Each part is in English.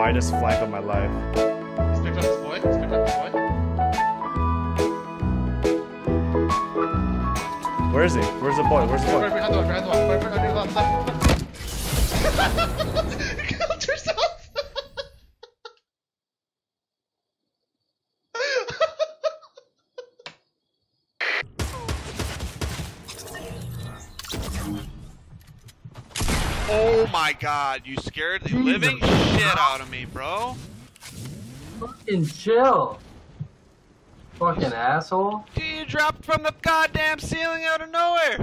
widest flank of my life. He's picked up this boy. He's picked up this boy. Where is he? Where's the boy? Where's the boy? Right behind the one. Behind the one. Right behind the one. Killed yourself. Oh my god, you scared the living shit out of me, bro. Fucking chill. Fucking asshole. Dude, you dropped from the goddamn ceiling out of nowhere.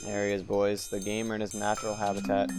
There he is, boys. The gamer in his natural habitat.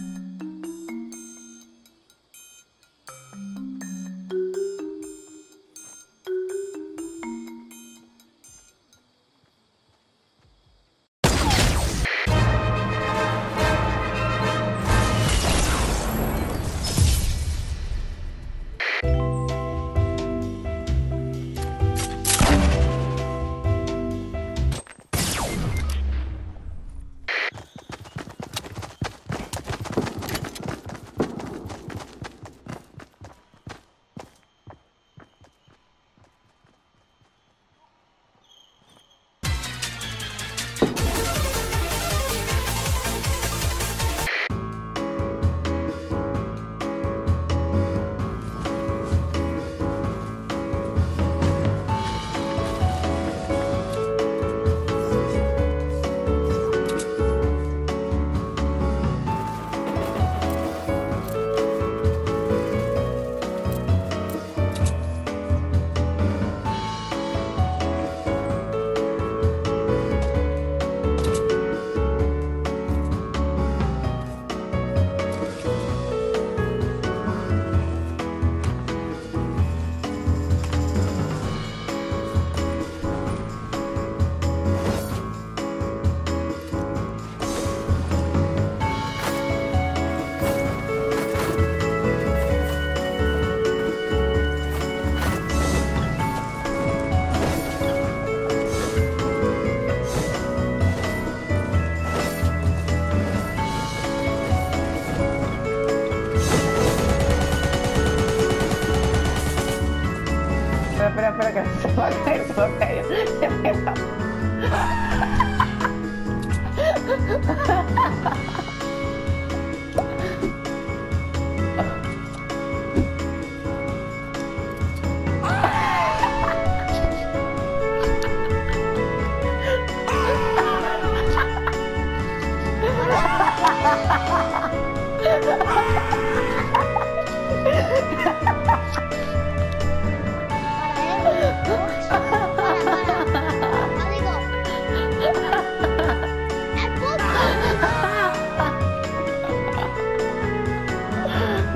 Espera, que se va a caer, se va a caer.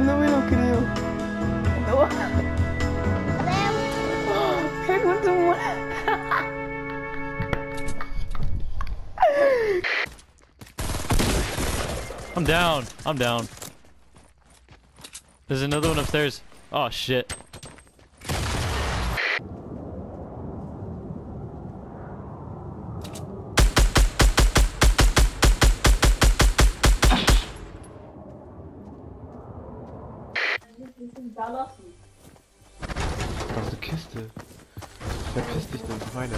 No me lo creo. No. Pegou de uma. I'm down. I'm down. There's another one upstairs. Oh shit. Was eine Kiste. Verpiss dich denn, meine.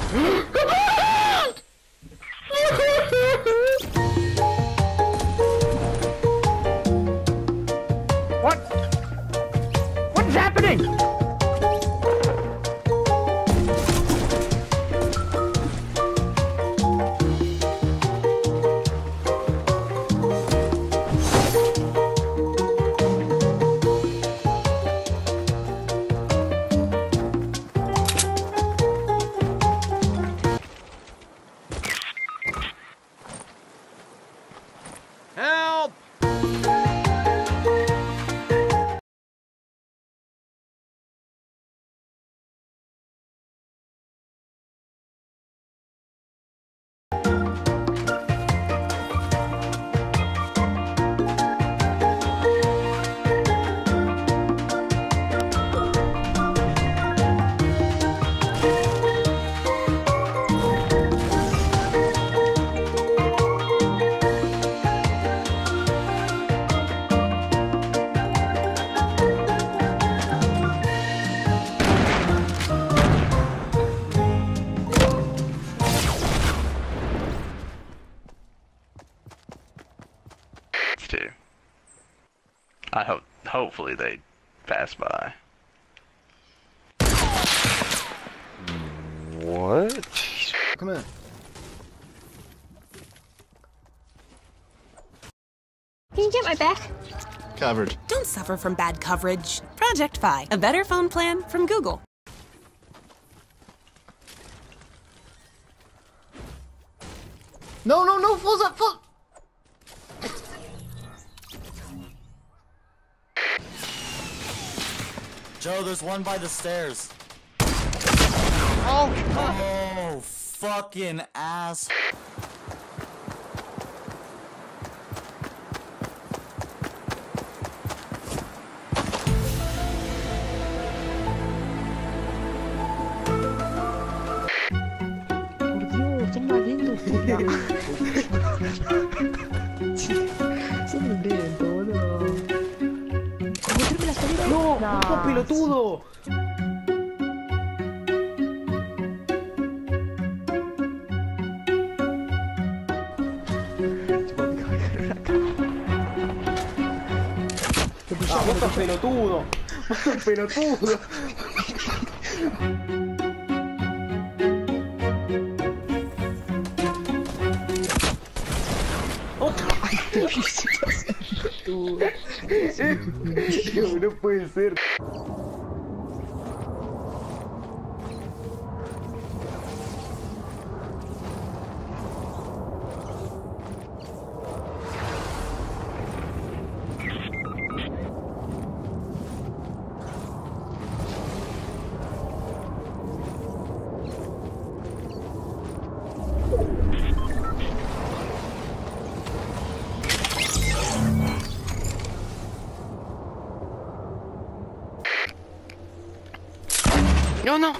What? What is happening? hopefully they pass by. What? Come here. Can you get my back? Covered. Don't suffer from bad coverage. Project Fi, a better phone plan from Google. No, no, no, full up, full. Joe, there's one by the stairs. Oh, God. Oh, fucking ass. No, no, pelotudo. Otro pelotudo. Otro pelotudo. No puede ser. No, no.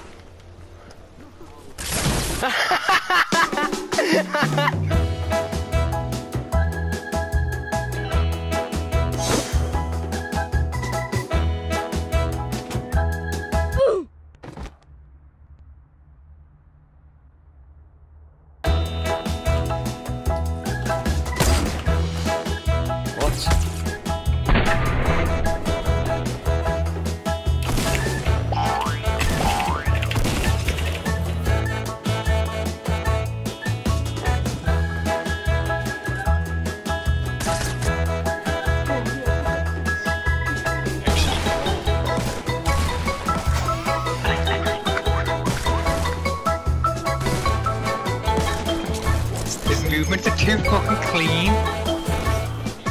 Movements are too fucking clean.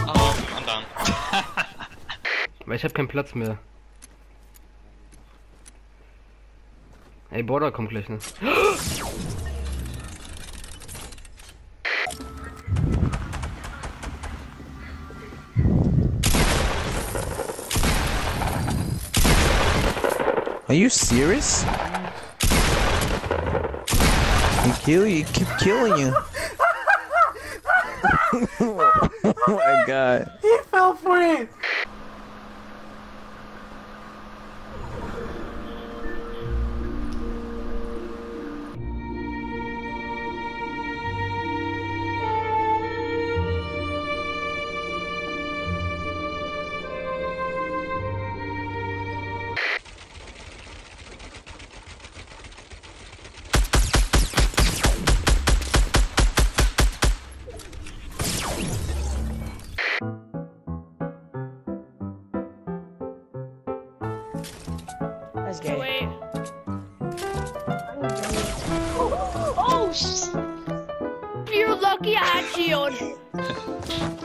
Oh, I'm done. Aber ich hab keinen Platz mehr. Ey, Border kommt gleich, ne? Are you serious? Keep killing you. Oh my god. He fell for it. That's gay. Wait. Oh, you lucky I had shield.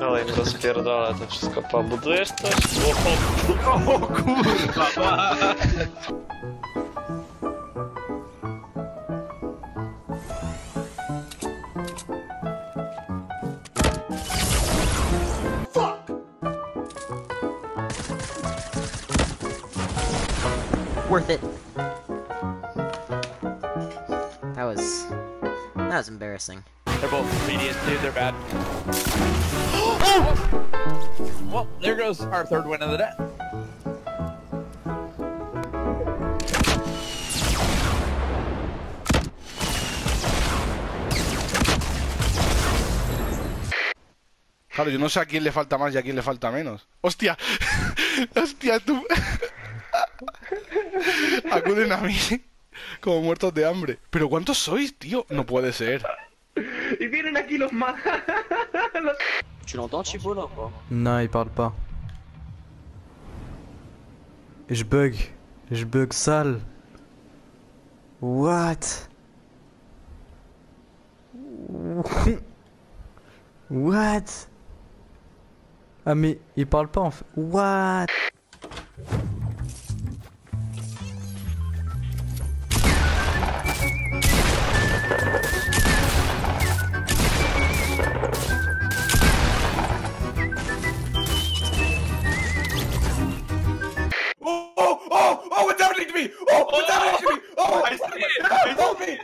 Ale im rozpierdala to wszystko. Pobudujesz coś? O kurwa! Worth it. That was embarrassing. They're both idiot, dude. They're bad. Oh! Well, there goes our third win of the day. Claro, yo no sé a quién le falta más y a quién le falta menos. ¡Hostia! Hostia, tú. Acuden a mí como muertos de hambre. ¿Pero cuántos sois, tío? No puede ser. Y vienen aquí los más. Tu l'entends, Chibo, là ou pas? Non, il parle pas. Je bug sale. What? What? Ah mais il parle pas en fait. What? Oh, what's happening to me? Oh, what's happening to me? Oh, I see it. Help me.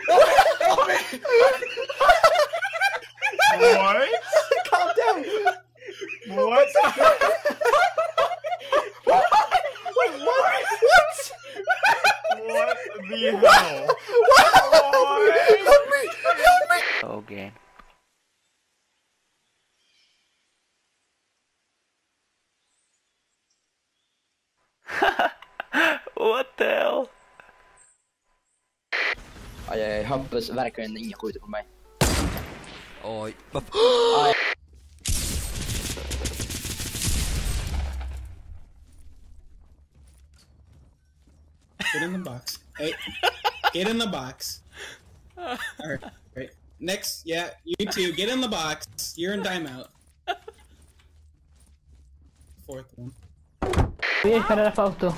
Help me. What? Calm down. What? What the hell? Help me! Help me! Okay. What the hell? Jag hoppas verkligen ingen skjuter på mig. Oj. Get in the box. Hey, get in the box. Alright, right. Next, yeah, you two, get in the box. You're in timeout. Fourth one. Voy a disparar a Fausto.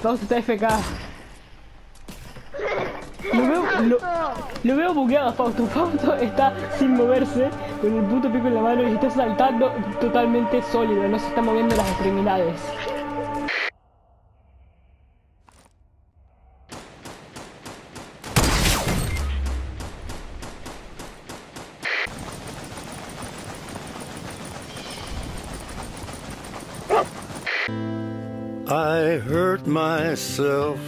Fausto está FK. Lo veo bugueado a Fausto. Fausto está sin moverse, con el puto pico en la mano y está saltando totalmente sólido. No se está moviendo las extremidades. I hurt myself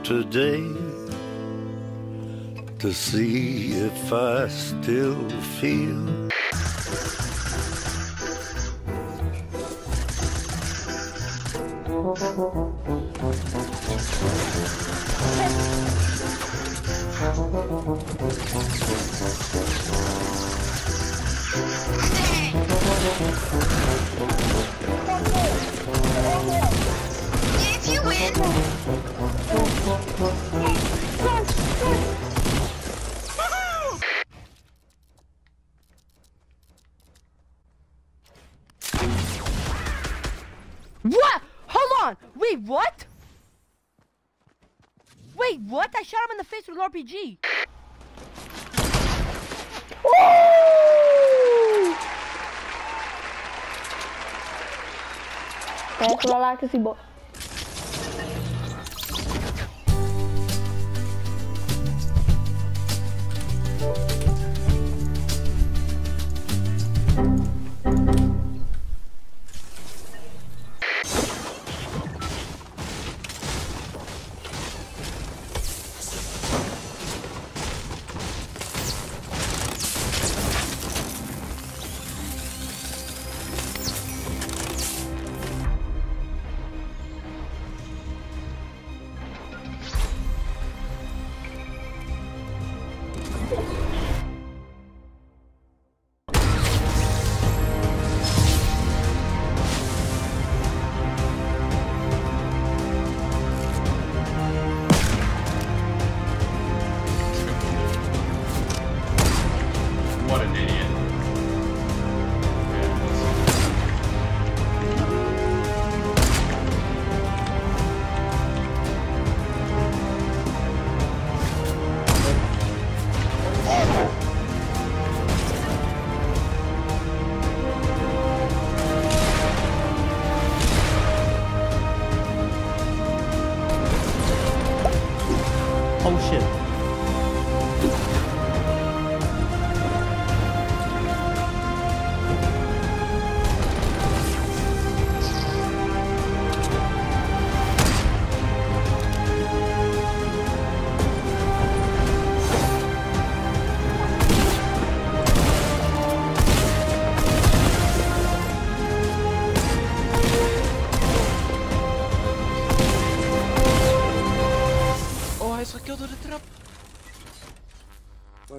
today to see if I still feel. If you win. What? Hold on! Wait, what? Wait, what? I shot him in the face with an RPG. Eccola là che si What an idiot. Oh shit. kill door de trap.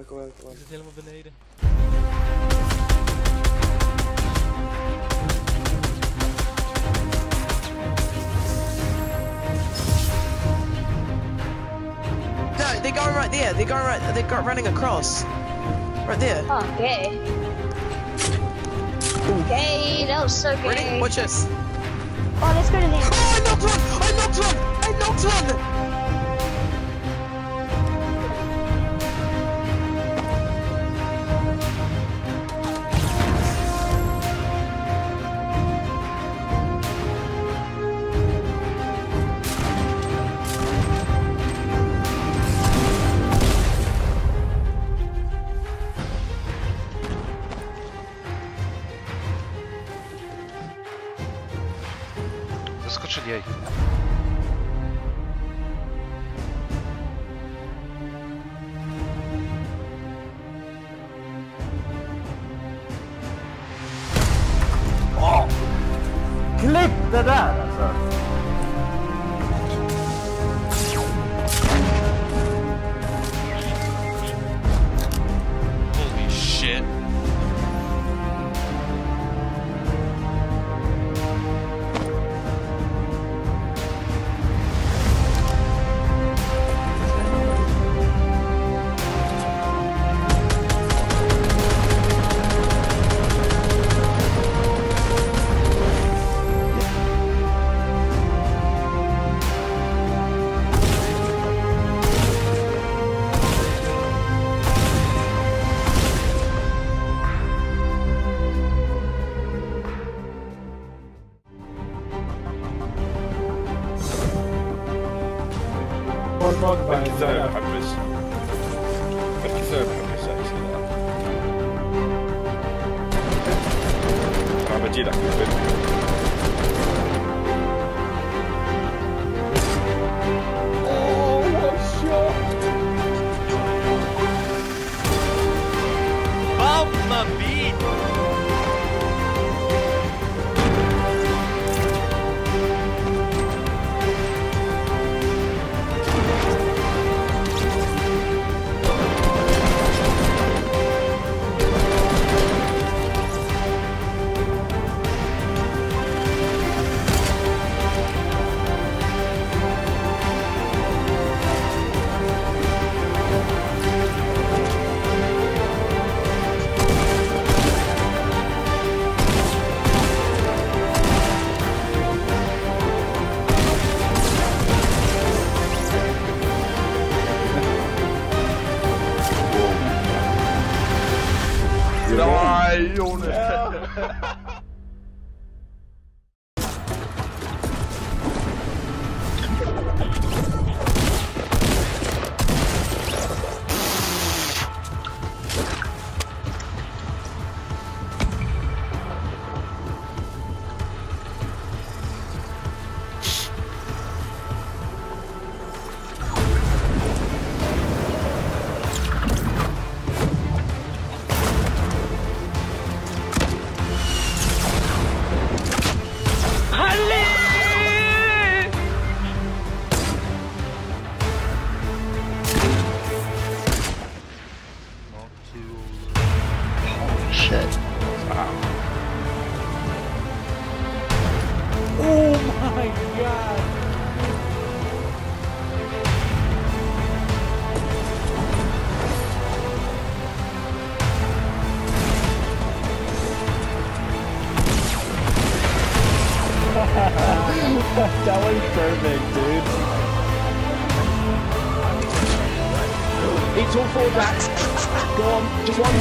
Kom maar. Ik zit helemaal beneden. No, they're going right there. They're going right. They're running across. Right there. Oh, gay. Gay, that was so gay. Ready? Watch this. Oh, let's go to them. Oh, I knocked one! Zaskoczyli jej. Klipp det där alltså! Holy shit. ركز انا متحمس انا بجي لك Mamma mia! Nej, Jonas! Shit. Oh my god! That was perfect, dude. It's all four back. Go on, just one.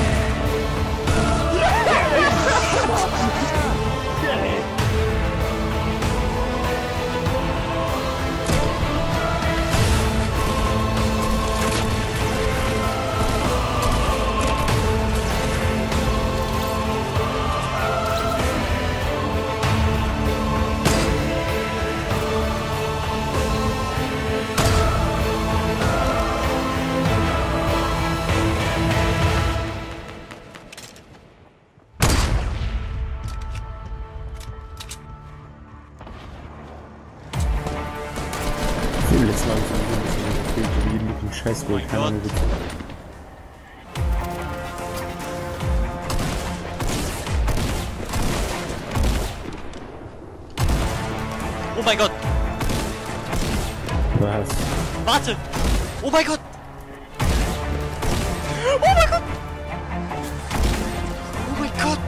Ful ett slag från jeden mit Scheiß Gold. Keine Ahnung. Oh mein Gott! Was? Warte! Oh mein Gott! Oh mein Gott! Oh mein Gott!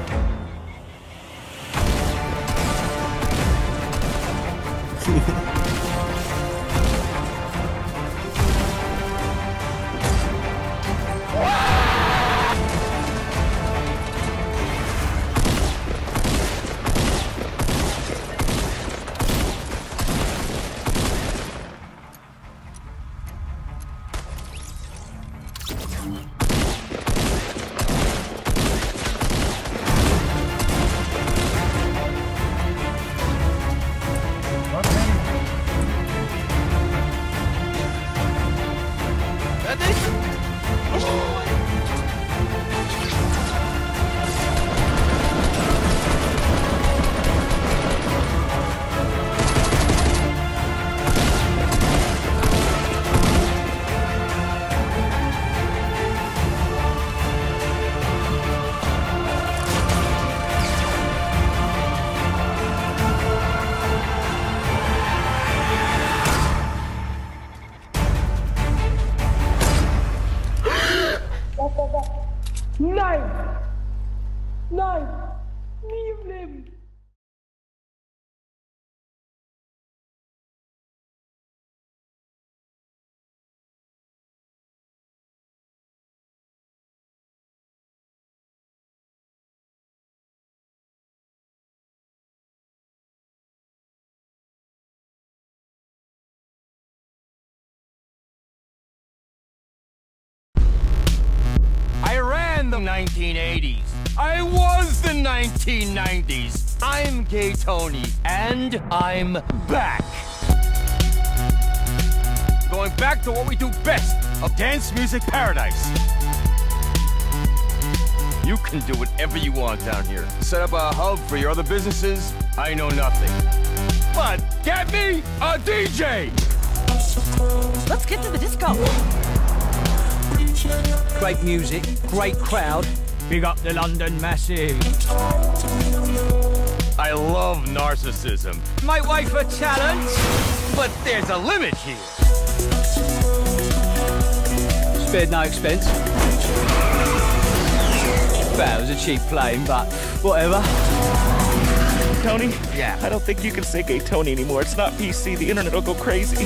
Nein! Nein! Nie im Leben! I ran the 1980s. I was the 1990s. I'm Gay Tony, and I'm back. Going back to what we do best, a dance music paradise. You can do whatever you want down here. Set up a hub for your other businesses, I know nothing. But get me a DJ! Let's get to the disco. Great music, great crowd. Big up the London Massive. I love narcissism. Might wait for talent, but there's a limit here. Spared no expense. Well, it was a cheap plane, but whatever. Tony? Yeah? I don't think you can say Gay Tony anymore. It's not PC. The internet will go crazy.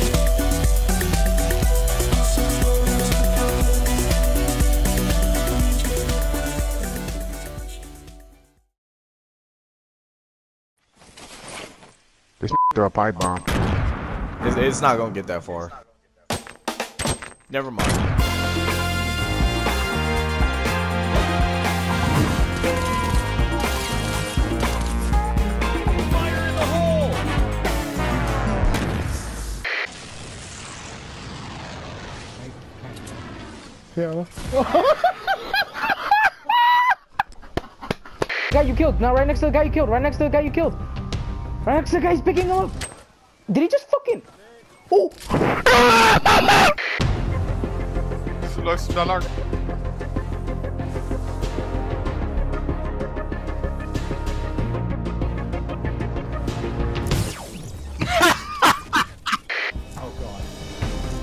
This throw a pipe bomb. It's not gonna get that far. Never mind. Fire in the hole! Yeah. Guy you killed. Now right next to the guy you killed. Right next to the guy you killed. Right next to the guy he's picking him up. Did he just fucking... Oh! Så läggs det lag.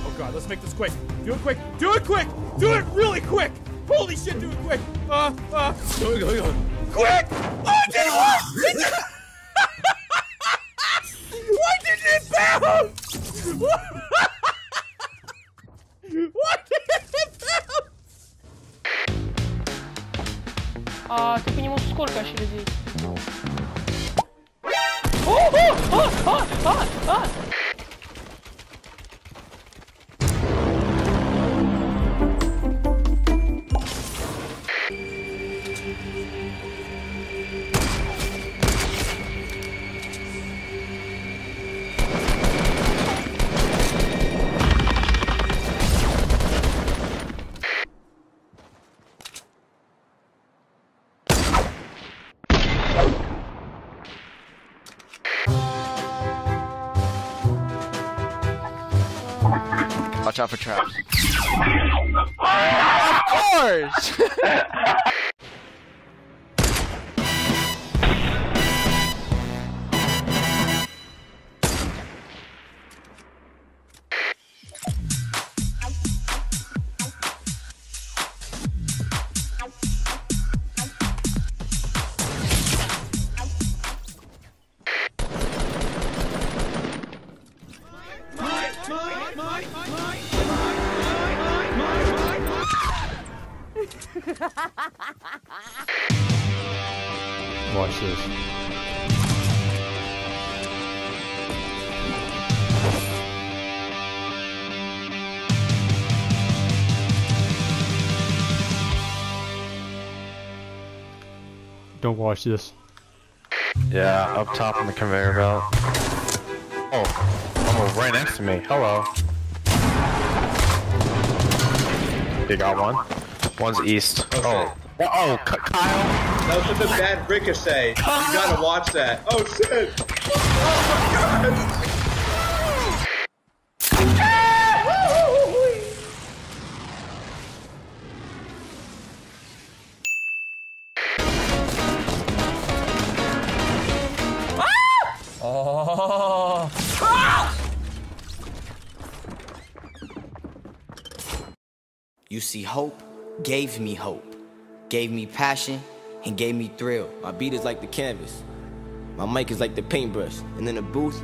Oh god, let's make this quick. Do it quick. Do it quick. Do it really quick. Holy shit, do it quick. Go. Quick! Oh, it didn't work! Why did it bounce? Why did it bounce? А ты по нему сколько очередей? Watch out for traps. Of course! Watch this. Don't watch this. Yeah, up top on the conveyor belt. Oh, almost right next to me. Hello. You got one. One's east. Oh. Oh, Kyle. That was such a bad ricochet. You gotta watch that. Oh shit! Oh my god! Oh. You see, hope gave me hope, gave me passion, and gave me thrill. My beat is like the canvas, my mic is like the paintbrush, and in the booth,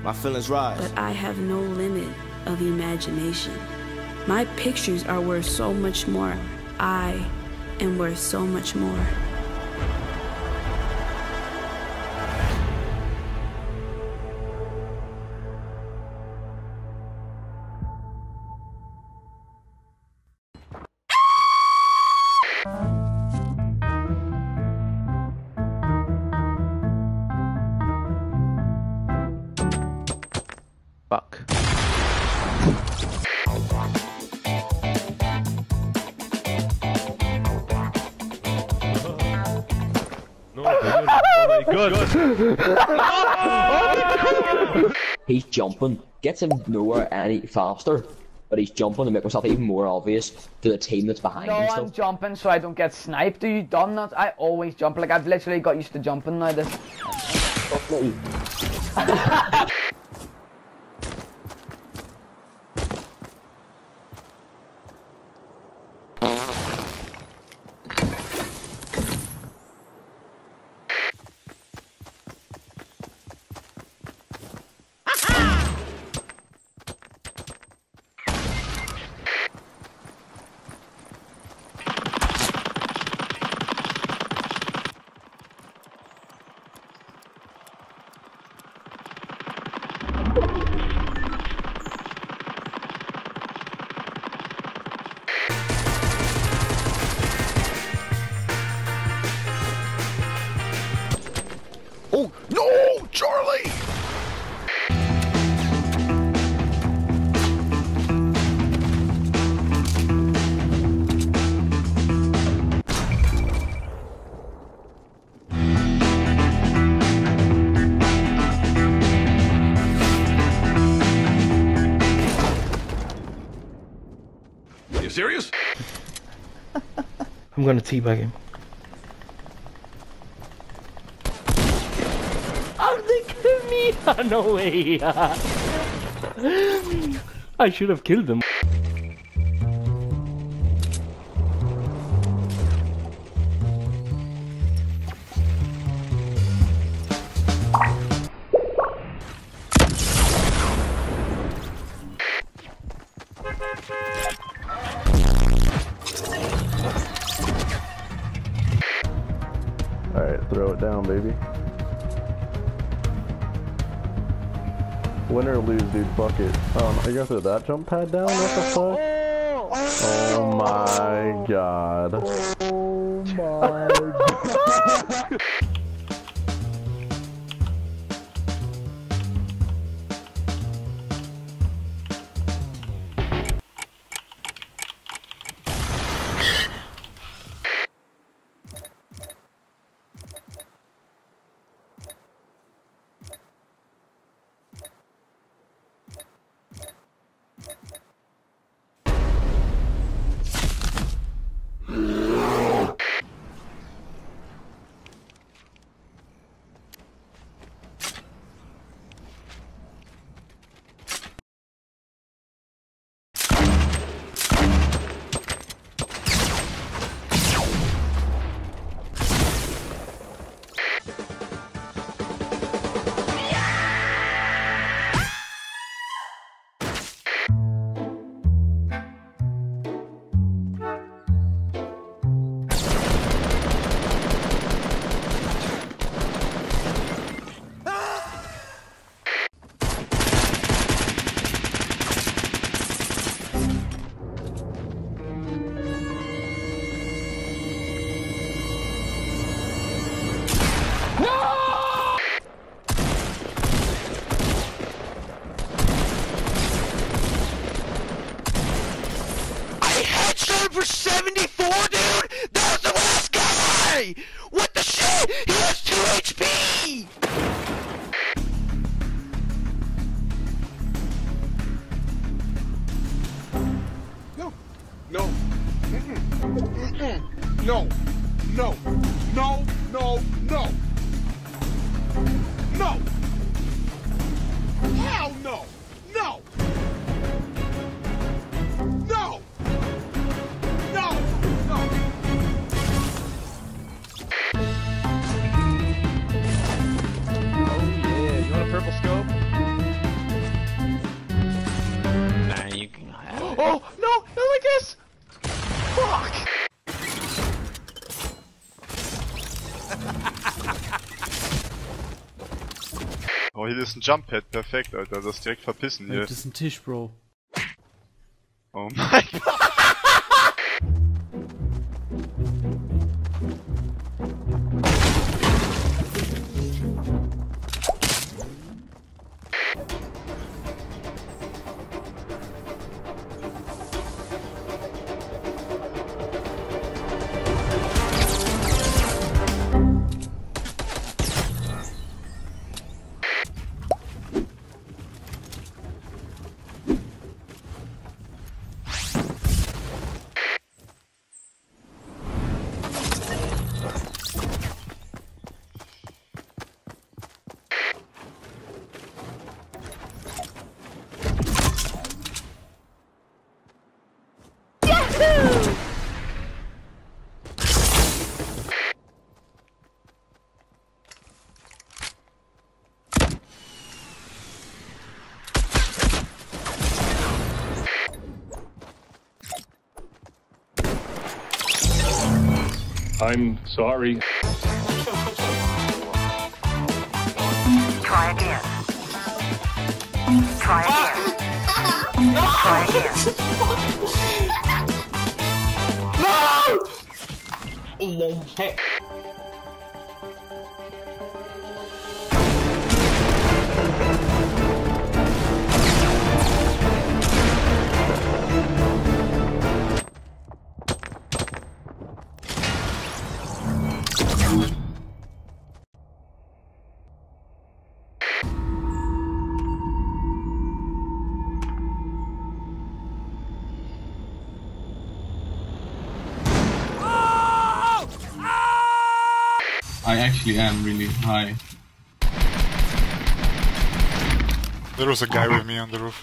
my feelings rise. But I have no limit of imagination. My pictures are worth so much more. I am worth so much more. Fuck. He's jumping, gets him nowhere any faster, but he's jumping to make himself even more obvious to the team that's behind him. No, I'm jumping so I don't get sniped. Do you done that? I always jump. Like, I've literally got used to jumping now. This. Oh, no, Charlie! You serious? I'm gonna teabag him. I'm thinking of me! No way! I should have killed him. Alright, throw it down, baby. Win or lose, dude, fuck it. I gotta throw that jump pad down? What the fuck? Oh my god. Oh my god. for 74, dude? That was the last guy! What the shit? He has 2 HP! No. No. No. No. No. No. No. No. Hell no. No. No. No. No. Oh yeah, you want a purple scope? Nah, you can have it. Oh no, not like this! Fuck! Oh, hier ist ein Jump Pad, perfekt, Alter. Das direkt verpissen hier. Das ist ein Tisch, Bro. Oh mein Gott. I'm sorry. Try again. Try again. Try again. No! I actually am really high. There was a guy with me on the roof.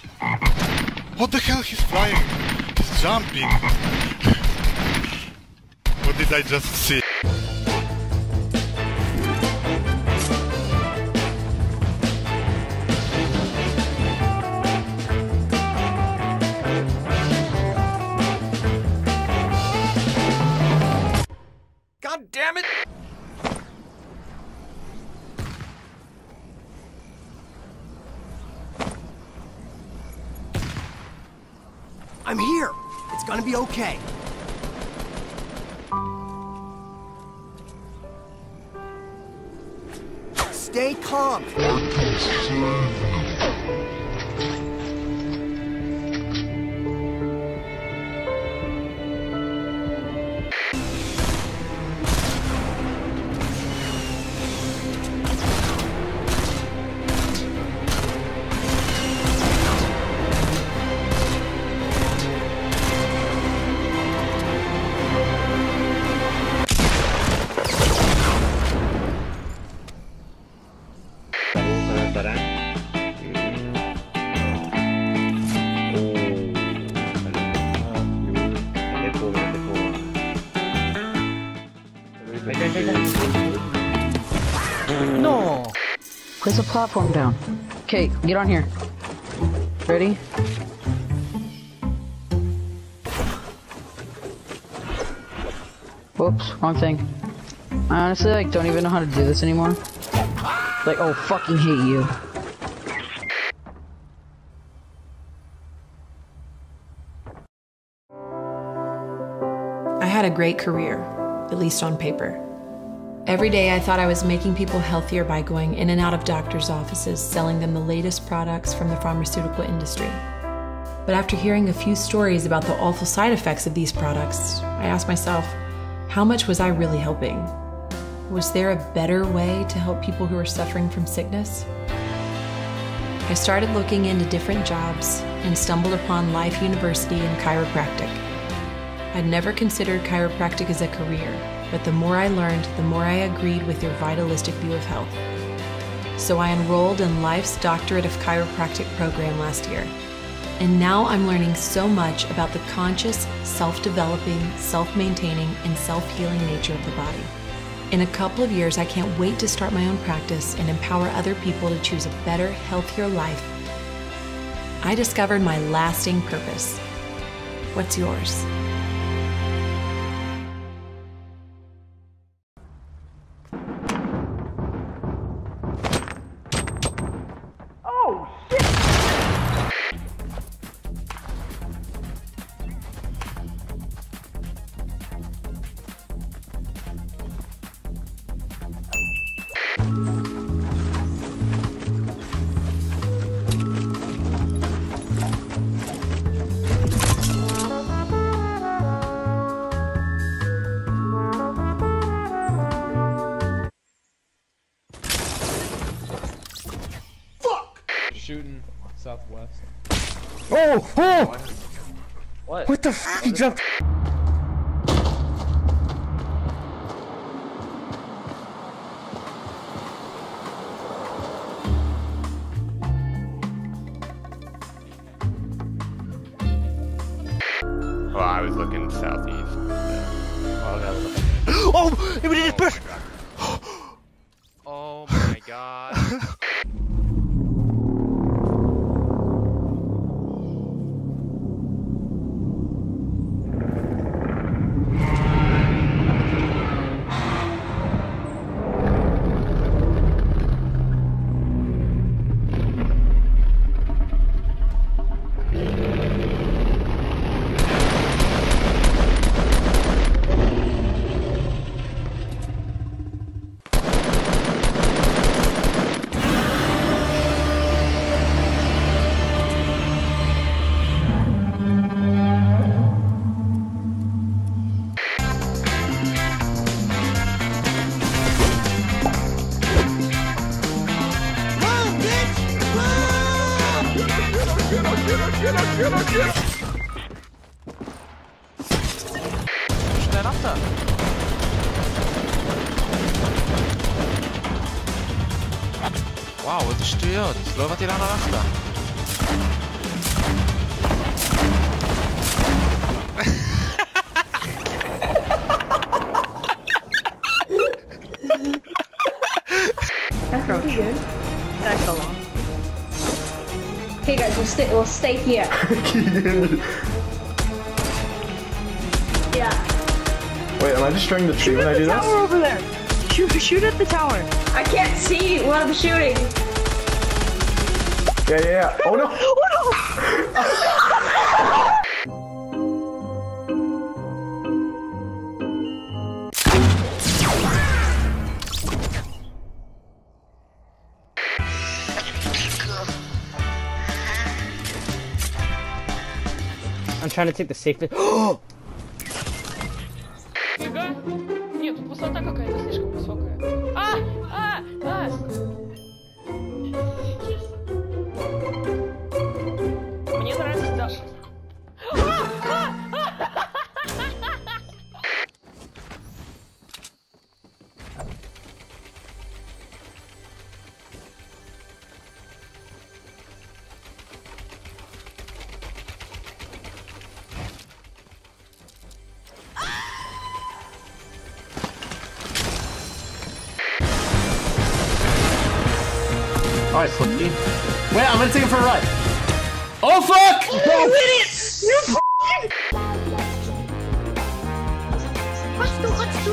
What the hell? He's flying. He's jumping. What did I just see? God damn it! I'm here! It's gonna be okay. Stay calm! No! Place a platform down. Okay, get on here. Ready? Whoops, wrong thing. I honestly don't even know how to do this anymore. Like, oh, fucking hate you. I had a great career, at least on paper. Every day I thought I was making people healthier by going in and out of doctors' offices, selling them the latest products from the pharmaceutical industry. But after hearing a few stories about the awful side effects of these products, I asked myself, how much was I really helping? Was there a better way to help people who are suffering from sickness? I started looking into different jobs and stumbled upon Life University in chiropractic. I'd never considered chiropractic as a career, but the more I learned, the more I agreed with their vitalistic view of health. So I enrolled in Life's Doctorate of Chiropractic program last year. And now I'm learning so much about the conscious, self-developing, self-maintaining, and self-healing nature of the body. In a couple of years, I can't wait to start my own practice and empower other people to choose a better, healthier life. I discovered my lasting purpose. What's yours? Shooting southwest. Oh! Oh! What? What the f? He jumped. Well, I was looking southeast. Oh! We did it push! Oh my god. Schnell ab da! וואו, איזה שטויות, לא הבנתי לאן הלכת. That's pretty good. That's a lot. Okay guys, we'll stay here. Yeah. Wait, am I destroying the tree when I do this? Tower over there. Shoot at the tower. I can't see what I'm shooting. Yeah. Oh no! I'm trying to take the safety. Нет, тут высота какая-то слишком высокая. Мне нравится Даша. Alright, Slippy. Wait, I'm gonna take him for a ride. Oh fuck! You idiot! You f***ing! Chodź tu!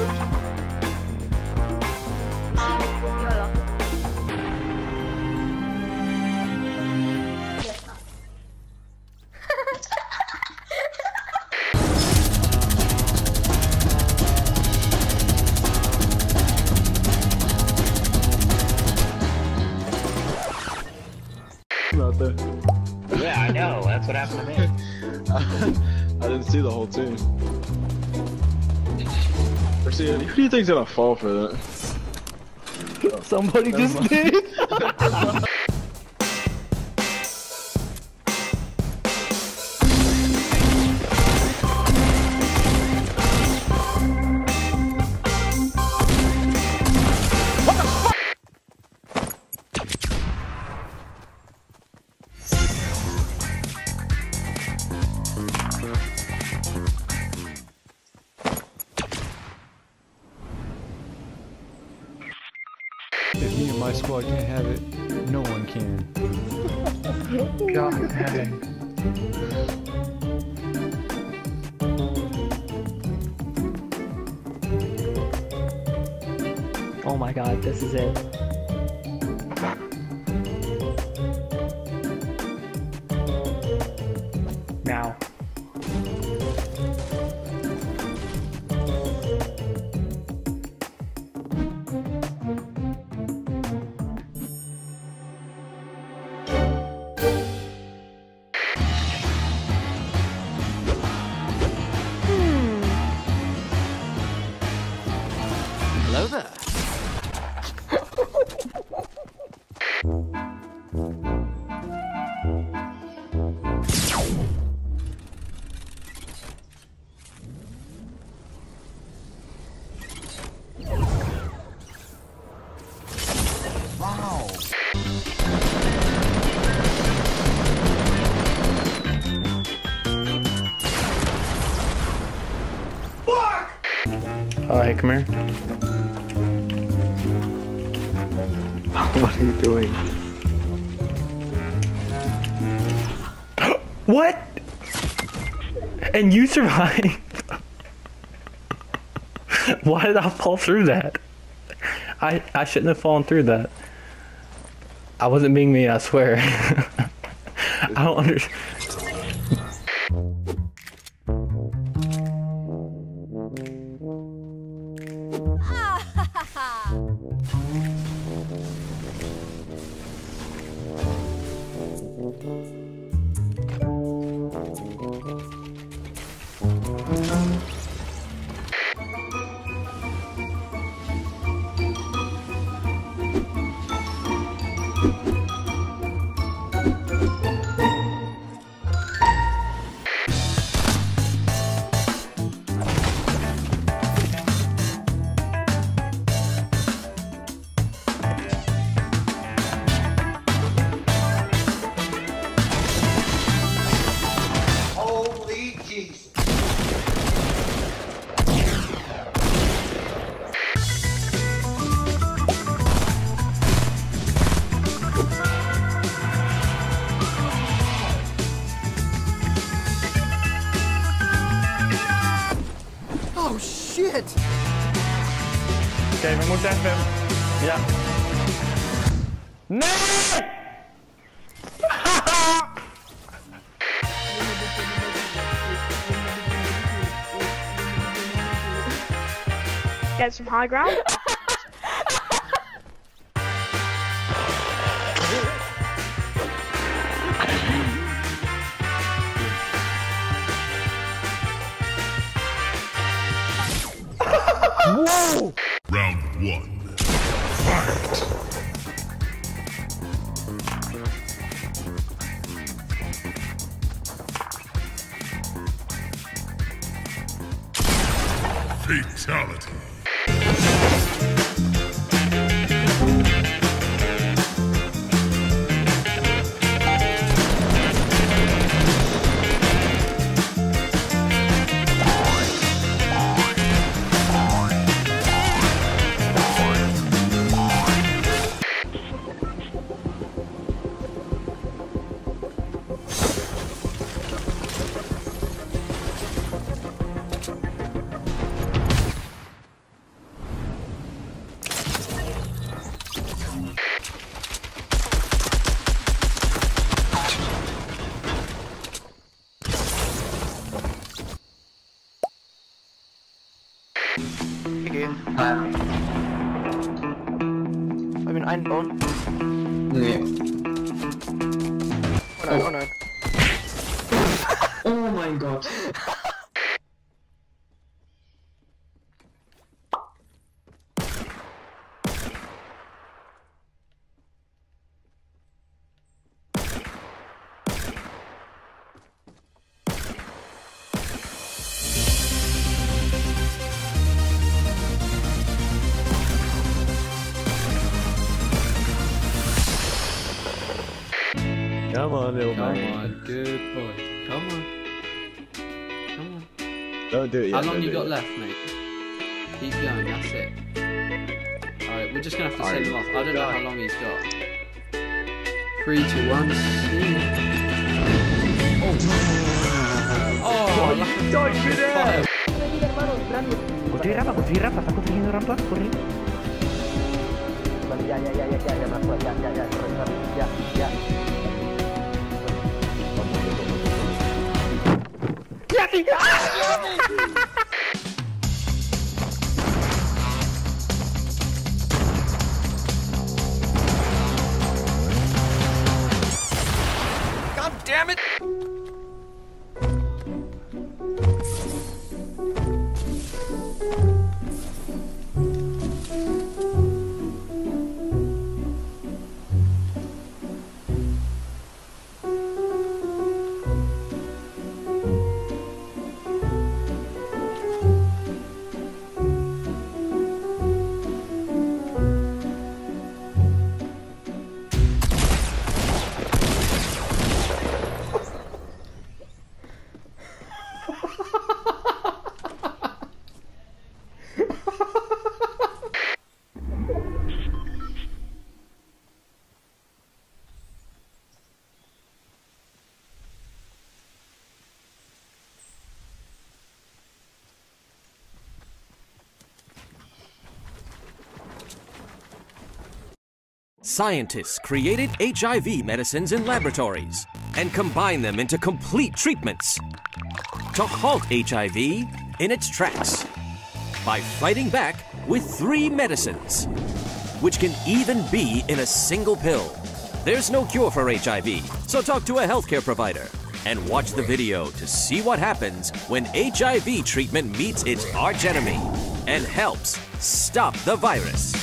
Out there. Yeah, I know. know. That's what happened to me. I didn't see the whole team. Who do you think's gonna fall for that? Somebody just did. If me and my squad can't have it, no one can. God dang. Oh my god, this is it. Now. Hello there. Wow. Oh, hey, come here. What are you doing? What? And you survived? Why did I fall through that? I shouldn't have fallen through that. I wasn't being mean, I swear. I don't understand. Holy Jesus. Oh shit! Oké, we moeten even... Ja. Nee! Get some high ground. Whoa! Round one. Fight! Fatality. Hab ihn einbauen. Nee. Oh nein, oh nein. Oh mein Gott. Come on, little Come man. on, good boy. Come on. Come on. Don't do it yet. How long don't you do got it. left, mate? Keep going, that's it. Alright, we're just gonna have to send him off. I don't know how long he's got. 3, 2, 1, see. Oh, Don't you dare! Construye rampa, está construyendo rampa, corre. Vale, ya, God damn it! Scientists created HIV medicines in laboratories and combined them into complete treatments to halt HIV in its tracks by fighting back with 3 medicines, which can even be in a single pill. There's no cure for HIV, so talk to a healthcare provider and watch the video to see what happens when HIV treatment meets its archenemy and helps stop the virus.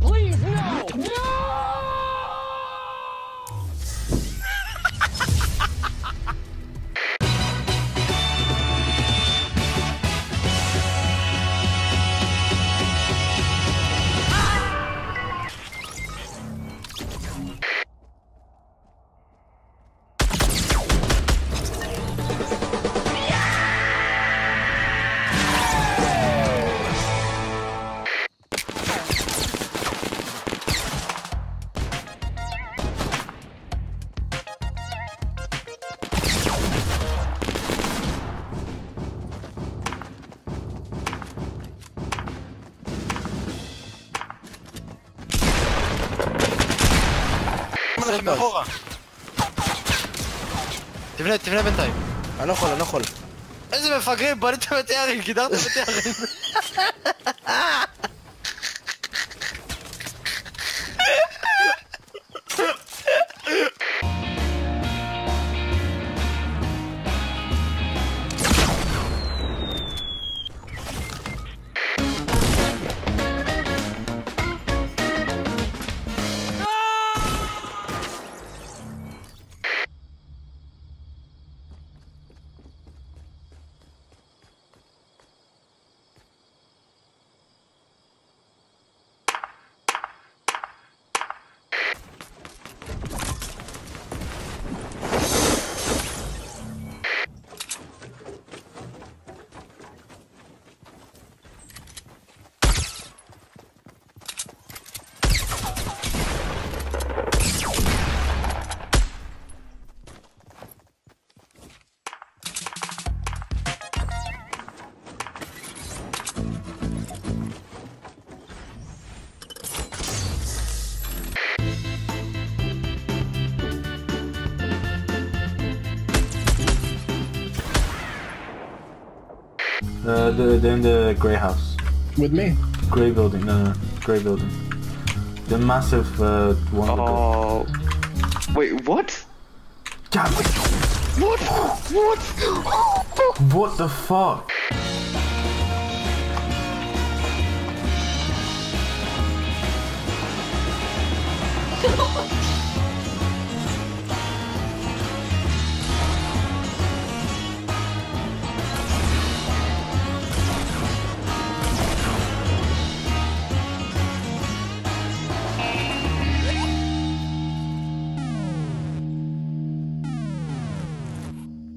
Please, no! No! من فوق تفنى بنتاي هندخل انزل من فقرين بريت متاغل كده متاغل They're in the grey house. With me? grey building. No, grey building. The massive one. Oh. Wait, what? God, what? What? What the fuck?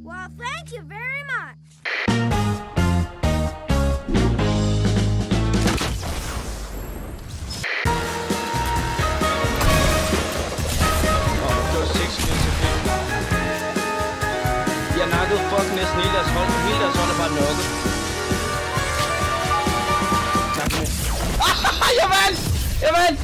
Well, thank you very much. De har nakket fucking næsten hele deres hold. Hele deres hold er bare nokket. Tak for det. Jeg vandt! Jeg vandt!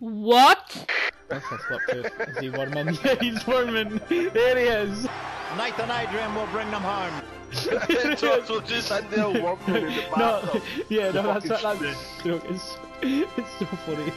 What? That's up to. Is he Wormman? Yeah, he's Wormman. There he is. Night and Adrian will bring them home. George will just send their Wormman in the bathtub. No, yeah, no, that's joke. It's so funny.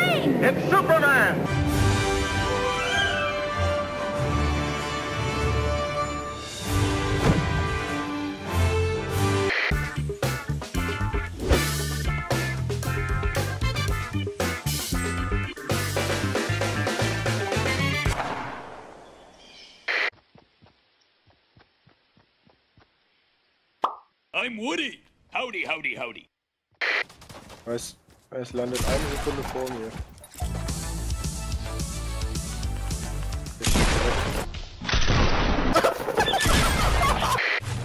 name? It's Superman! I'm Woody. Howdy, howdy, howdy. Es landet eine Sekunde vor mir.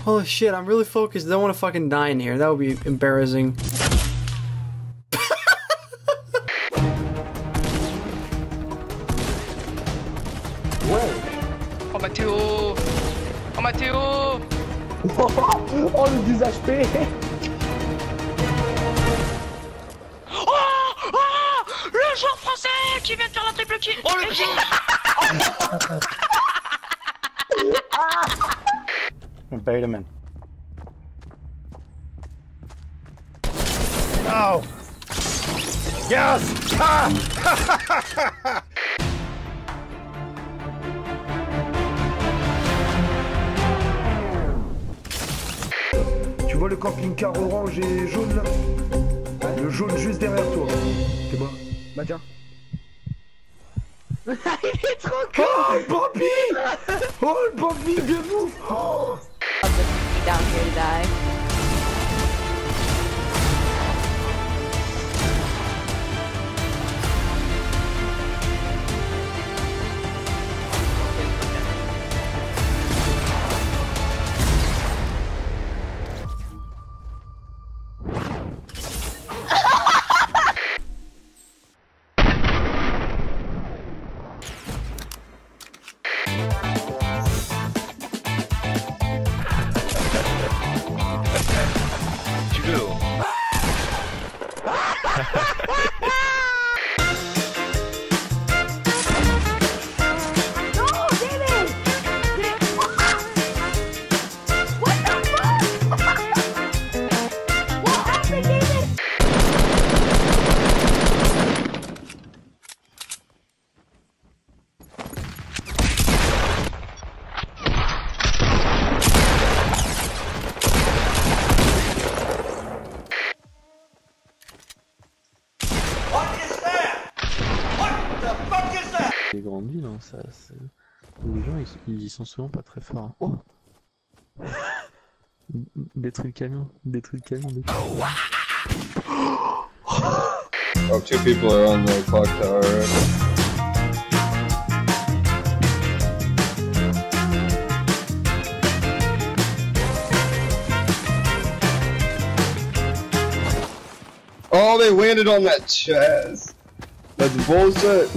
Holy shit, I'm really focused. I don't want to fucking die in here. That would be embarrassing. Oh Mathéo! Oh Mathéo! Oh le désespéré! Le joueur français qui vient de faire la triple kill! Oh le kill! Bait him in. Oh! Yes! Ah! Tu vois le camping-car orange et jaune là? Le jaune juste derrière toi. C'est moi. Bah tiens. Il est trop cool! Oh le Bobby! Oh le Bobby de ouf! Oh. Down here to die. Les grandes villes, hein, ça, les gens ils sont souvent pas très forts. Oh, détruis le camion, détruis le camion. Oh, 2 people are on the clock tower. Oh, they landed on that chest. That's bullshit.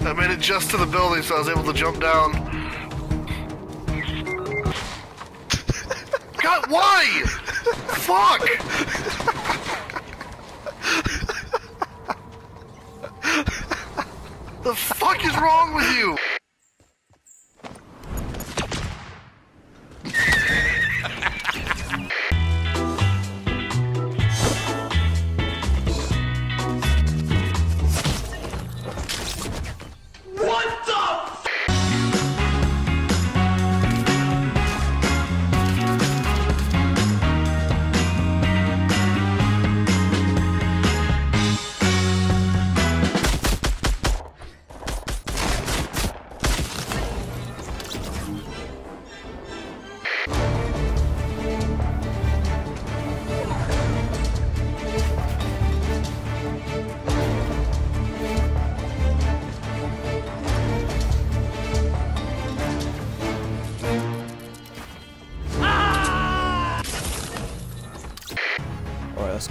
I made it just to the building, so I was able to jump down. God, why? Fuck! The fuck is wrong with you?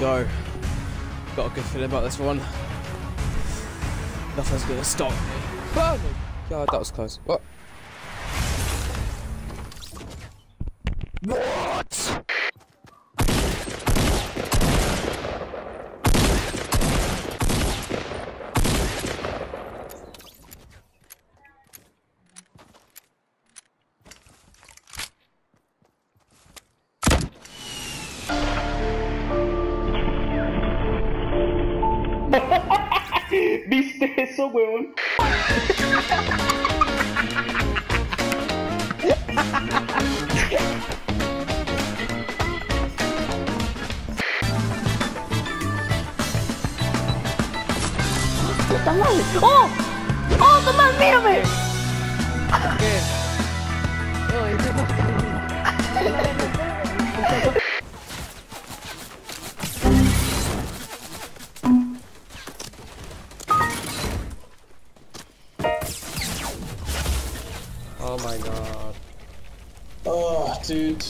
go. Got a good feeling about this one. Nothing's gonna stop me. Oh my god, that was close. What? What? ¿Viste eso, weón? ¡Está mal! ¡Oh! ¡Oh, Tomás, mírame! ¿Qué? Oh my god. Oh, dude.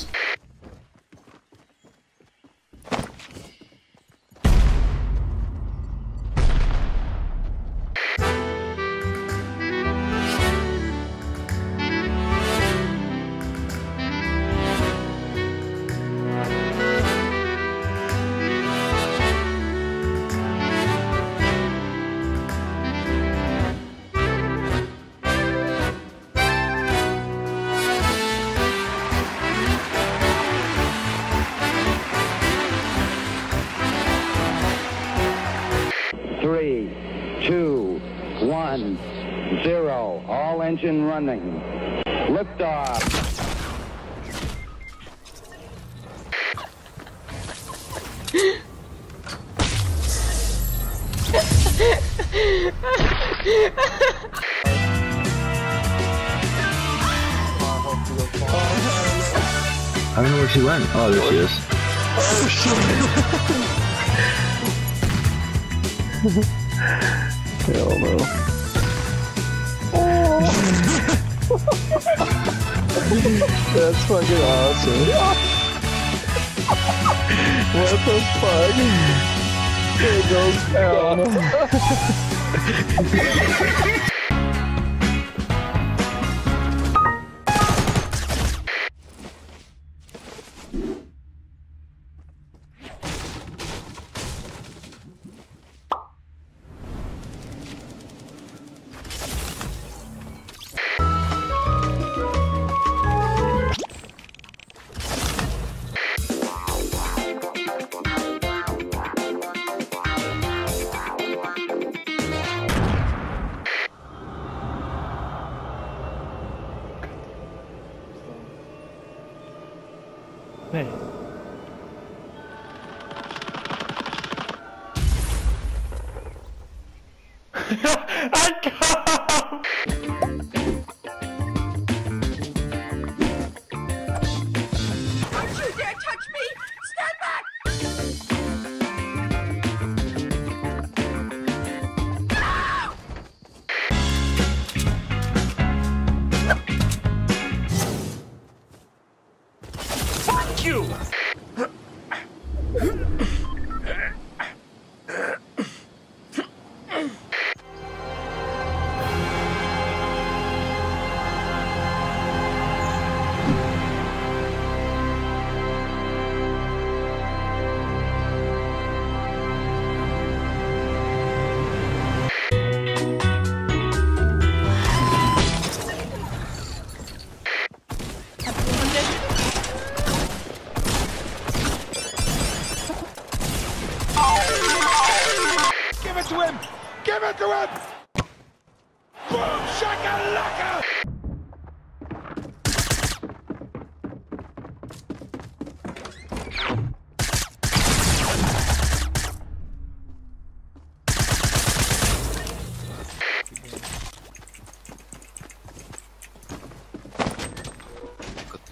Three, 2, 1, 0. All engine running. Liftoff. I don't know where she went. Oh, there she is. Oh shit! Hell no. That's fucking awesome. What the fuck? It goes down. Hey. I can't. Don't you dare touch me! Stand back! Fuck you! Give it to him! Give it to him! Boom shakalaka!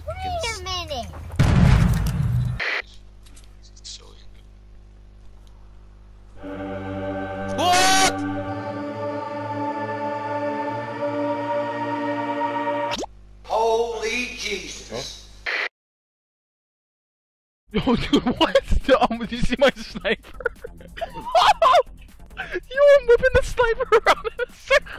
Wait a minute. What? Holy Jesus. Oh, dude, what? Did you see my sniper? Yo, I'm whipping the sniper around in a circle.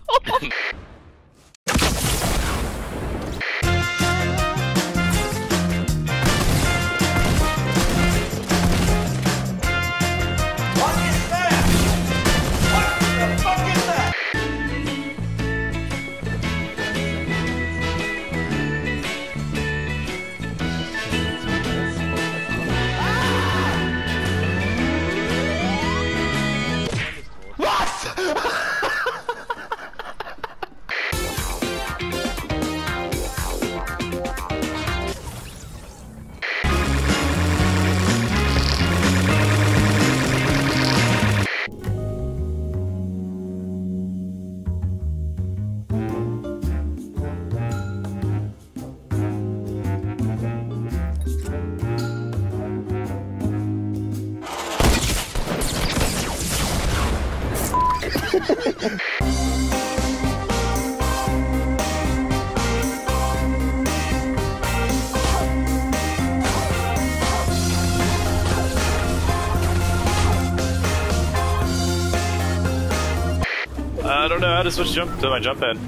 I don't know how to switch jump to my jump pad.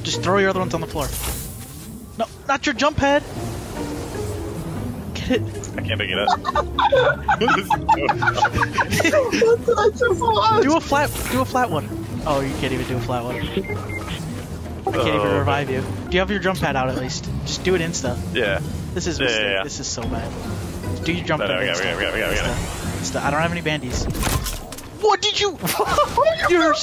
Just throw your other ones on the floor. No, not your jump pad. Get it. I can't pick it up. Do a flat one. Oh, you can't even do a flat one. I can't even revive you. Do you have your jump pad out at least? Just do it insta. Yeah. This is a mistake. Yeah. This is so bad. Do your jump pad. We got it. Insta. I don't have any bandies. What did you? You're.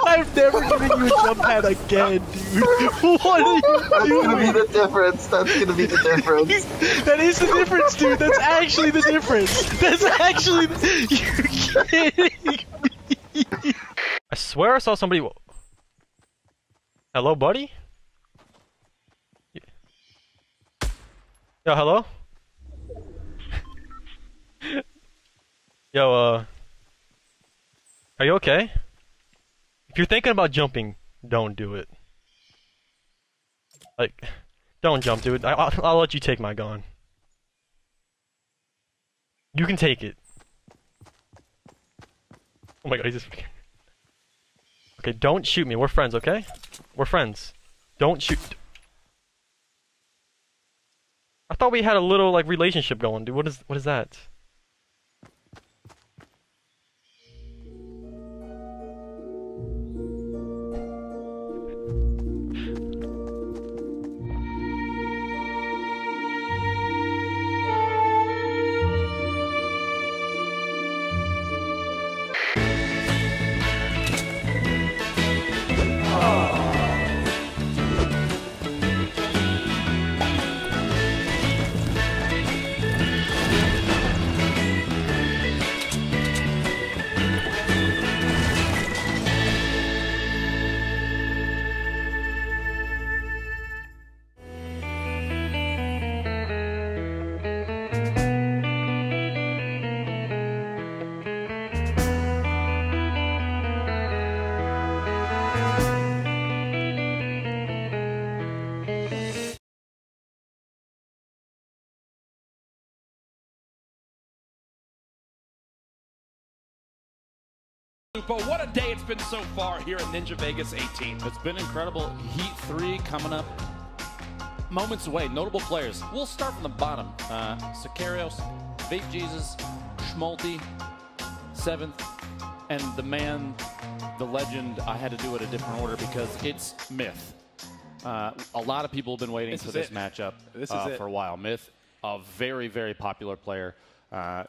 I've never given you a jump pad again, dude. What are you doing? That's gonna be the difference. That's gonna be the difference. That is the difference, dude. That's actually the difference. That's actually. You're kidding me. I swear I saw somebody. Hello, buddy? Yo, hello? Yo, are you okay? If you're thinking about jumping, don't do it. Like, don't jump, dude. I'll let you take my gun. You can take it. Oh my god, he's just... Okay, don't shoot me. We're friends, okay? We're friends. Don't shoot. I thought we had a little, like, relationship going, dude. What is that? But what a day it's been so far here in Ninja Vegas 18. It's been incredible. Heat 3 coming up moments away. Notable players. We'll start from the bottom. Sicarios, Vape Jesus, Schmalti, 7th, and the man, the legend, I had to do it a different order because it's Myth. A lot of people have been waiting for this matchup for a while. Myth, a very, very popular player.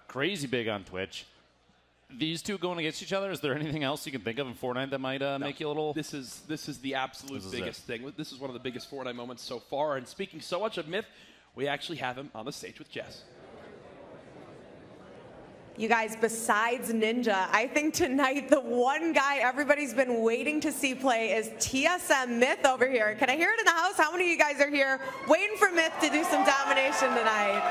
Crazy big on Twitch. These two going against each other, is there anything else you can think of in Fortnite that might make you a little... This is the absolute biggest thing. This is one of the biggest Fortnite moments so far. And speaking so much of Myth, we actually have him on the stage with Jess. You guys, besides Ninja, I think tonight the one guy everybody's been waiting to see play is TSM Myth over here. Can I hear it in the house? How many of you guys are here waiting for Myth to do some domination tonight?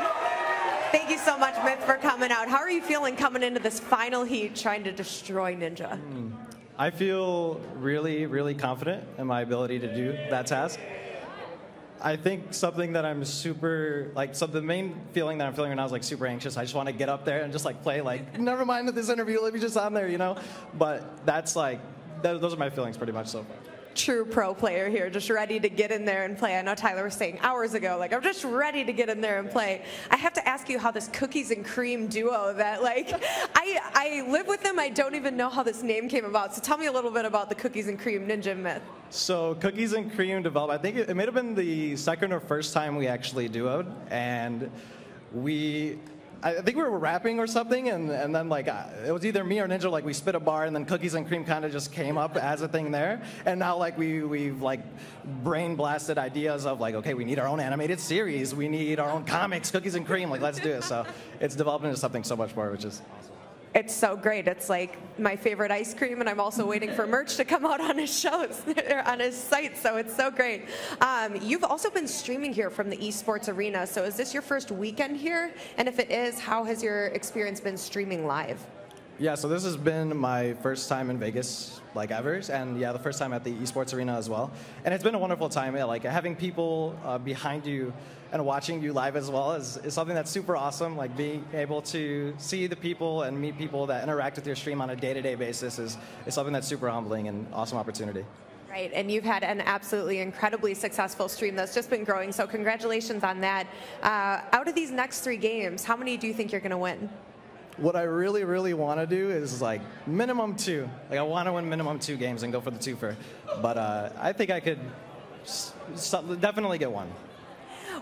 Thank you so much, Myth, for coming out. How are you feeling coming into this final heat trying to destroy Ninja? I feel really, really confident in my ability to do that task. I think something that I'm super, like, so the main feeling that I'm feeling right now is, like, super anxious. I just want to get up there and just, like, play, like, never mind with this interview, let me just on there, you know? But that's, like, those are my feelings pretty much so far. True pro player here, just ready to get in there and play. I know Tyler was saying hours ago, like, I'm just ready to get in there and play. I have to ask you how this cookies and cream duo that, like, I live with them, I don't even know how this name came about. So tell me a little bit about the cookies and cream Ninja Myth. So Cookies and Cream developed, I think it may have been the second or first time we actually duoed, and I think we were rapping or something, and then like it was either me or Ninja, like we spit a bar, and then Cookies and Cream kind of just came up as a thing there. And now like we've like brain blasted ideas of like, okay, we need our own animated series, we need our own comics, Cookies and Cream, like let's do it. So it's developed into something so much more, which is awesome. It's so great. It's like my favorite ice cream, and I'm also waiting for merch to come out on his shows, on his site, so it's so great. You've also been streaming here from the esports arena, so is this your first weekend here? And if it is, how has your experience been streaming live? Yeah, so this has been my first time in Vegas, like ever, and yeah, the first time at the esports arena as well. And it's been a wonderful time. Yeah, like having people behind you and watching you live as well is something that's super awesome. Like being able to see the people and meet people that interact with your stream on a day-to-day basis is something that's super humbling and awesome opportunity. Right, and you've had an absolutely incredibly successful stream that's just been growing, so congratulations on that. Out of these next 3 games, how many do you think you're going to win? What I really, really want to do is like minimum 2. Like I want to win minimum 2 games and go for the twofer. But I think I could definitely get 1.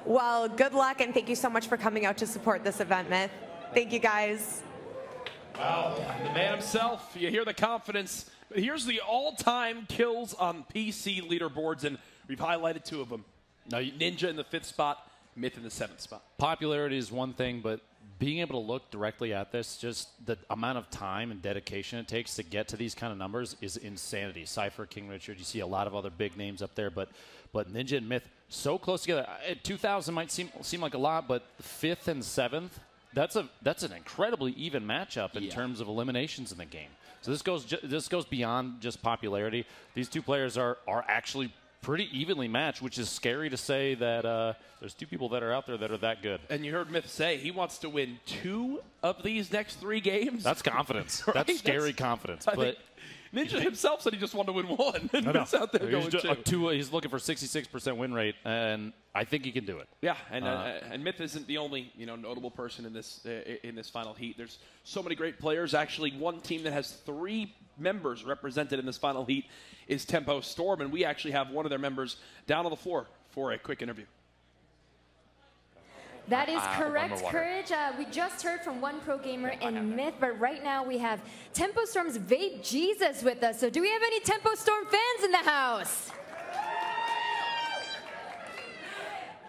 Well, good luck, and thank you so much for coming out to support this event, Myth. Thank you, guys. Wow, the man himself, you hear the confidence. But here's the all-time kills on PC leaderboards, and we've highlighted 2 of them. Now, Ninja in the 5th spot, Myth in the 7th spot. Popularity is one thing, but being able to look directly at this, just the amount of time and dedication it takes to get to these kind of numbers is insanity. Cypher, King Richard, you see a lot of other big names up there, but Ninja and Myth so close together. 2,000 might seem like a lot, but 5th and 7th, that's an incredibly even matchup in terms of eliminations in the game. So this goes beyond just popularity. These 2 players are actually pretty evenly matched, which is scary to say that there's 2 people that are out there that are that good. And you heard Myth say he wants to win 2 of these next 3 games. That's confidence. Right? That's scary confidence. But Ninja himself said he just wanted to win 1. And Myth's out there going 2. He's looking for 66% win rate, and I think he can do it. Yeah, and Myth isn't the only notable person in this final heat. There's so many great players. Actually, one team that has 3 members represented in this final heat is Tempo Storm, and we actually have one of their members down on the floor for a quick interview. That is correct, Courage. We just heard from one pro gamer in Myth, but right now we have Tempo Storm's Vape Jesus with us. So do we have any Tempo Storm fans in the house?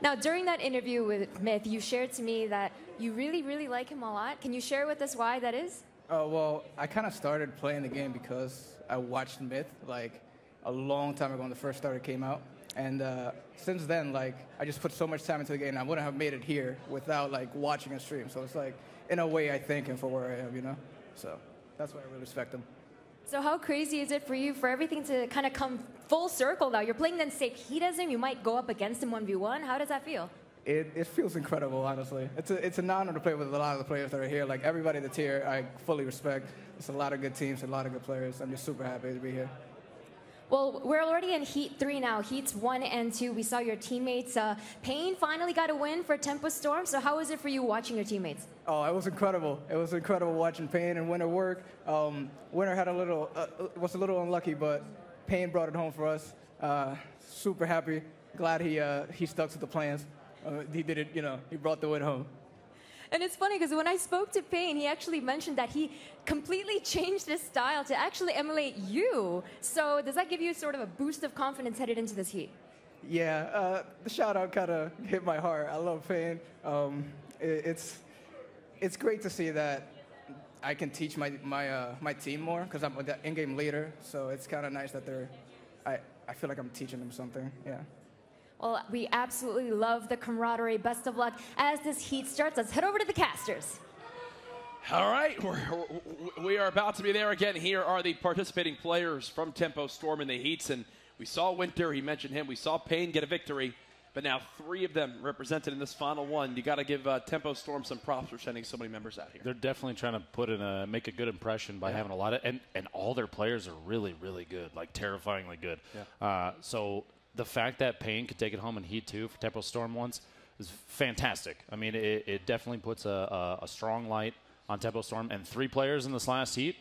Now, during that interview with Myth, you shared to me that you really, really like him a lot. Can you share with us why that is? Well, I kind of started playing the game because I watched Myth like a long time ago when the first starter came out. And since then, like, I just put so much time into the game, and I wouldn't have made it here without, like, watching a stream. So it's, like, in a way, I thank him for where I am, you know? So that's why I really respect him. So how crazy is it for you for everything to kind of come full circle now? You're playing then say he doesn't, you might go up against him 1v1. How does that feel? It feels incredible, honestly. It's an honor to play with a lot of the players that are here. Like, everybody that's here, I fully respect. It's a lot of good teams, a lot of good players. I'm just super happy to be here. Well, we're already in Heat 3 now, Heats 1 and 2. We saw your teammates. Payne finally got a win for Tempo Storm. So how was it for you watching your teammates? Oh, it was incredible. It was incredible watching Payne and Winter work. Winter had was a little unlucky, but Payne brought it home for us. Super happy. Glad he stuck to the plans. He did it, he brought the win home. And it's funny because when I spoke to Payne, he actually mentioned that he completely changed his style to actually emulate you. So does that give you sort of a boost of confidence headed into this heat? Yeah, the shout out kind of hit my heart. I love Payne. It's great to see that I can teach my team more because I'm the in-game leader. So it's kind of nice that I feel like I'm teaching them something. Yeah. Well, we absolutely love the camaraderie. Best of luck as this heat starts. Let's head over to the casters. All right, we are about to be there again. Here are the participating players from Tempo Storm in the heats, and we saw Winter. He mentioned him. We saw Payne get a victory. but now 3 of them represented in this final one. You got to give Tempo Storm some props for sending so many members out here. They're definitely trying to put in make a good impression by having a lot of, and all their players are really, really good, like terrifyingly good. Yeah. So the fact that Payne could take it home in Heat 2 for Tempo Storm once is fantastic. I mean, it definitely puts a strong light on Tempo Storm, and 3 players in this last Heat.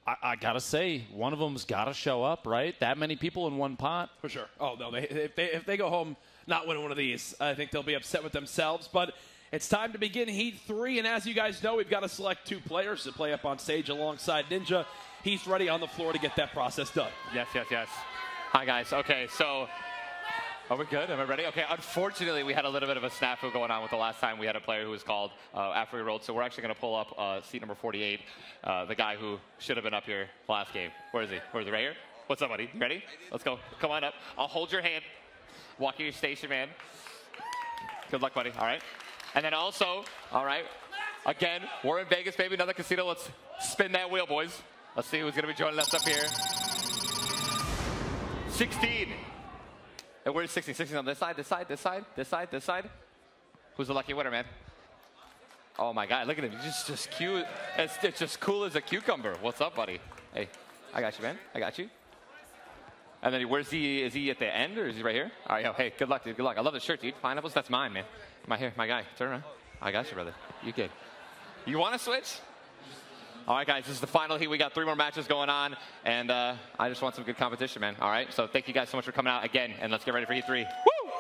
I gotta say, one of them's gotta show up, right? That many people in one pot, for sure. Oh no, if they go home not winning one of these, I think they'll be upset with themselves. But it's time to begin Heat 3, and as you guys know, we've got to select 2 players to play up on stage alongside Ninja. He's ready on the floor to get that process done. Yes. Hi guys. Okay, so are we good? Am I ready? Okay, unfortunately, we had a little bit of a snafu going on with the last time we had a player who was called after we rolled, so we're actually going to pull up seat number 48, the guy who should have been up here last game. Where is he? Right here? What's up, buddy? You ready? Let's go. Come on up. I'll hold your hand. Walk in your station, man. Good luck, buddy. All right. And then also, all right, again, we're in Vegas, baby. Another casino. Let's spin that wheel, boys. Let's see who's going to be joining us up here. 16. And where's 16? 16 on this side, this side, this side, this side, this side. Who's the lucky winner, man? Oh, my God. Look at him. He's just cute. It's just cool as a cucumber. What's up, buddy? Hey, I got you, man. I got you. And then where's he? Is he at the end or is he right here? All right, yo, hey, good luck, dude. Good luck. I love the shirt, dude. Pineapples, that's mine, man. My guy. Turn around. I got you, brother. You good. You want to switch? All right, guys, this is the final heat. We got 3 more matches going on, and I just want some good competition, man. All right, so thank you guys so much for coming out again, and let's get ready for Heat 3. Woo!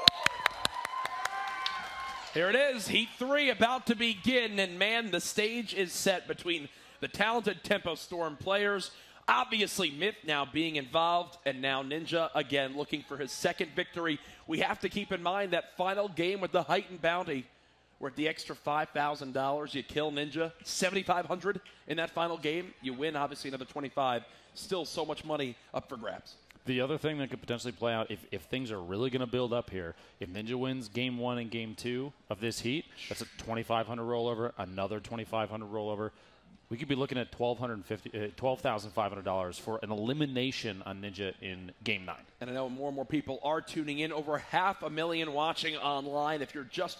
Here it is, Heat 3 about to begin, and man, the stage is set between the talented Tempo Storm players. Obviously, Myth now being involved, and now Ninja again looking for his second victory. We have to keep in mind that final game with the heightened bounty. We're at the extra $5,000. You kill Ninja, $7,500 in that final game. You win, obviously, another $25,000. Still so much money up for grabs. The other thing that could potentially play out, if things are really going to build up here, if Ninja wins Game 1 and Game 2 of this heat, that's a $2,500 rollover, another $2,500 rollover. We could be looking at $12,500 for an elimination on Ninja in Game 9. And I know more and more people are tuning in. Over 500,000 watching online. If you're just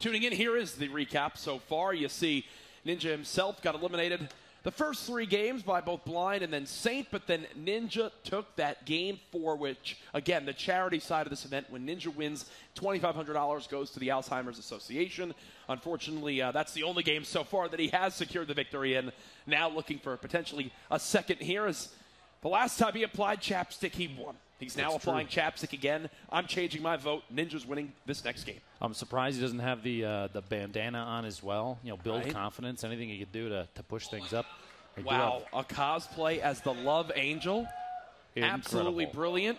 tuning in, here is the recap so far. You see Ninja himself got eliminated the first 3 games by both Blind and then Saint, but then Ninja took that Game 4, which, again, the charity side of this event, when Ninja wins, $2,500 goes to the Alzheimer's Association. Unfortunately, that's the only game so far that he has secured the victory in. Now looking for potentially a second here, as the last time he applied chapstick, he won. He's now applying chapstick again. I'm changing my vote. Ninja's winning this next game. I'm surprised he doesn't have the bandana on as well. You know, build confidence, anything he could do to push things up. Wow, a cosplay as the Love Angel. Incredible. Absolutely brilliant.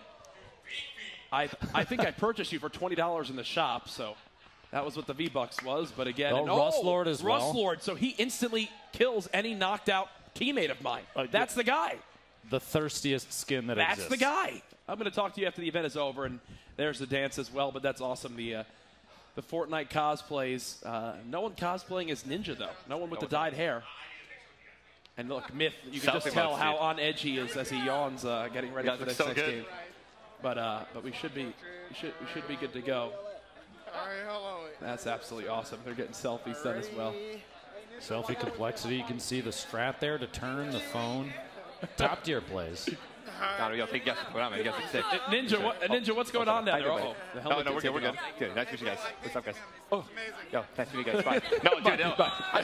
I think I purchased you for $20 in the shop, so that was what the V-Bucks was. But again, Rust Lord as well. Rust Lord, so he instantly kills any knocked out teammate of mine. That's the guy. The thirstiest skin that exists. That's the guy. I'm going to talk to you after the event is over, and there's the dance as well, but that's awesome. The Fortnite cosplays. No one cosplaying as Ninja, though. No one with the dyed hair. And look, Myth, you can just tell how on edge he is as he yawns, getting ready for this next game. But we should be good to go. That's absolutely awesome. They're getting selfies done as well. Selfie complexity. You can see the strat there to turn the phone. Top tier plays. Ninja, what's going on down there? Oh, no, we're good. Good. Nice to meet you guys. What's up, guys? Oh, yo, nice to meet you guys. Bye. No, dude, no. I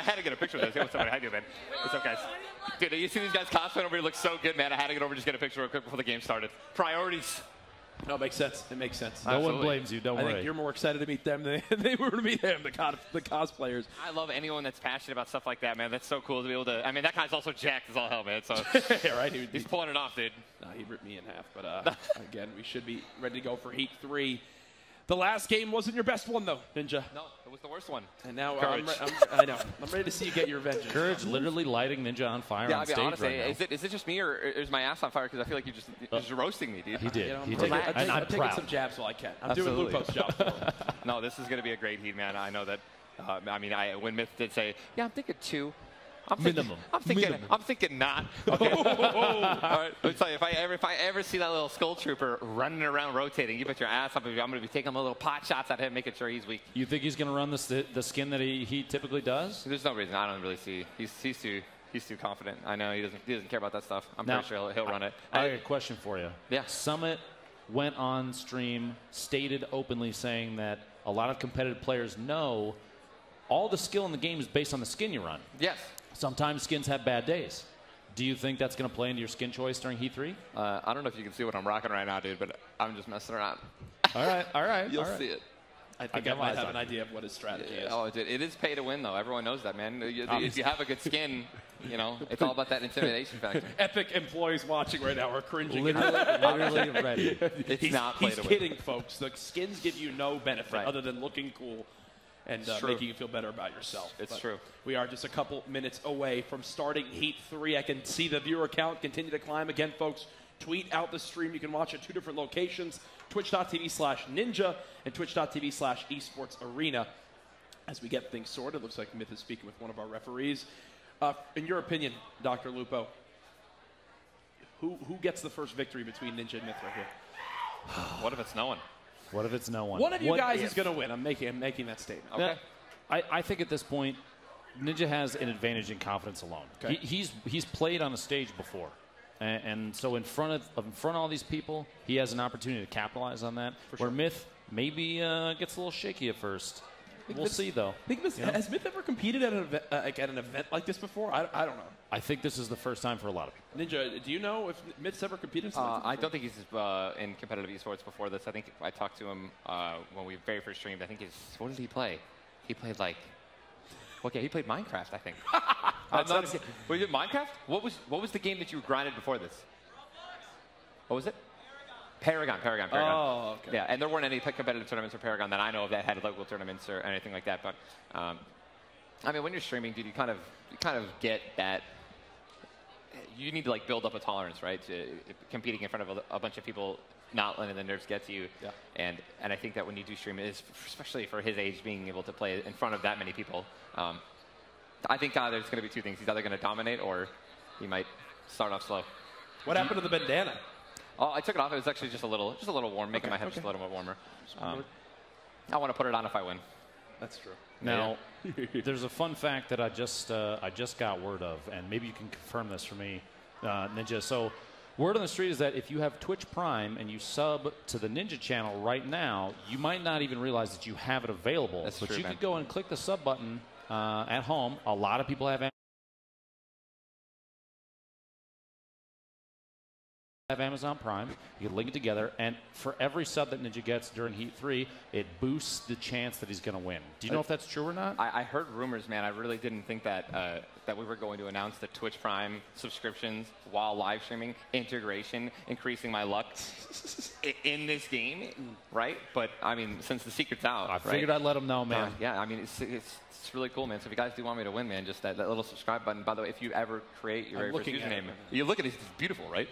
had to get a picture of this. Hey, what's up, how you doing, man? What's up, guys? Dude, you see these guys cosplaying over here look so good, man. I had to get over and just get a picture real quick before the game started. Priorities. No, it makes sense. It makes sense. No one blames you. Don't worry. I think you're more excited to meet them than they were to meet him, the cosplayers. I love anyone that's passionate about stuff like that, man. That's so cool to be able to. I mean, that guy's also jacked as all hell, man. So yeah, right. He's pulling it off, dude. Nah, he ripped me in half. But again, we should be ready to go for Heat 3. The last game wasn't your best one, though, Ninja. No, it was the worst one. And now I know. I'm ready to see you get your vengeance. Courage literally lighting Ninja on fire on stage honestly, right now. Is it just me, or is my ass on fire? Because I feel like you're just roasting me, dude. He did. I'm taking some jabs while I can. I'm doing Lupo's job for him. No, this is going to be a great heat, man. I know that. When Myth did say, yeah, I'm thinking 2. Minimum. I'm thinking not. Okay. All right. Let me tell you, if I ever see that little skull trooper running around rotating, you put your ass up. I'm going to be taking little pot shots at him, making sure he's weak. You think he's going to run the skin that he typically does? There's no reason. I don't really see. He's too confident. I know he doesn't care about that stuff. I'm pretty sure he'll run it. I have a question for you. Yeah. Summit went on stream, stated openly saying that a lot of competitive players know all the skill in the game is based on the skin you run. Yes. Sometimes skins have bad days. Do you think that's going to play into your skin choice during Heat 3? I don't know if you can see what I'm rocking right now, dude, but I'm just messing around. All right. You'll see it. I think I might have an idea of what his strategy is. Oh, it is pay to win, though. Everyone knows that, man. If you have a good skin, it's all about that intimidation factor. Epic employees watching right now are cringing. Literally ready. It's not play to win. He's kidding, folks. The skins give you no benefit other than looking cool and making you feel better about yourself. It's true. We are just a couple minutes away from starting Heat 3. I can see the viewer count continue to climb. Again, folks, tweet out the stream. You can watch at 2 different locations, twitch.tv/ninja and twitch.tv/esportsarena. As we get things sorted, looks like Myth is speaking with one of our referees. In your opinion, Dr. Lupo, who gets the first victory between Ninja and Myth right here? What if it's no one? What if it's no one? One of you guys is going to win. I'm making that statement. Okay. I think at this point, Ninja has an advantage in confidence alone. Okay. He's played on a stage before, and so in front of all these people, he has an opportunity to capitalize on that. Where Myth maybe gets a little shaky at first. We'll see, though. Has Myth ever competed at an event like this before? I don't know. I think this is the first time for a lot of people. Ninja, do you know if Myth's ever competed? I don't think he's in competitive esports before this. I think I talked to him when we very first streamed. I think what did he play? He played he played Minecraft, I think. Was it Minecraft? What was the game that you grinded before this? What was it? Paragon. Oh, okay. Yeah, and there weren't any competitive tournaments for Paragon that I know of that had local tournaments or anything like that. But I mean, when you're streaming, dude, you kind of get that. You need to build up a tolerance, right? To competing in front of a bunch of people, not letting the nerves get to you. Yeah. And I think that when you do stream, especially for his age, being able to play in front of that many people, I think there's going to be two things. He's either going to dominate or he might start off slow. What happened to the bandana? Oh, I took it off. It was actually just a little warm, making my head just a little bit warmer. I want to put it on if I win. That's true. Now, there's a fun fact that I just got word of, and maybe you can confirm this for me, Ninja. So, word on the street is that if you have Twitch Prime and you sub to the Ninja channel right now, you might not even realize that you have it available. That's but true, you man. could go and click the sub button at home. A lot of people have Amazon Prime. You can link it together, and for every sub that Ninja gets during Heat 3, it boosts the chance that he's going to win. Do you know if that's true or not? I heard rumors, man. I really didn't think that that we were going to announce the Twitch Prime subscriptions while live streaming integration, increasing my luck in this game, right? But I mean, since the secret's out, I figured I'd let them know, man. Yeah, I mean, it's really cool, man. So if you guys do want me to win, man, just that little subscribe button. By the way, if you ever create your very first username, you look at it, it's beautiful, right?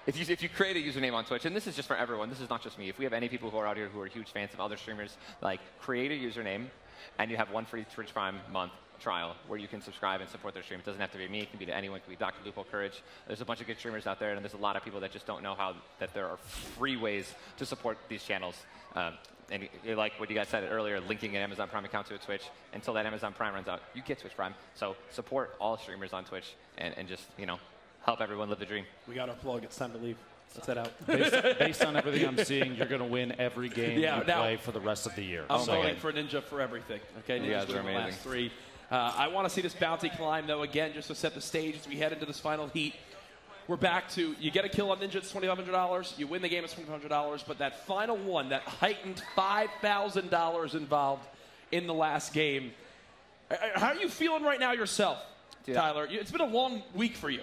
If you create a username on Twitch, and this is just for everyone, this is not just me. If we have any people who are out here who are huge fans of other streamers, create a username, and you have one free Twitch Prime month trial where you can subscribe and support their stream. It doesn't have to be me. It can be to anyone. It can be Dr. Lupo Courage. There's a bunch of good streamers out there, and there's a lot of people that just don't know that there are free ways to support these channels. And like what you guys said earlier, linking an Amazon Prime account to a Twitch. Until that Amazon Prime runs out, you get Twitch Prime. So support all streamers on Twitch and just, help everyone live the dream. We got our plug. It's time to leave. Let's head out. Based on everything I'm seeing, you're going to win every game you play for the rest of the year. I'm voting for Ninja for everything. Okay, Ninja's winning the last three. I want to see this bounty climb, though, again, just to set the stage as we head into this final heat. We're back to, you get a kill on Ninja, it's $2,500. You win the game, it's $2,500. But that final one, that heightened $5,000 involved in the last game. How are you feeling right now yourself, Tyler? It's been a long week for you.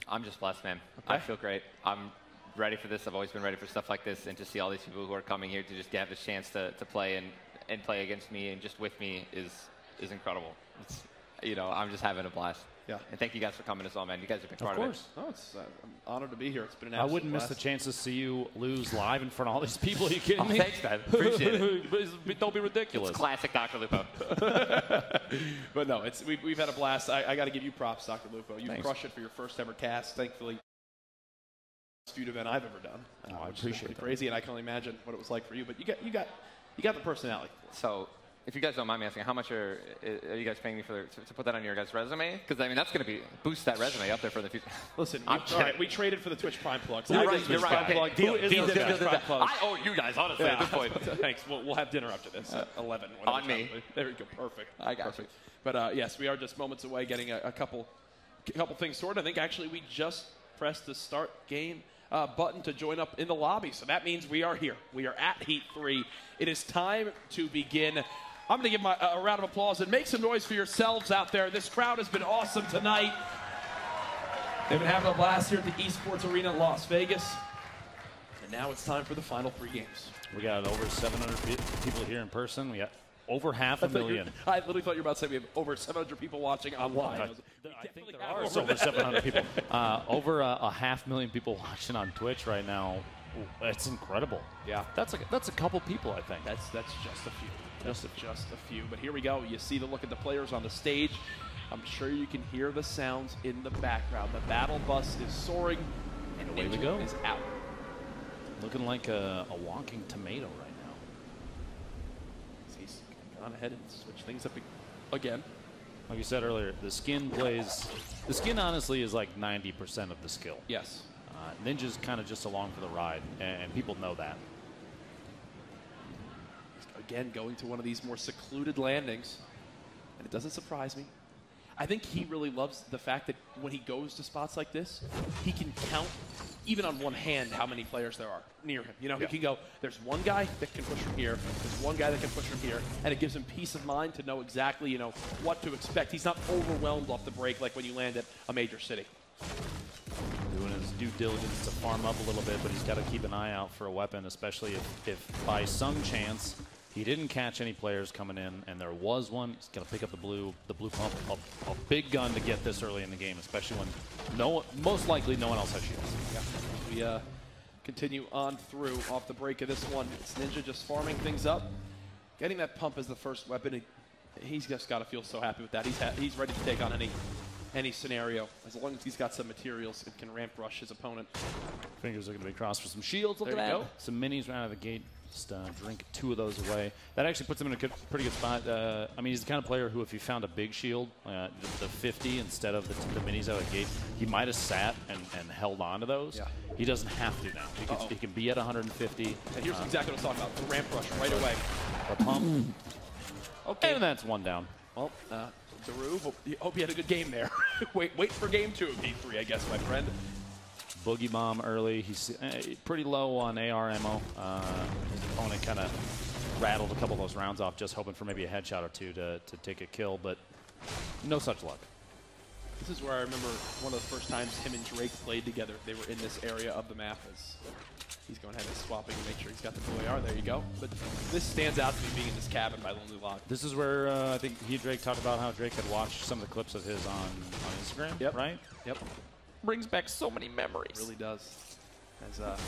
I'm just blessed, man. Okay. I feel great. I'm ready for this. I've always been ready for stuff like this, and to see all these people who are coming here to just have the chance to play and play against me and just with me is incredible. you know, I'm just having a blast. Yeah. And thank you guys for coming as well, man. You guys have been part of it. Of course. No, it's, I'm honored to be here. It's been an I absolute wouldn't miss the blast. chance to see you lose live in front of all these people. Are you kidding me? Thanks, man. Appreciate it. Don't be ridiculous. It's classic Dr. Lupo. But no, we've had a blast. I got to give you props, Dr. Lupo. You Thanks. crushed it for your first ever cast. Thankfully, feud event I've ever done. I Which is appreciate pretty that. crazy, and I can only imagine what it was like for you. But you got the personality. So, if you guys don't mind me asking, how much are you guys paying me for to put that on your guys' resume? Because I mean, that's going to boost that resume up there for the future. Listen, I'm all right, we traded for the Twitch Prime plugs. You're I right. did You're Twitch right. Prime plug. Deal, Who is deal, the deal, Twitch deal, Prime deal. plug? I owe you guys, honestly, at this point. Thanks. We'll have dinner after this at 11. On me. There we go. Perfect. I got Perfect. But yes, we are just moments away getting a couple things sorted. I think actually we just pressed the start game button to join up in the lobby. So that means we are here. We are at Heat 3. It is time to begin. I'm going to give a round of applause and make some noise for yourselves out there. This crowd has been awesome tonight. They've been having a blast here at the Esports Arena in Las Vegas. And now it's time for the final 3 games. We got over 700 people here in person. We got over 500,000. I literally thought you were about to say we have over 700 people watching online. I think there are over 700 people. Over a 500,000 people watching on Twitch right now. It's incredible. Yeah, that's a couple people, I think. That's just a few. Just a few. But here we go. You see the look at the players on the stage. I'm sure you can hear the sounds in the background. The battle bus is soaring, and away we Ninja go. is out. Looking like a walking tomato right now. He's gone ahead and switched things up again. Like you said earlier, the skin honestly is like 90% of the skill. Yes. Ninja's kind of just along for the ride, and people know that. Again, going to one of these more secluded landings, and it doesn't surprise me. I think he really loves the fact that when he goes to spots like this, he can count, even on one hand, how many players there are near him. You know, he can go, there's one guy that can push from here, there's one guy that can push from here, and it gives him peace of mind to know exactly, you know, what to expect. He's not overwhelmed off the break like when you land at a major city. Doing his due diligence to farm up a little bit, but he's got to keep an eye out for a weapon, especially if by some chance he didn't catch any players coming in, and there was one. He's going to pick up the blue pump, a big gun to get this early in the game, especially when most likely no one else has shields. Yeah. We continue on through off the break of this one. It's Ninja just farming things up, getting that pump as the first weapon. He's just got to feel so happy with that. He's ready to take on any scenario as long as he's got some materials and can ramp rush his opponent. Fingers are going to be crossed for some shields. Look There at you that. go. Some minis right out of the gate. Just drink 2 of those away. That actually puts him in a pretty good spot. I mean, he's the kind of player who, if he found a big shield, the 50 instead of the minis out of the gate, he might have sat and held on to those. Yeah. He doesn't have to now. He can be at 150. And here's exactly what I'm talking about. The ramp rush right away. The pump. Okay. And that's 1 down. Well, Daru, hope you had a good game there. wait for game 2 of D3, I guess, my friend. Boogie bomb early. He's pretty low on AR ammo. His opponent kind of rattled a couple of those rounds off, just hoping for maybe a headshot or 2 to take a kill, but no such luck. This is where I remember one of the first times him and Drake played together. They were in this area of the map as he's going ahead and swapping to make sure he's got the blue AR. There you go. But this stands out to me being in this cabin by Lonely Log. This is where I think he and Drake talked about how Drake had watched some of the clips of his on Instagram, right? Yep. Brings back so many memories. It really does. As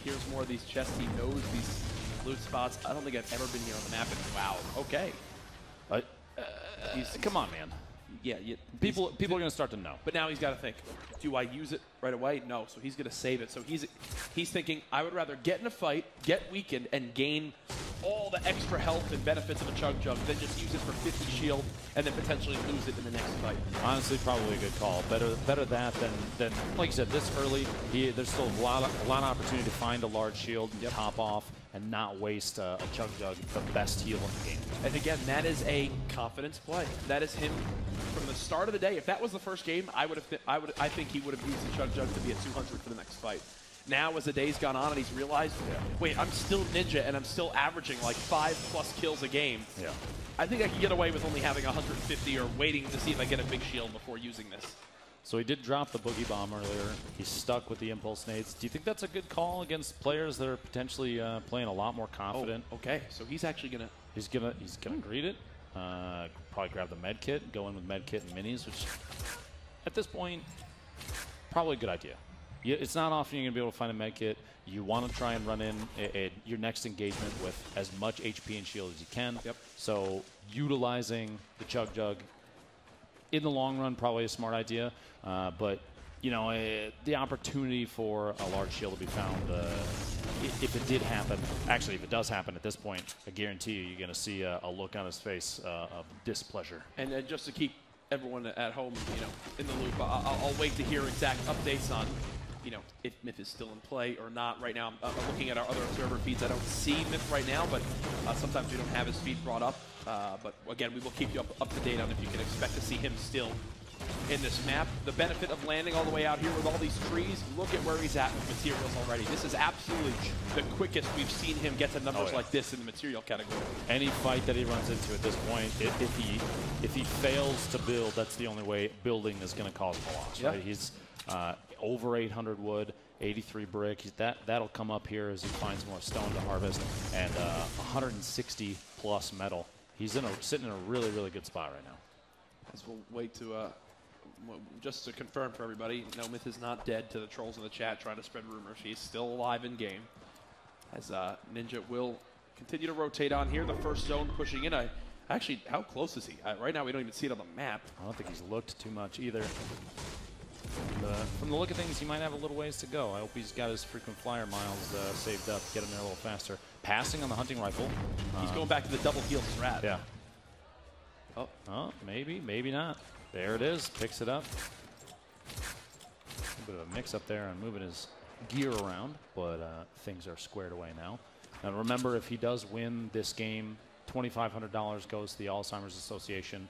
here's more of these chests. He knows these loot spots. I don't think I've ever been here on the map. And wow, okay. Come on, man. Yeah, people are going to start to know. But now he's got to think, do I use it right away? No, so he's going to save it. So he's thinking, I would rather get in a fight, get weakened, and gain all the extra health and benefits of a Chug Jug than just use it for 50 shield and then potentially lose it in the next fight. Honestly, probably a good call. Better that than like you said, this early. There's still a lot of opportunity to find a large shield, top off, and not waste a Chug Jug, the best heal in the game. And again, that is a confidence play. That is him from the start of the day. If that was the first game, I think he would have used the Chug Jug to be at 200 for the next fight. Now, as the day's gone on and he's realized, wait, I'm still Ninja and I'm still averaging like 5+ kills a game. Yeah. I think I can get away with only having 150 or waiting to see if I get a big shield before using this. So he did drop the Boogie Bomb earlier. He's stuck with the Impulse Nades. Do you think that's a good call against players that are potentially playing a lot more confident? Oh, okay, so he's actually gonna... He's gonna greet it. Probably grab the med kit, go in with med kit and minis, which at this point, probably a good idea. It's not often you're going to be able to find a med kit. You want to try and run in your next engagement with as much HP and shield as you can. Yep. So utilizing the Chug Jug in the long run, probably a smart idea. But, you know, the opportunity for a large shield to be found, if it did happen, actually, if it does happen at this point, I guarantee you're going to see a look on his face of displeasure. And just to keep everyone at home, you know, in the loop, I'll wait to hear exact updates on, you know, if Myth is still in play or not. Right now, I'm looking at our other observer feeds. I don't see Myth right now, but sometimes we don't have his feed brought up. But again, we will keep you up to date on if you can expect to see him still in this map. The benefit of landing all the way out here with all these trees, look at where he's at with materials already. This is absolutely the quickest we've seen him get to numbers like this in the material category. Any fight that he runs into at this point, if he fails to build, that's the only way building is going to cause him a loss. Right? He's over 800 wood, 83 brick. That'll come up here as he finds more stone to harvest, and 160 plus metal. He's sitting in a really, really good spot right now. As we'll wait to, just to confirm for everybody, no, Myth is not dead to the trolls in the chat trying to spread rumors. He's still alive in game. As Ninja will continue to rotate on here. The first zone pushing in. Actually, how close is he? Right now, we don't even see it on the map. I don't think he's looked too much either. From the look of things, he might have a little ways to go. I hope he's got his frequent flyer miles saved up, get him there a little faster. Passing on the hunting rifle. He's going back to the double heal strat. Yeah. Oh, maybe, maybe not. There it is. Picks it up. A bit of a mix up there and moving his gear around, but things are squared away now. And remember, if he does win this game, $2,500 goes to the Alzheimer's Association.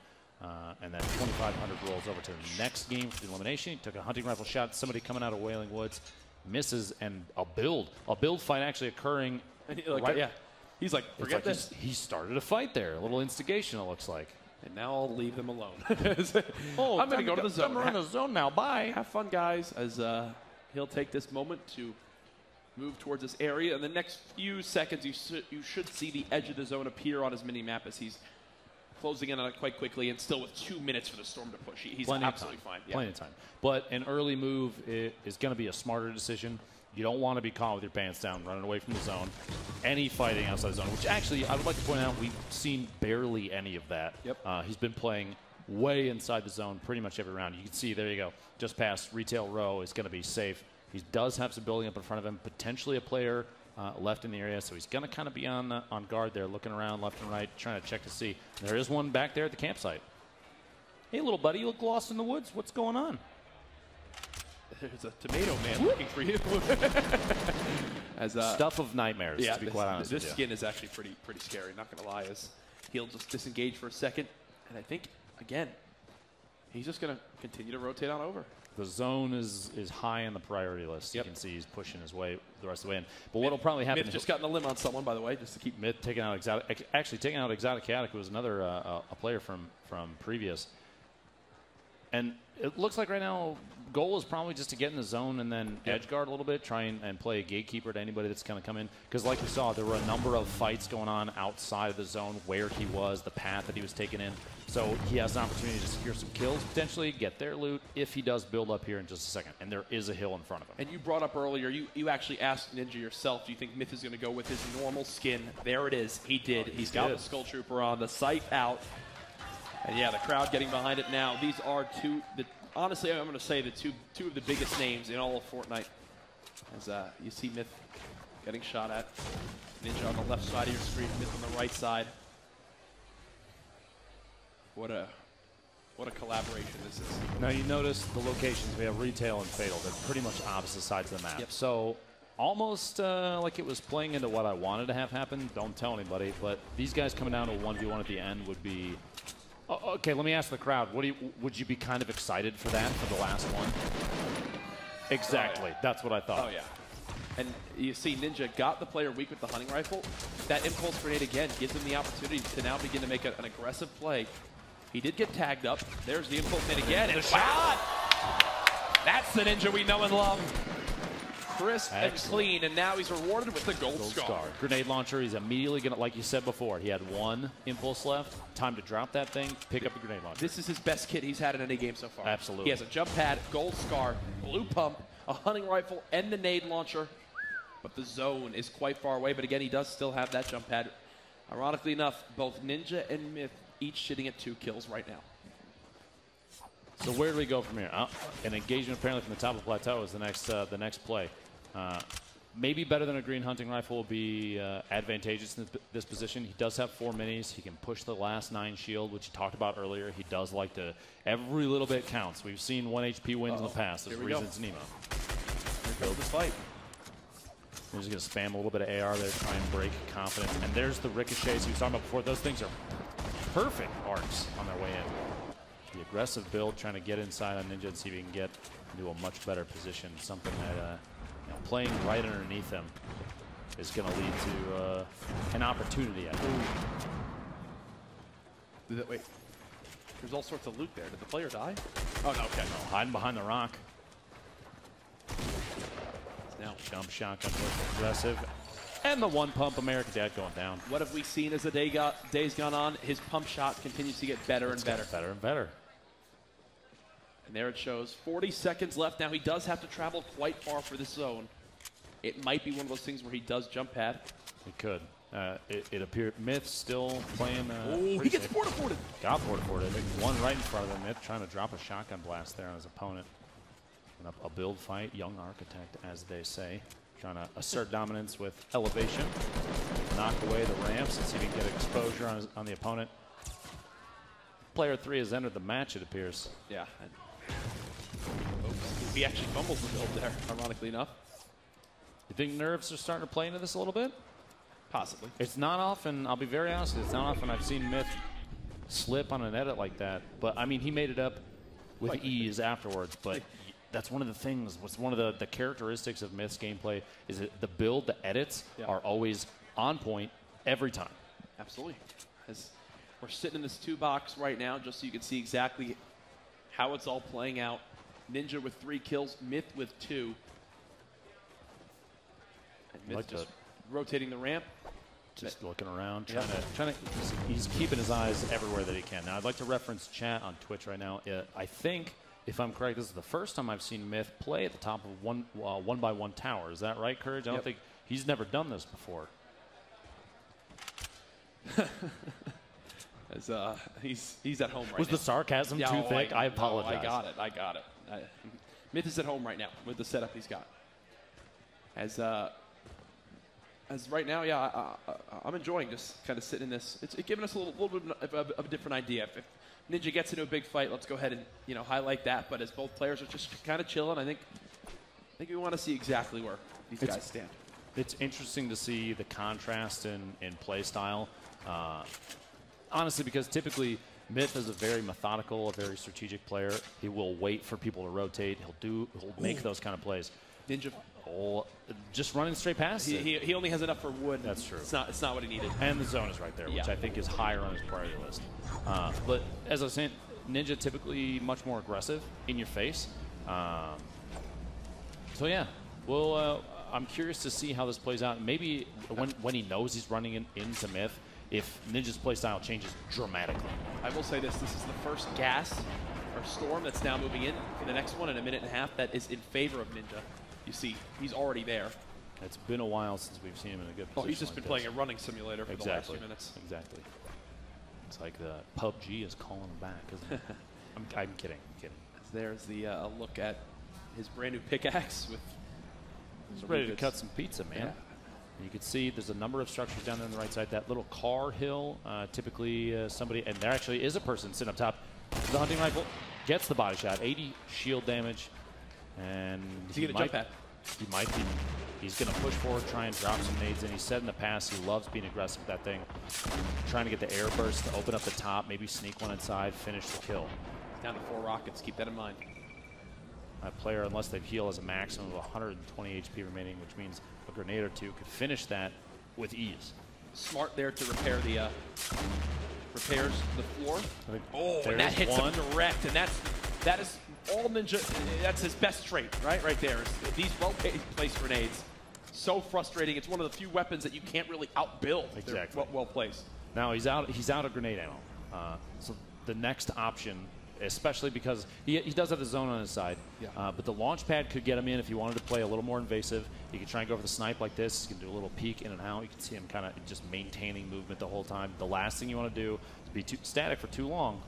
And then 2,500 rolls over to the next game for the elimination. He took a hunting rifle shot. Somebody coming out of Wailing Woods misses, and a build fight actually occurring. And he's like, forget this. He started a fight there. A little instigation, it looks like. And now I'll leave them alone. Oh, I'm going to go to the zone. We're in the zone now. Bye. Have fun, guys, as he'll take this moment to move towards this area. In the next few seconds, you should see the edge of the zone appear on his mini-map as he's closing in on it quite quickly, and still with 2 minutes for the storm to push. He's absolutely fine. Yeah. Plenty of time. But an early move is going to be a smarter decision. You don't want to be caught with your pants down, running away from the zone. Any fighting outside the zone, which actually I would like to point out, we've seen barely any of that. Yep. He's been playing way inside the zone pretty much every round. You can see, there you go, just past retail row is going to be safe. He does have some building up in front of him, potentially a player left in the area, so he's going to kind of be on guard there, looking around left and right, trying to check to see. There is one back there at the campsite. Hey, little buddy, you look lost in the woods. What's going on? There's a tomato man looking for you. As stuff of nightmares, yeah, to be quite honest with this you. skin is actually pretty scary, not going to lie. As he'll just disengage for a second, and I think, again, he's just going to continue to rotate on over. The zone is high on the priority list. You can see he's pushing his way the rest of the way in. But what'll probably happen? Myth just gotten a limb on someone, by the way, just to keep Myth taking out Exotic. Actually, taking out Exotic Chaotic, who was another a player from previous. And it looks like right now, goal is probably just to get in the zone and then edge guard a little bit, try and play a gatekeeper to anybody that's going to come in. Because like we saw, there were a number of fights going on outside of the zone where he was, the path that he was taking in. So he has an opportunity to secure some kills, potentially get their loot if he does build up here in just a second. And there is a hill in front of him. And you brought up earlier, you actually asked Ninja yourself, do you think Myth is going to go with his normal skin? There it is. He did. He's got the Skull Trooper on, the sight out. And yeah, the crowd getting behind it now. These are honestly, I'm going to say the two of the biggest names in all of Fortnite. As you see Myth getting shot at. Ninja on the left side of your screen, Myth on the right side. What a collaboration this is. Now you notice the locations. We have Retail and Fatal. They're pretty much opposite sides of the map. Yep. So almost like it was playing into what I wanted to have happen. Don't tell anybody. But these guys coming down to a 1v1 at the end would be... Okay, let me ask the crowd. Would you be kind of excited for that, for the last one? Exactly. That's what I thought. Oh, yeah. And you see Ninja got the player weak with the hunting rifle. That impulse grenade, again, gives him the opportunity to now begin to make an aggressive play. He did get tagged up. There's the impulse grenade again. And the shot! That's the Ninja we know and love. crisp and clean, and now he's rewarded with the gold scar. Grenade launcher, he's immediately going to, like you said before, he had one impulse left. Time to drop that thing, pick up the grenade launcher. This is his best kit he's had in any game so far. Absolutely. He has a jump pad, gold scar, blue pump, a hunting rifle, and the nade launcher. But the zone is quite far away. But again, he does still have that jump pad. Ironically enough, both Ninja and Myth each sitting at 2 kills right now. So where do we go from here? An engagement apparently from the top of the plateau is the next play. Maybe better than a green hunting rifle will be advantageous in this position. He does have 4 minis. He can push the last 9 shield, which he talked about earlier. He does like to, every little bit counts. We've seen 1 HP wins in the past. There's reasons Nemo. Here goes this fight. We're just going to spam a little bit of AR there, try and break confidence. And there's the ricochets we were talking about before. Those things are perfect arcs on their way in. The aggressive build, trying to get inside on Ninja and see if he can get into a much better position. Something that playing right underneath him is going to lead to an opportunity. Wait, there's all sorts of loot there. Did the player die? Oh, no, okay. No, hiding behind the rock. Now jump shotgun, aggressive. And the 1 pump American Dad going down. What have we seen as the days gone on? His pump shot continues to get better and better. Better and better. And there it shows. 40 seconds left. Now he does have to travel quite far for this zone. It might be one of those things where he does jump pad. He could. It appeared Myth still playing. Oh, he gets porta-ported. Got porta-ported. One right in front of him. Myth trying to drop a shotgun blast there on his opponent. And a build fight, young architect, as they say. Trying to assert dominance with elevation. Knock away the ramps and see if he can get exposure on the opponent. Player 3 has entered the match, it appears. Yeah. He actually fumbles the build there, ironically enough. You think nerves are starting to play into this a little bit? Possibly. It's not often, I'll be very honest, it's not often I've seen Myth slip on an edit like that. But, I mean, he made it up with ease afterwards. But that's one of the things, what's one of the characteristics of Myth's gameplay is that the build, the edits are always on point every time. Absolutely. As we're sitting in this 2-box right now, just so you can see exactly how it's all playing out. Ninja with 3 kills, Myth with 2. And Myth just rotating the ramp. Just looking around, trying to. He's keeping his eyes everywhere that he can. Now, I'd like to reference chat on Twitch right now. I think, if I'm correct, this is the first time I've seen Myth play at the top of one by one tower. Is that right, Courage? I don't think he's never done this before. As he's at home right now. Was the sarcasm too thick? I apologize. No, I got it. Myth is at home right now with the setup he's got. As right now, I'm enjoying just kind of sitting in this. It's giving us a little bit of a different idea. If Ninja gets into a big fight, let's go ahead and highlight that. But as both players are just kind of chilling, I think we want to see exactly where these guys stand. It's interesting to see the contrast in play style. Honestly, because typically Myth is a very methodical, a very strategic player. He will wait for people to rotate. He'll make those kind of plays. Ninja. Just running straight past it. He only has enough for wood. That's true. It's not what he needed. And the zone is right there, which I think is higher on his priority list. But as I was saying, Ninja typically much more aggressive, in your face. So yeah, well, I'm curious to see how this plays out. Maybe when he knows he's running into Myth, if Ninja's playstyle changes dramatically. I will say this is the first gas or storm that's now moving in for the next one in a minute and a half that is in favor of Ninja. You see, he's already there. It's been a while since we've seen him in a good position. Oh, he's just been playing a running simulator for the last few minutes. Exactly. It's like the PUBG is calling him back, isn't it? I'm kidding. There's the look at his brand new pickaxe with. He's ready to cut some pizza, man. Yeah. You can see there's a number of structures down there on the right side. That little car hill, typically somebody, and there actually is a person sitting up top. The hunting rifle gets the body shot, 80 shield damage, and he might be. He's going to push forward, try and drop some nades. And he said in the past he loves being aggressive with that thing, trying to get the air burst to open up the top, maybe sneak one inside, finish the kill. Down to 4 rockets. Keep that in mind. That player, unless they heal, has a maximum of 120 HP remaining, which means a grenade or two could finish that with ease. Smart there to repair the repairs the floor. And that hits him direct, and that is all Ninja, that's his best trait, right? Right there. Is these well-placed grenades. So frustrating. It's one of the few weapons that you can't really outbuild. Exactly. Well placed. Now he's out of grenade ammo. So the next option, especially because he does have the zone on his side, but the launch pad could get him in if he wanted to play a little more invasive. He could try and go for the snipe like this. He can do a little peek in and out. You can see him kind of just maintaining movement the whole time. The last thing you want to do is be too static for too long.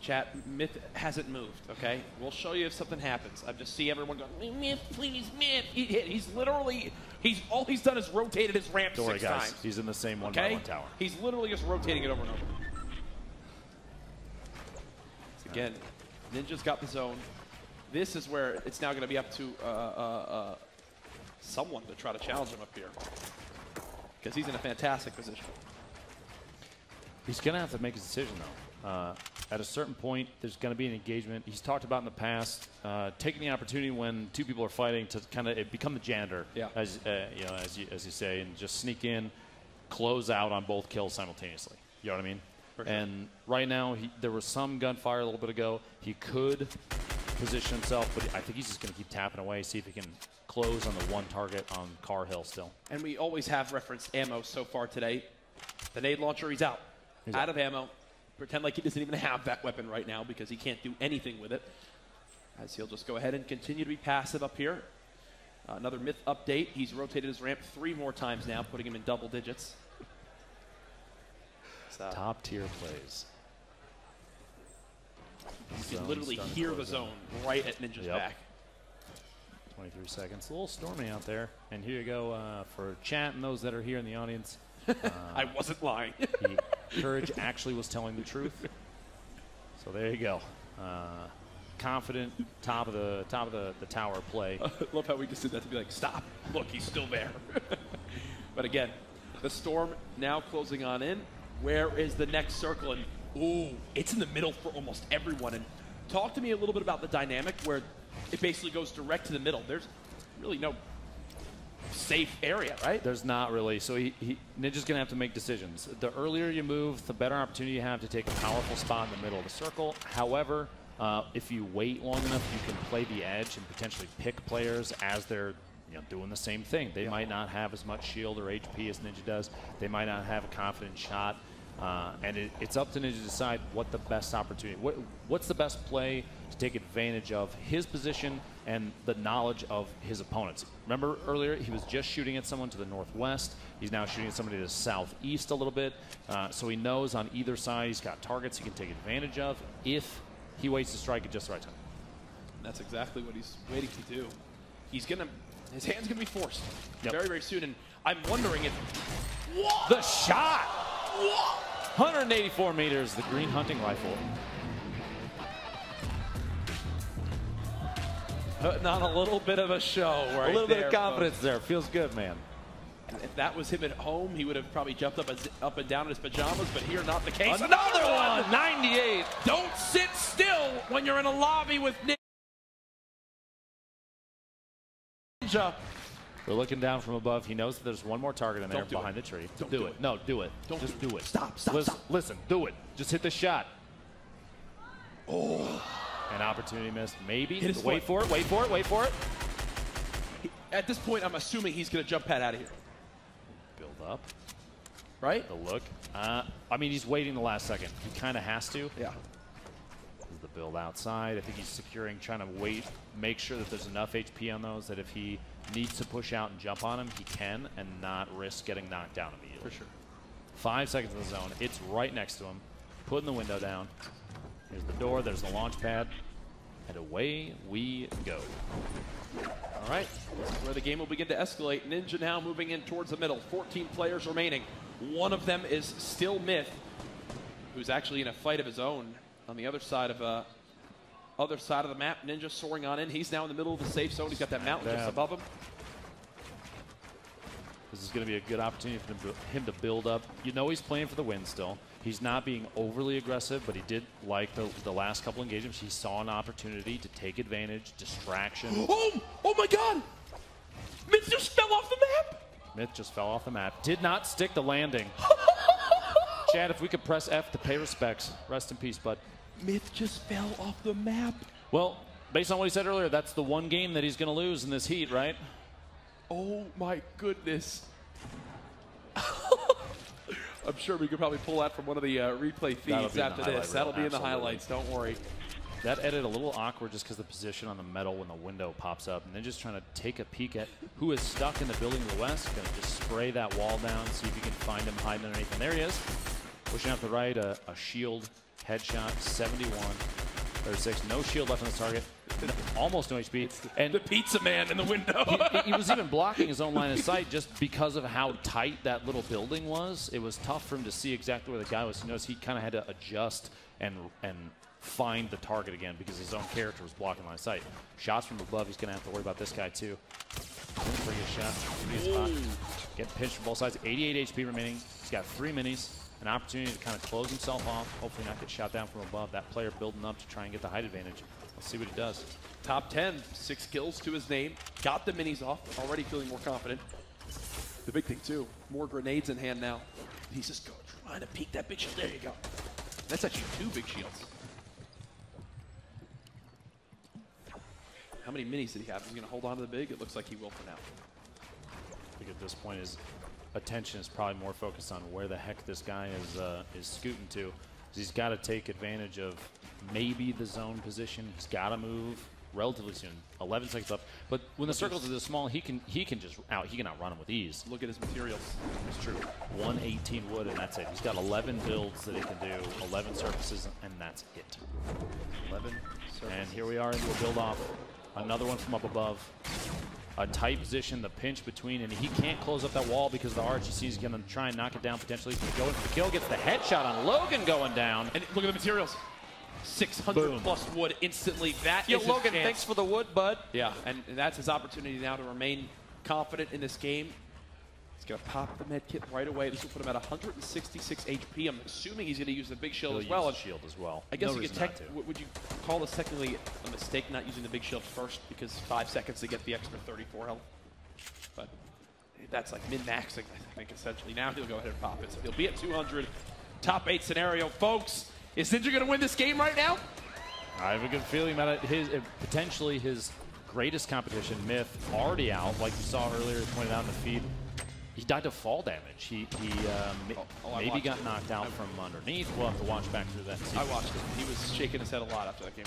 Chat, Myth hasn't moved, okay? We'll show you if something happens. I just see everyone going, Myth, please, Myth. He's literally, all he's done is rotated his ramp Don't worry, 6 guys. times. He's in the same one Okay? by one tower. He's literally just rotating it over and over. Again, Ninja's got the zone. This is where it's now going to be up to someone to try to challenge him up here. Because he's in a fantastic position. He's going to have to make his decision, though. At a certain point, there's going to be an engagement. He's talked about in the past taking the opportunity when two people are fighting to kind of become the janitor, as you say, and just sneak in, close out on both kills simultaneously. You know what I mean? For sure. And right now, there was some gunfire a little bit ago. He could position himself, but I think he's just going to keep tapping away, see if he can close on the one target on Car Hill still. And we always have referenced ammo so far today. The nade launcher, he's out. Out of ammo. Pretend like he doesn't even have that weapon right now because he can't do anything with it. As he'll just go ahead and continue to be passive up here. Another Myth update. He's rotated his ramp 3 more times now, putting him in double digits. Top tier plays. You can literally hear the zone right at Ninja's back. 23 seconds. A little stormy out there. And here you go for chat and those that are here in the audience. I wasn't lying. Courage actually was telling the truth. So there you go. Confident top of the tower play. I love how we just did that to be like, stop. Look, he's still there. But again, the storm now closing on in. Where is the next circle? And ooh, it's in the middle for almost everyone. And talk to me a little bit about the dynamic where it basically goes direct to the middle. There's really no safe area, right? There's not really. So Ninja's going to have to make decisions. The earlier you move, the better opportunity you have to take a powerful spot in the middle of the circle. However, if you wait long enough, you can play the edge and potentially pick players as they're doing the same thing. They might not have as much shield or HP as Ninja does. They might not have a confident shot. And it's up to Ninja to decide what the best opportunity, what's the best play to take advantage of his position and the knowledge of his opponents. Remember earlier, he was just shooting at someone to the northwest. He's now shooting at somebody to the southeast a little bit. So he knows on either side he's got targets he can take advantage of if he waits to strike at just the right time. That's exactly what he's waiting to do. He's going to, his hand's going to be forced very, very soon. And I'm wondering if... The shot! 184 meters, the green hunting rifle. Putting on a little bit of a show right there. A little bit of confidence there. Feels good, man. And if that was him at home, he would have probably jumped up and down in his pajamas, but here not the case. Another one! 98! Don't sit still when you're in a lobby with Ninja. We're looking down from above. He knows that there's one more target in there behind the tree. Don't do it. No, do it. Just do it. Stop, Listen, do it. Just hit the shot. Oh. An opportunity missed. Maybe. Wait for it. Wait for it. Wait for it. At this point, I'm assuming he's going to jump pad out of here. Build up. Right? The look. I mean, he's waiting the last second. He kind of has to. Yeah. This is the build outside. I think he's securing, trying to wait, make sure that there's enough HP on those that if he needs to push out and jump on him, he can, and not risk getting knocked down immediately. For sure. 5 seconds in the zone. It's right next to him. Putting the window down. Here's the door. There's the launch pad. And away we go. All right. This is where the game will begin to escalate. Ninja now moving in towards the middle. 14 players remaining. One of them is still Myth, who's actually in a fight of his own on the other side of the map. Ninja soaring on in. He's now in the middle of the safe zone. He's got that mountain just above him. This is going to be a good opportunity for him to build up. You know he's playing for the win still. He's not being overly aggressive, but he did like the last couple engagements. He saw an opportunity to take advantage, distraction. Oh my God! Myth just fell off the map! Myth just fell off the map. Did not stick the landing. Chad, if we could press F to pay respects. Rest in peace, bud. Myth just fell off the map. Well, based on what he said earlier, that's the one game that he's going to lose in this heat, right? Oh my goodness. I'm sure we could probably pull that from one of the replay feeds after this. That'll be in the highlights, don't worry. That edit a little awkward just because the position on the metal when the window pops up, and then just trying to take a peek at who is stuck in the building to the west. Going to just spray that wall down, see if you can find him hiding underneath. And there he is, pushing out to the right, a shield headshot, 71, 36, no shield left on the target, almost no HP. And the pizza man in the window. he was even blocking his own line of sight just because of how tight that little building was. It was tough for him to see exactly where the guy was. You notice he kind of had to adjust and find the target again because his own character was blocking line of sight. Shots from above, he's going to have to worry about this guy too. Bring a shot, getting pinched from both sides. 88 HP remaining. He's got 3 minis. An opportunity to kind of close himself off, hopefully not get shot down from above. That player building up to try and get the height advantage. Let's see what he does. Top 10, 6 kills to his name. Got the minis off, already feeling more confident. The big thing too, more grenades in hand now. He's just trying to peek that big shield. There you go. That's actually 2 big shields. How many minis did he have? Is he going to hold on to the big? It looks like he will for now. I think at this point his attention is probably more focused on where the heck this guy is scooting to. He's got to take advantage of maybe the zone position. He's got to move relatively soon. 11 seconds left. But when the circles are this small, he can outrun him with ease. Look at his materials. It's true. 118 wood, and that's it. He's got 11 builds that he can do, 11 surfaces, and that's it. 11 surfaces. And here we are into a build off. Another one from up above. A tight position, the pinch between, and he can't close up that wall because the RGC is going to try and knock it down potentially. He's going to go in for the kill, gets the headshot on Logan going down. And look at the materials. 600 plus wood instantly. That is Logan, his thanks for the wood, bud. Yeah, and that's his opportunity now to remain confident in this game. He's going to pop the med kit right away. This will put him at 166 HP. I'm assuming he's going to use the big shield as well. Use the shield as well. I guess would you call this technically a mistake not using the big shield first because 5 seconds to get the extra 34 health? But that's like min-maxing, I think, essentially. Now he'll go ahead and pop it. So he'll be at 200. Top 8 scenario. Folks, is Ninja going to win this game right now? I have a good feeling about it. Potentially his greatest competition, Myth, already out, like you saw earlier, pointed out in the feed. He died to fall damage. He maybe got knocked out from underneath. We'll have to watch back through that. I watched it. He was shaking his head a lot after that game.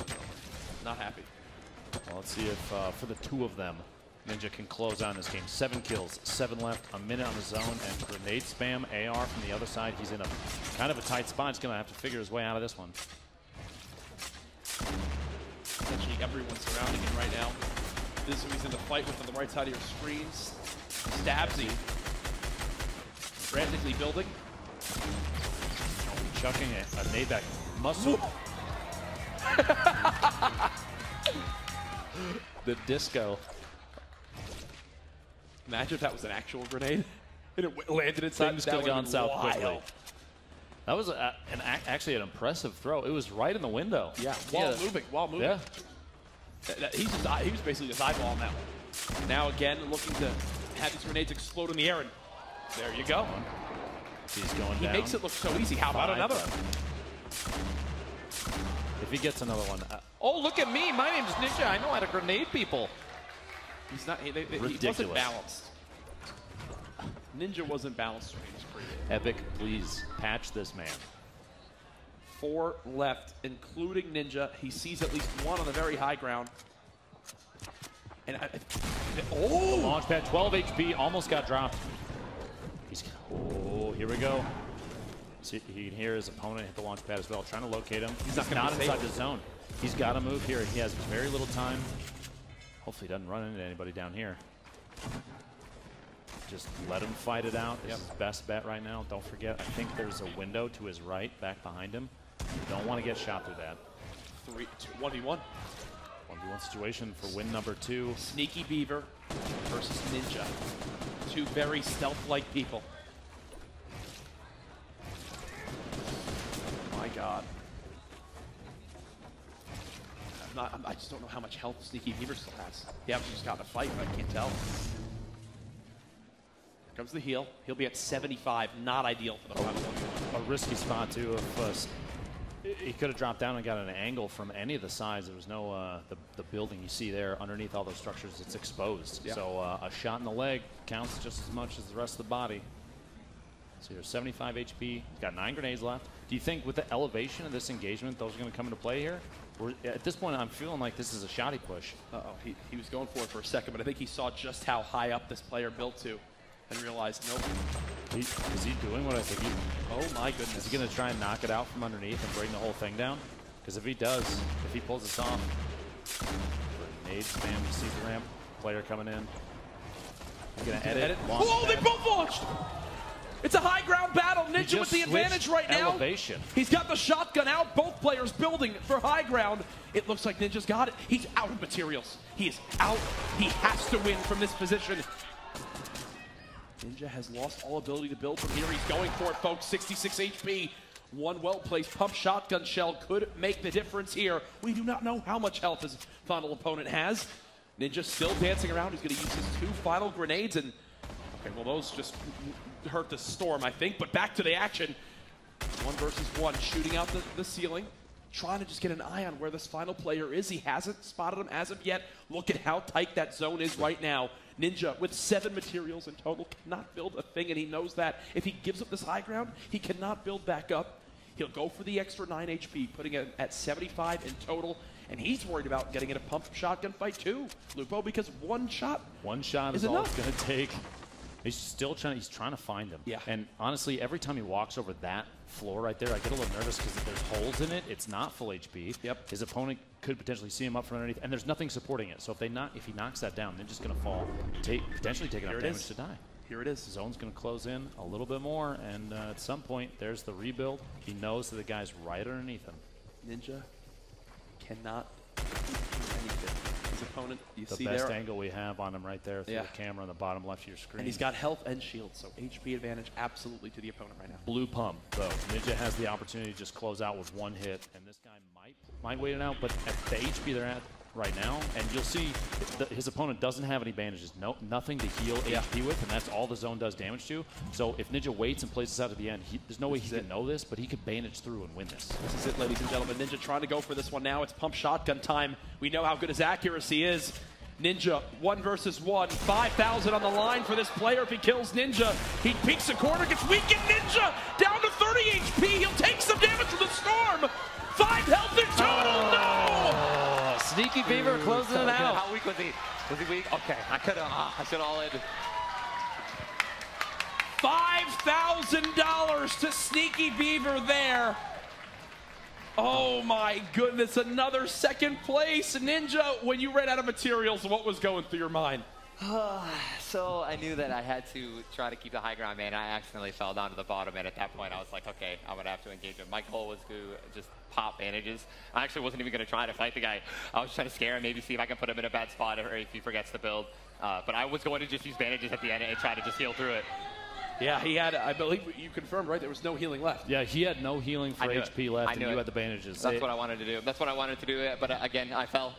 Not happy. Well, let's see if for the 2 of them, Ninja can close on this game. 7 kills, 7 left, a minute on the zone, and grenade spam AR from the other side. He's in a kind of a tight spot. He's going to have to figure his way out of this one. Essentially everyone surrounding him right now. This is who he's in the fight with on the right side of your screens. Stabsy. Frantically building. Chucking a nade back. Muscle. The disco. Imagine if that was an actual grenade and it landed inside. Things could have gone south quickly. That was actually an impressive throw. It was right in the window. Yeah, while moving. Yeah. He was basically just eyeballing that one. Now again, looking to have these grenades explode in the air, and there you go. He's going down. He makes it look so easy. How about another? If he gets another one. Oh, look at me. My name's Ninja. I know how to grenade people. He's not. He wasn't balanced. Ninja wasn't balanced when he was created. Epic, please patch this man. 4 left, including Ninja. He sees at least one on the very high ground. And the launch pad, 12 HP, almost got dropped. Here we go. See, he can hear his opponent hit the launch pad as well, trying to locate him. He's not inside the zone. He's got to move here. He has very little time. Hopefully he doesn't run into anybody down here. Just let him fight it out. This is his best bet right now. Don't forget, I think there's a window to his right, back behind him. You don't want to get shot through that. 1v1. 1v1 situation for win number 2. Sneaky Beaver versus Ninja. 2 very stealth-like people. My God. I just don't know how much health Sneaky Beaver still has. He obviously just got in a fight, but I can't tell. Here comes the heal. He'll be at 75. Not ideal for the final one. A risky spot, too. He could have dropped down and got an angle from any of the sides. There was no the building you see there underneath all those structures. It's exposed. Yeah. So a shot in the leg counts just as much as the rest of the body. So you're 75 HP. He's got 9 grenades left. Do you think with the elevation of this engagement, those are going to come into play here? Or at this point, I'm feeling like this is a shoddy push. He was going for it for a second, but I think he saw just how high up this player built to and realized, nope. Is he doing what I think he... Oh, my goodness. Is he going to try and knock it out from underneath and bring the whole thing down? Because if he does, if he pulls this off, grenade spam, you see the ramp, player coming in. He's going to edit. Oh, they both launched! It's a high ground battle. Ninja with the advantage right now. Elevation. He's got the shotgun out. Both players building for high ground. It looks like Ninja's got it. He's out of materials. He is out. He has to win from this position. Ninja has lost all ability to build from here. He's going for it, folks. 66 HP. One well-placed pump shotgun shell could make the difference here. We do not know how much health his final opponent has. Ninja still dancing around. He's going to use his 2 final grenades. And, okay, well, those just hurt the storm, I think. But back to the action. 1 versus 1, shooting out the ceiling. Trying to just get an eye on where this final player is. He hasn't spotted him as of yet. Look at how tight that zone is right now. Ninja, with 7 materials in total, cannot build a thing, and he knows that. If he gives up this high ground, he cannot build back up. He'll go for the extra 9 HP, putting it at 75 in total. And he's worried about getting in a pump shotgun fight too, Lupo, because one shot is all it's going to take. He's still trying to find him. Yeah. And honestly, every time he walks over that floor right there, I get a little nervous because if there's holes in it, it's not full HP. Yep. His opponent could potentially see him up from underneath, and there's nothing supporting it. So if he knocks that down, they're just going to fall, potentially taking enough damage to die. Here it is. Zone's going to close in a little bit more, and at some point, there's the rebuild. He knows that the guy's right underneath him. Ninja cannot do anything. His opponent, you see the best there. angle we have on him right there through the camera on the bottom left of your screen. And he's got health and shield, so HP advantage absolutely to the opponent right now. Blue pump, though. Ninja has the opportunity to just close out with 1 hit, and this guy might wait it out, but at the HP they're at right now, and you'll see his opponent doesn't have any bandages, nothing to heal HP with, and that's all the zone does damage to. So if Ninja waits and plays this out at the end, there's no way he can know this, but he could bandage through and win this. This is it, ladies and gentlemen. Ninja trying to go for this one now. It's pump shotgun time. We know how good his accuracy is. Ninja, 1 versus 1. 5,000 on the line for this player. If he kills Ninja, he peeks a corner, gets weakened. Ninja down to 30 HP. He'll take some damage from the storm. 5 health in total. No! Sneaky Beaver closing it out. How weak was he? Was he weak? Okay, I should have all in. $5,000 to Sneaky Beaver there. Oh my goodness, another second place. Ninja, when you ran out of materials, what was going through your mind? So I knew that I had to try to keep the high ground, man. I accidentally fell down to the bottom, and at that point I was like, okay, I'm going to have to engage him. My goal was to just pop bandages. I actually wasn't even going to try to fight the guy. I was trying to scare him, maybe see if I can put him in a bad spot or if he forgets to build. But I was going to just use bandages at the end and try to just heal through it. Yeah, he had, I believe you confirmed, right? There was no healing left. Yeah, he had no healing for HP left, and you had the bandages. That's what I wanted to do. That's what I wanted to do, but again, I fell.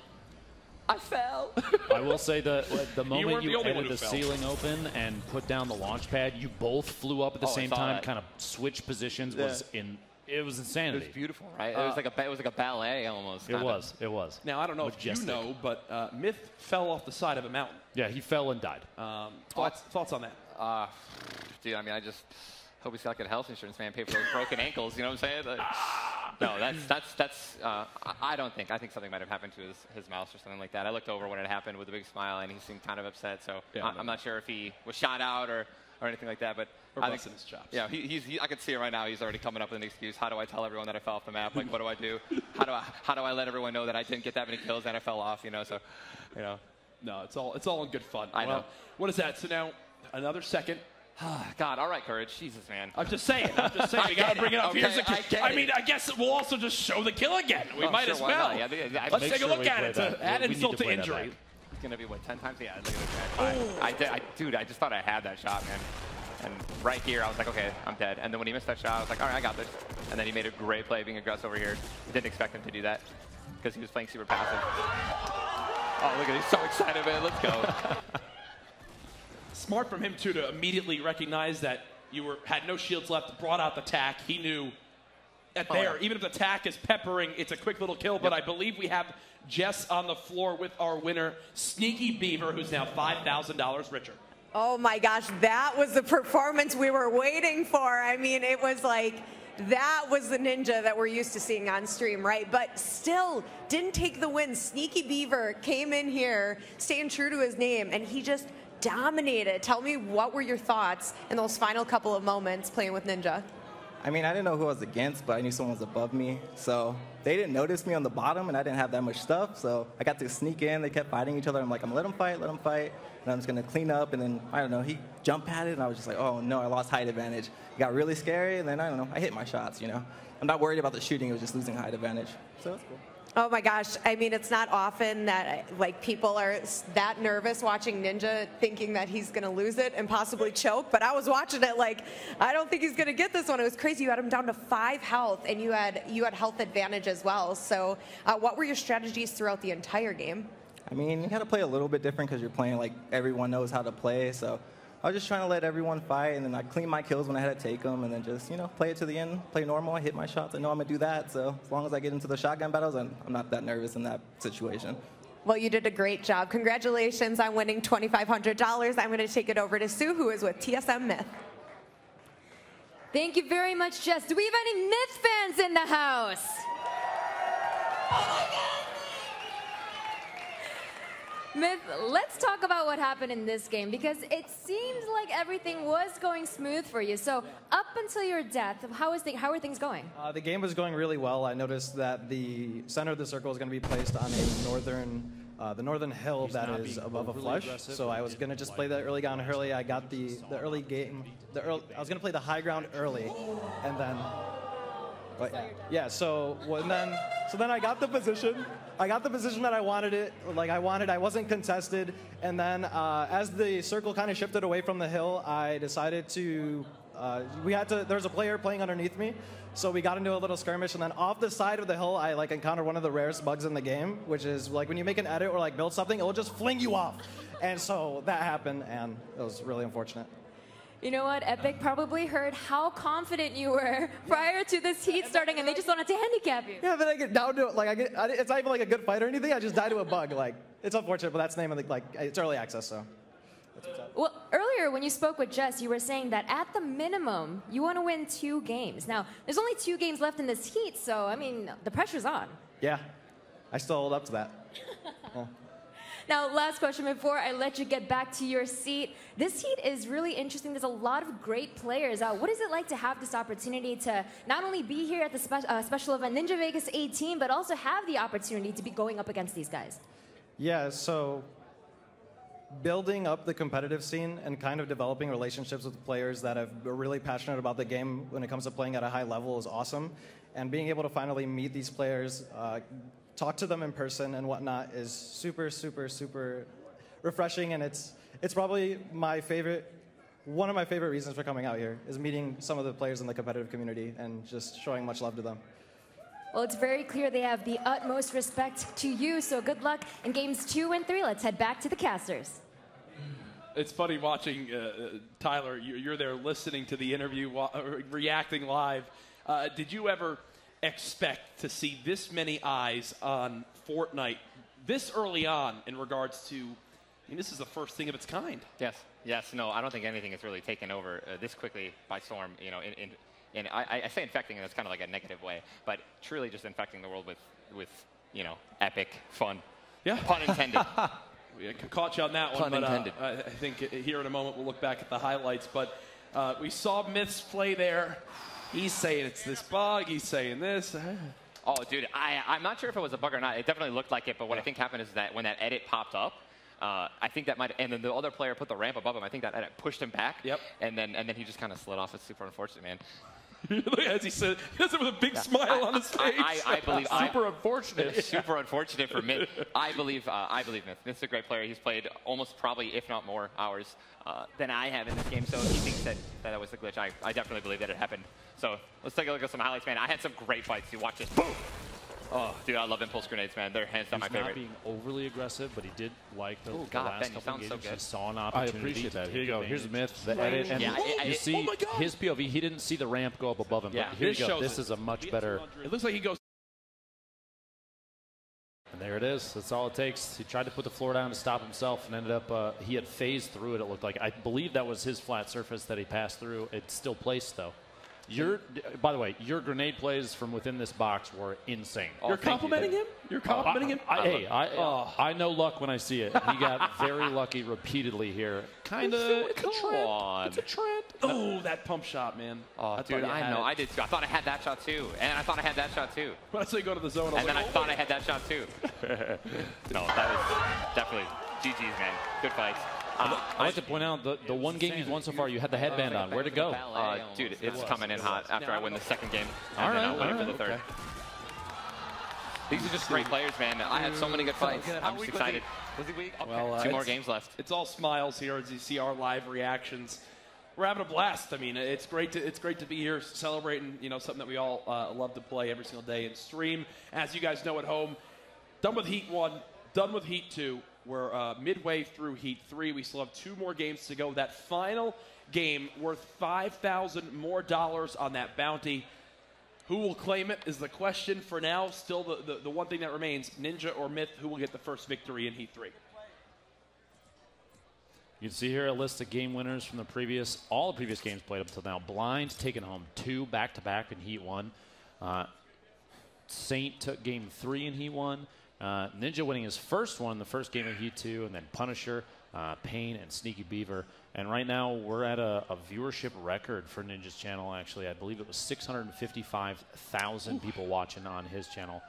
I fell. I will say the moment you ended the ceiling open and put down the launch pad, you both flew up at the same time, kind of switched positions. It was insanity. It was beautiful, right? It was like a ballet almost. It was. Now I don't know if you know, but Myth fell off the side of a mountain. Yeah, he fell and died. Thoughts on that? Dude, I mean, I just hope he's got good health insurance, man. Pay for those broken ankles. You know what I'm saying? No, that's. I don't think. I think something might have happened to his mouse or something like that. I looked over when it happened with a big smile, and he seemed kind of upset. So I'm not sure if he was shot out or anything like that. But I think his chops. Yeah, I can see it right now. He's already coming up with an excuse. How do I tell everyone that I fell off the map? Like, what do I do? How do I let everyone know that I didn't get that many kills and I fell off? You know, so, you know. No, it's all in good fun. I know. What is that? So now another second. God, all right, Courage. Jesus, man. I'm just saying. We got to bring it up. Here's the kill. I mean, I guess we'll also just show the kill again. We might as well. Yeah, let's take a look at it to add insult to injury. It's going to be, what, 10 times? Yeah, look at this. Dude, I just thought I had that shot, man. And right here, I was like, okay, I'm dead. And then when he missed that shot, I was like, all right, I got this. And then he made a great play being aggressive over here. Didn't expect him to do that because he was playing super passive. Oh, look at, he's so excited, man. Let's go. Smart from him, too, to immediately recognize that you had no shields left, brought out the tack. He knew at there. Even if the attack is peppering, it's a quick little kill. But I believe we have Jess on the floor with our winner, Sneaky Beaver, who's now $5,000 richer. Oh my gosh, that was the performance we were waiting for. I mean, it was like, that was the ninja that we're used to seeing on stream, right? But still didn't take the win. Sneaky Beaver came in here staying true to his name, and he just dominated. Tell me, what were your thoughts in those final couple of moments playing with Ninja? I mean, I didn't know who I was against, but I knew someone was above me. So they didn't notice me on the bottom, and I didn't have that much stuff. So I got to sneak in. They kept fighting each other. I'm like, I'm going to let them fight. And I'm just going to clean up. And then, I don't know, he jump padded, and I was just like, oh, no, I lost height advantage. It got really scary, and then, I don't know, I hit my shots, you know. I'm not worried about the shooting. It was just losing height advantage. So that's cool. Oh my gosh, I mean, it's not often that like people are that nervous watching Ninja thinking that he's gonna lose it and possibly choke, but I was watching it like, I don't think he's gonna get this one. It was crazy. You had him down to 5 health, and you had health advantage as well. So what were your strategies throughout the entire game? I mean, you got to play a little bit different because you're playing like everyone knows how to play. So I was just trying to let everyone fight, and then I clean my kills when I had to take them, and then just, you know, play it to the end, play normal. I hit my shots. I know I'm going to do that. So as long as I get into the shotgun battles, I'm not that nervous in that situation. Well, you did a great job. Congratulations on winning $2,500. I'm going to take it over to Sue, who is with TSM Myth. Thank you very much, Jess. Do we have any Myth fans in the house? Myth, let's talk about what happened in this game, because it seems like everything was going smooth for you. So up until your death, how are things going? The game was going really well. I noticed that the center of the circle is going to be placed on a the northern hill that is above a flush. So I was going to just play that early ground early. I got the early game. I was going to play the high ground early, and then. But yeah, so then I got the position. I got the position that I wanted it. I wasn't contested. And then as the circle kind of shifted away from the hill, I decided to. There's a player playing underneath me, so we got into a little skirmish. And then off the side of the hill, I encountered one of the rarest bugs in the game, which is when you make an edit or build something, it will just fling you off. And so that happened, and it was really unfortunate. You know what? Epic probably heard how confident you were prior to this heat starting, and they just wanted to handicap you. Yeah, then I get down to it. It's not even a good fight or anything. I just die to a bug. It's unfortunate, but that's the name of it's early access, so. That's what's up. Well, earlier when you spoke with Jess, you were saying that at the minimum, you want to win 2 games. Now, there's only 2 games left in this heat, so, I mean, the pressure's on. Yeah, I still hold up to that. Yeah. Now, last question before I let you get back to your seat. This heat is really interesting. There's a lot of great players. What is it like to have this opportunity to not only be here at the special event Ninja Vegas 18, but also have the opportunity to be going up against these guys? Yeah, so building up the competitive scene and kind of developing relationships with players that are really passionate about the game when it comes to playing at a high level is awesome. And being able to finally meet these players, talk to them in person and whatnot is super, super, super refreshing, and it's probably one of my favorite reasons for coming out here is meeting some of the players in the competitive community and just showing much love to them. Well, it's very clear they have the utmost respect to you, so good luck in games 2 and 3. Let's head back to the casters. It's funny watching Tyler. You're there listening to the interview, reacting live. Did you ever expect to see this many eyes on Fortnite this early on in regards to, I mean, this is the first thing of its kind. Yes, no, I don't think anything is really taken over this quickly by storm, you know, and I say infecting, and it's kind of like a negative way, but truly just infecting the world with you know, epic fun. Yeah. Pun intended. We caught you on that one, Pun intended. I think here in a moment we'll look back at the highlights, but we saw Myth's play there. He's saying it's this bug. He's saying this. Oh, dude, I'm not sure if it was a bug or not. It definitely looked like it, but what I think happened is that when that edit popped up, I think that might, and then the other player put the ramp above him. I think that edit pushed him back. Yep. And then he just kind of slid off. It's super unfortunate, man. As he said, he does it with a big smile on his face. I believe super unfortunate. Super unfortunate for Myth. I believe Myth. Myth's a great player. He's played almost probably, if not more, hours than I have in this game. So if he thinks that was a glitch, I definitely believe that it happened. So let's take a look at some highlights, man. I had some great fights. You watch this. Boom. Oh, dude, I love impulse grenades, man. They're hands down my He's not favorite. being overly aggressive, but he did like the, Ooh, the God, last Ben, you couple sound so games. good. He saw an I opportunity. appreciate to that. take Here you go. Here's the advantage. myth, the edit, and you see Oh my God. his POV. He didn't see the ramp go up above him. Yeah, but here you this go. shows This it. is a much better. It looks like he goes. And there it is. That's all it takes. He tried to put the floor down to stop himself and ended up, he had phased through it, it looked like. I believe that was his flat surface that he passed through. It's still placed, though. By the way, your grenade plays from within this box were insane. You're complimenting him? You're complimenting him? I know luck when I see it. He got very lucky repeatedly here. Kind of. Come on. It's a trend. Oh, that pump shot, man. Oh, dude, I know. I did too. I thought I had that shot too. And I thought I had that shot too. Let's say go to the zone. And then I thought I had that shot too. No, that was definitely GG's, man. Good fights. I'd like to point out the one game you've won so far, you had the headband on. Where'd it go? Dude, it's coming in hot after I win the second game. All And then right, I'll win it for the okay. third. These are just great players, man. I had so many good fights. I'm just excited. Well, Two more games left. It's all smiles here as you see our live reactions. We're having a blast. I mean, it's great to be here celebrating, something that we all love to play every single day and stream. As you guys know at home, done with Heat 1, done with Heat 2. We're midway through Heat 3. We still have 2 more games to go. That final game worth $5,000 more on that bounty. Who will claim it is the question for now. Still the one thing that remains, Ninja or Myth, who will get the first victory in Heat 3? You can see here a list of game winners from all the previous games played up until now. Blind taking home 2 back-to-back in Heat 1. Saint took game 3 in Heat 1. Ninja winning his first one, the first game of Heat 2, and then Punisher, Pain, and Sneaky Beaver. And right now we're at a viewership record for Ninja's channel, actually. I believe it was 655,000 people watching on his channel,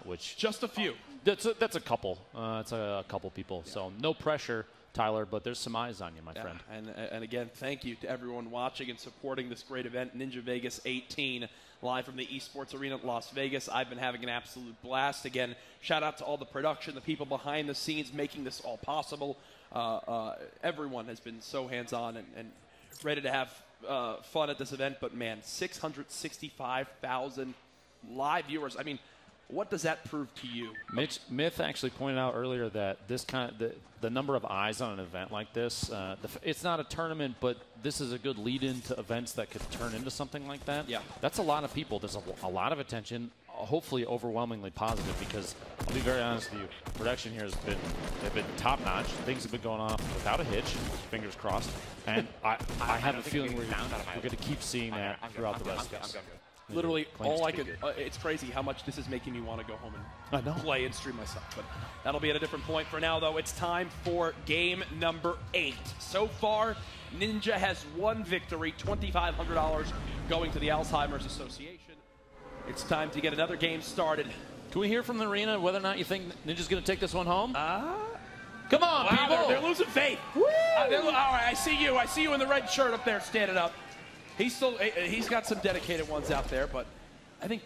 which... Just a few. That's a couple. It's a couple people. Yeah. So no pressure, Tyler, but there's some eyes on you, my friend. And again, thank you to everyone watching and supporting this great event, Ninja Vegas 18, live from the Esports Arena, Las Vegas. I've been having an absolute blast. Again, shout out to all the production, the people behind the scenes making this all possible. Everyone has been so hands-on and ready to have fun at this event. But, man, 665,000 live viewers. I mean, what does that prove to you? Myth actually pointed out earlier that the number of eyes on an event like this, it's not a tournament, but this is a good lead-in to events that could turn into something like that. Yeah. That's a lot of people. There's a lot of attention, hopefully overwhelmingly positive, because I'll be very honest with you, production here has been top-notch. Things have been going off without a hitch, fingers crossed, and I have a feeling we're going to keep seeing that throughout the rest of this. Literally, all I could. It's crazy how much this is making me want to go home and play and stream myself. But that'll be at a different point. For now, though, it's time for game number 8. So far, Ninja has one victory, $2,500 going to the Alzheimer's Association. It's time to get another game started. Can we hear from the arena whether or not you think Ninja's going to take this one home? Come on, wow, people! They're losing faith. All right, I see you. I see you in the red shirt up there standing up. He's got some dedicated ones out there, but I think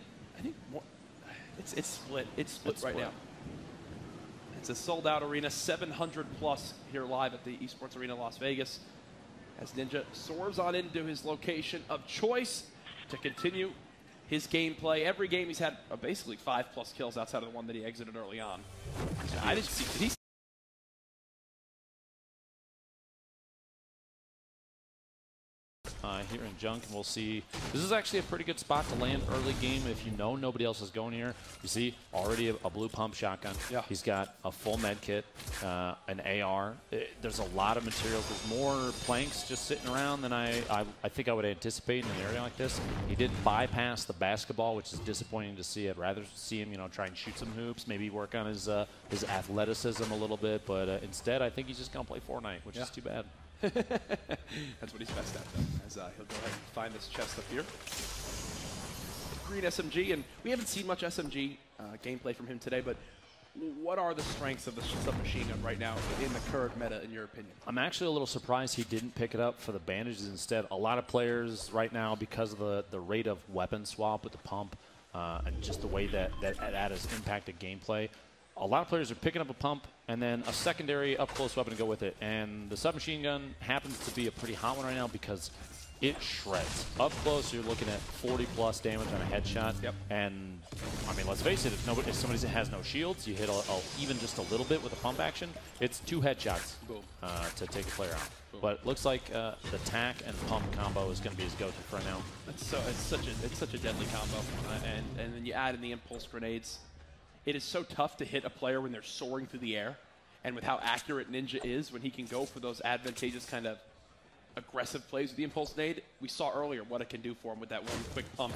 it's split. It's split right now. It's a sold-out arena, 700 plus here live at the Esports Arena, Las Vegas, as Ninja soars on into his location of choice to continue his gameplay. Every game he's had basically 5+ kills outside of the one that he exited early on. I didn't see. Did he? Here in Junk, and we'll see. This is actually a pretty good spot to land early game if you know nobody else is going here. You see already a blue pump shotgun. Yeah. He's got a full med kit, an AR. There's a lot of materials. There's more planks just sitting around than I think I would anticipate in an area like this. He did bypass the basketball, which is disappointing to see. I'd rather see him, try and shoot some hoops, maybe work on his athleticism a little bit. But instead, I think he's just gonna play Fortnite, which is too bad. That's what he's best at, though, as he'll go ahead and find this chest up here. Green SMG, and we haven't seen much SMG gameplay from him today, but what are the strengths of the submachine gun right now in the current meta, in your opinion? I'm actually a little surprised he didn't pick it up for the bandages instead. A lot of players right now, because of the rate of weapon swap with the pump and just the way that has impacted gameplay, a lot of players are picking up a pump and then a secondary up-close weapon to go with it. And the submachine gun happens to be a pretty hot one right now because it shreds. Up close, you're looking at 40+ damage on a headshot. Yep. And, I mean, let's face it, if somebody has no shields, you hit even just a little bit with a pump action, it's 2 headshots to take a player out. Boom. But it looks like the tack and pump combo is going to be his go-to for right now. It's such a deadly combo. And then you add in the impulse grenades. It is so tough to hit a player when they're soaring through the air. And with how accurate Ninja is, when he can go for those advantageous kind of aggressive plays with the impulse nade, we saw earlier what it can do for him with that one quick pump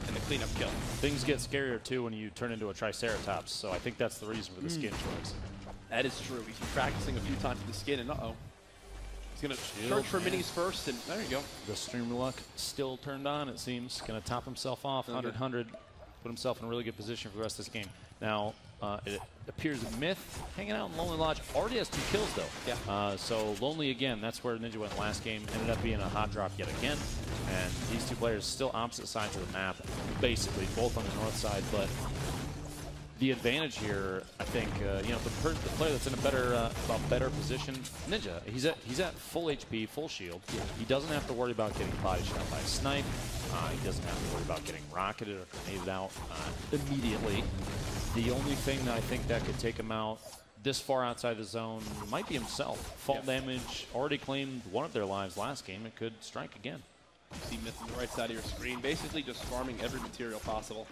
and the cleanup kill. Things get scarier too when you turn into a Triceratops, so I think that's the reason for the skin choice. That is true. He's been practicing a few times with the skin, and he's going to search for minis first, and there you go. The stream luck still turned on, it seems. Going to top himself off, 100-100, put himself in a really good position for the rest of this game. Now, it appears Myth, hanging out in Lonely Lodge, already has 2 kills, though. Yeah. So Lonely again, that's where Ninja went last game. Ended up being a hot drop yet again. And these 2 players still opposite sides of the map, basically, both on the north side. But the advantage here, I think, you know, the player that's in a better position, Ninja, he's at full HP, full shield. Yeah. He doesn't have to worry about getting body shot by a snipe. He doesn't have to worry about getting rocketed or grenaded out immediately. The only thing that I think that could take him out this far outside the zone might be himself. Fall damage already claimed one of their lives last game. It could strike again. You see Myth on the right side of your screen, basically just farming every material possible.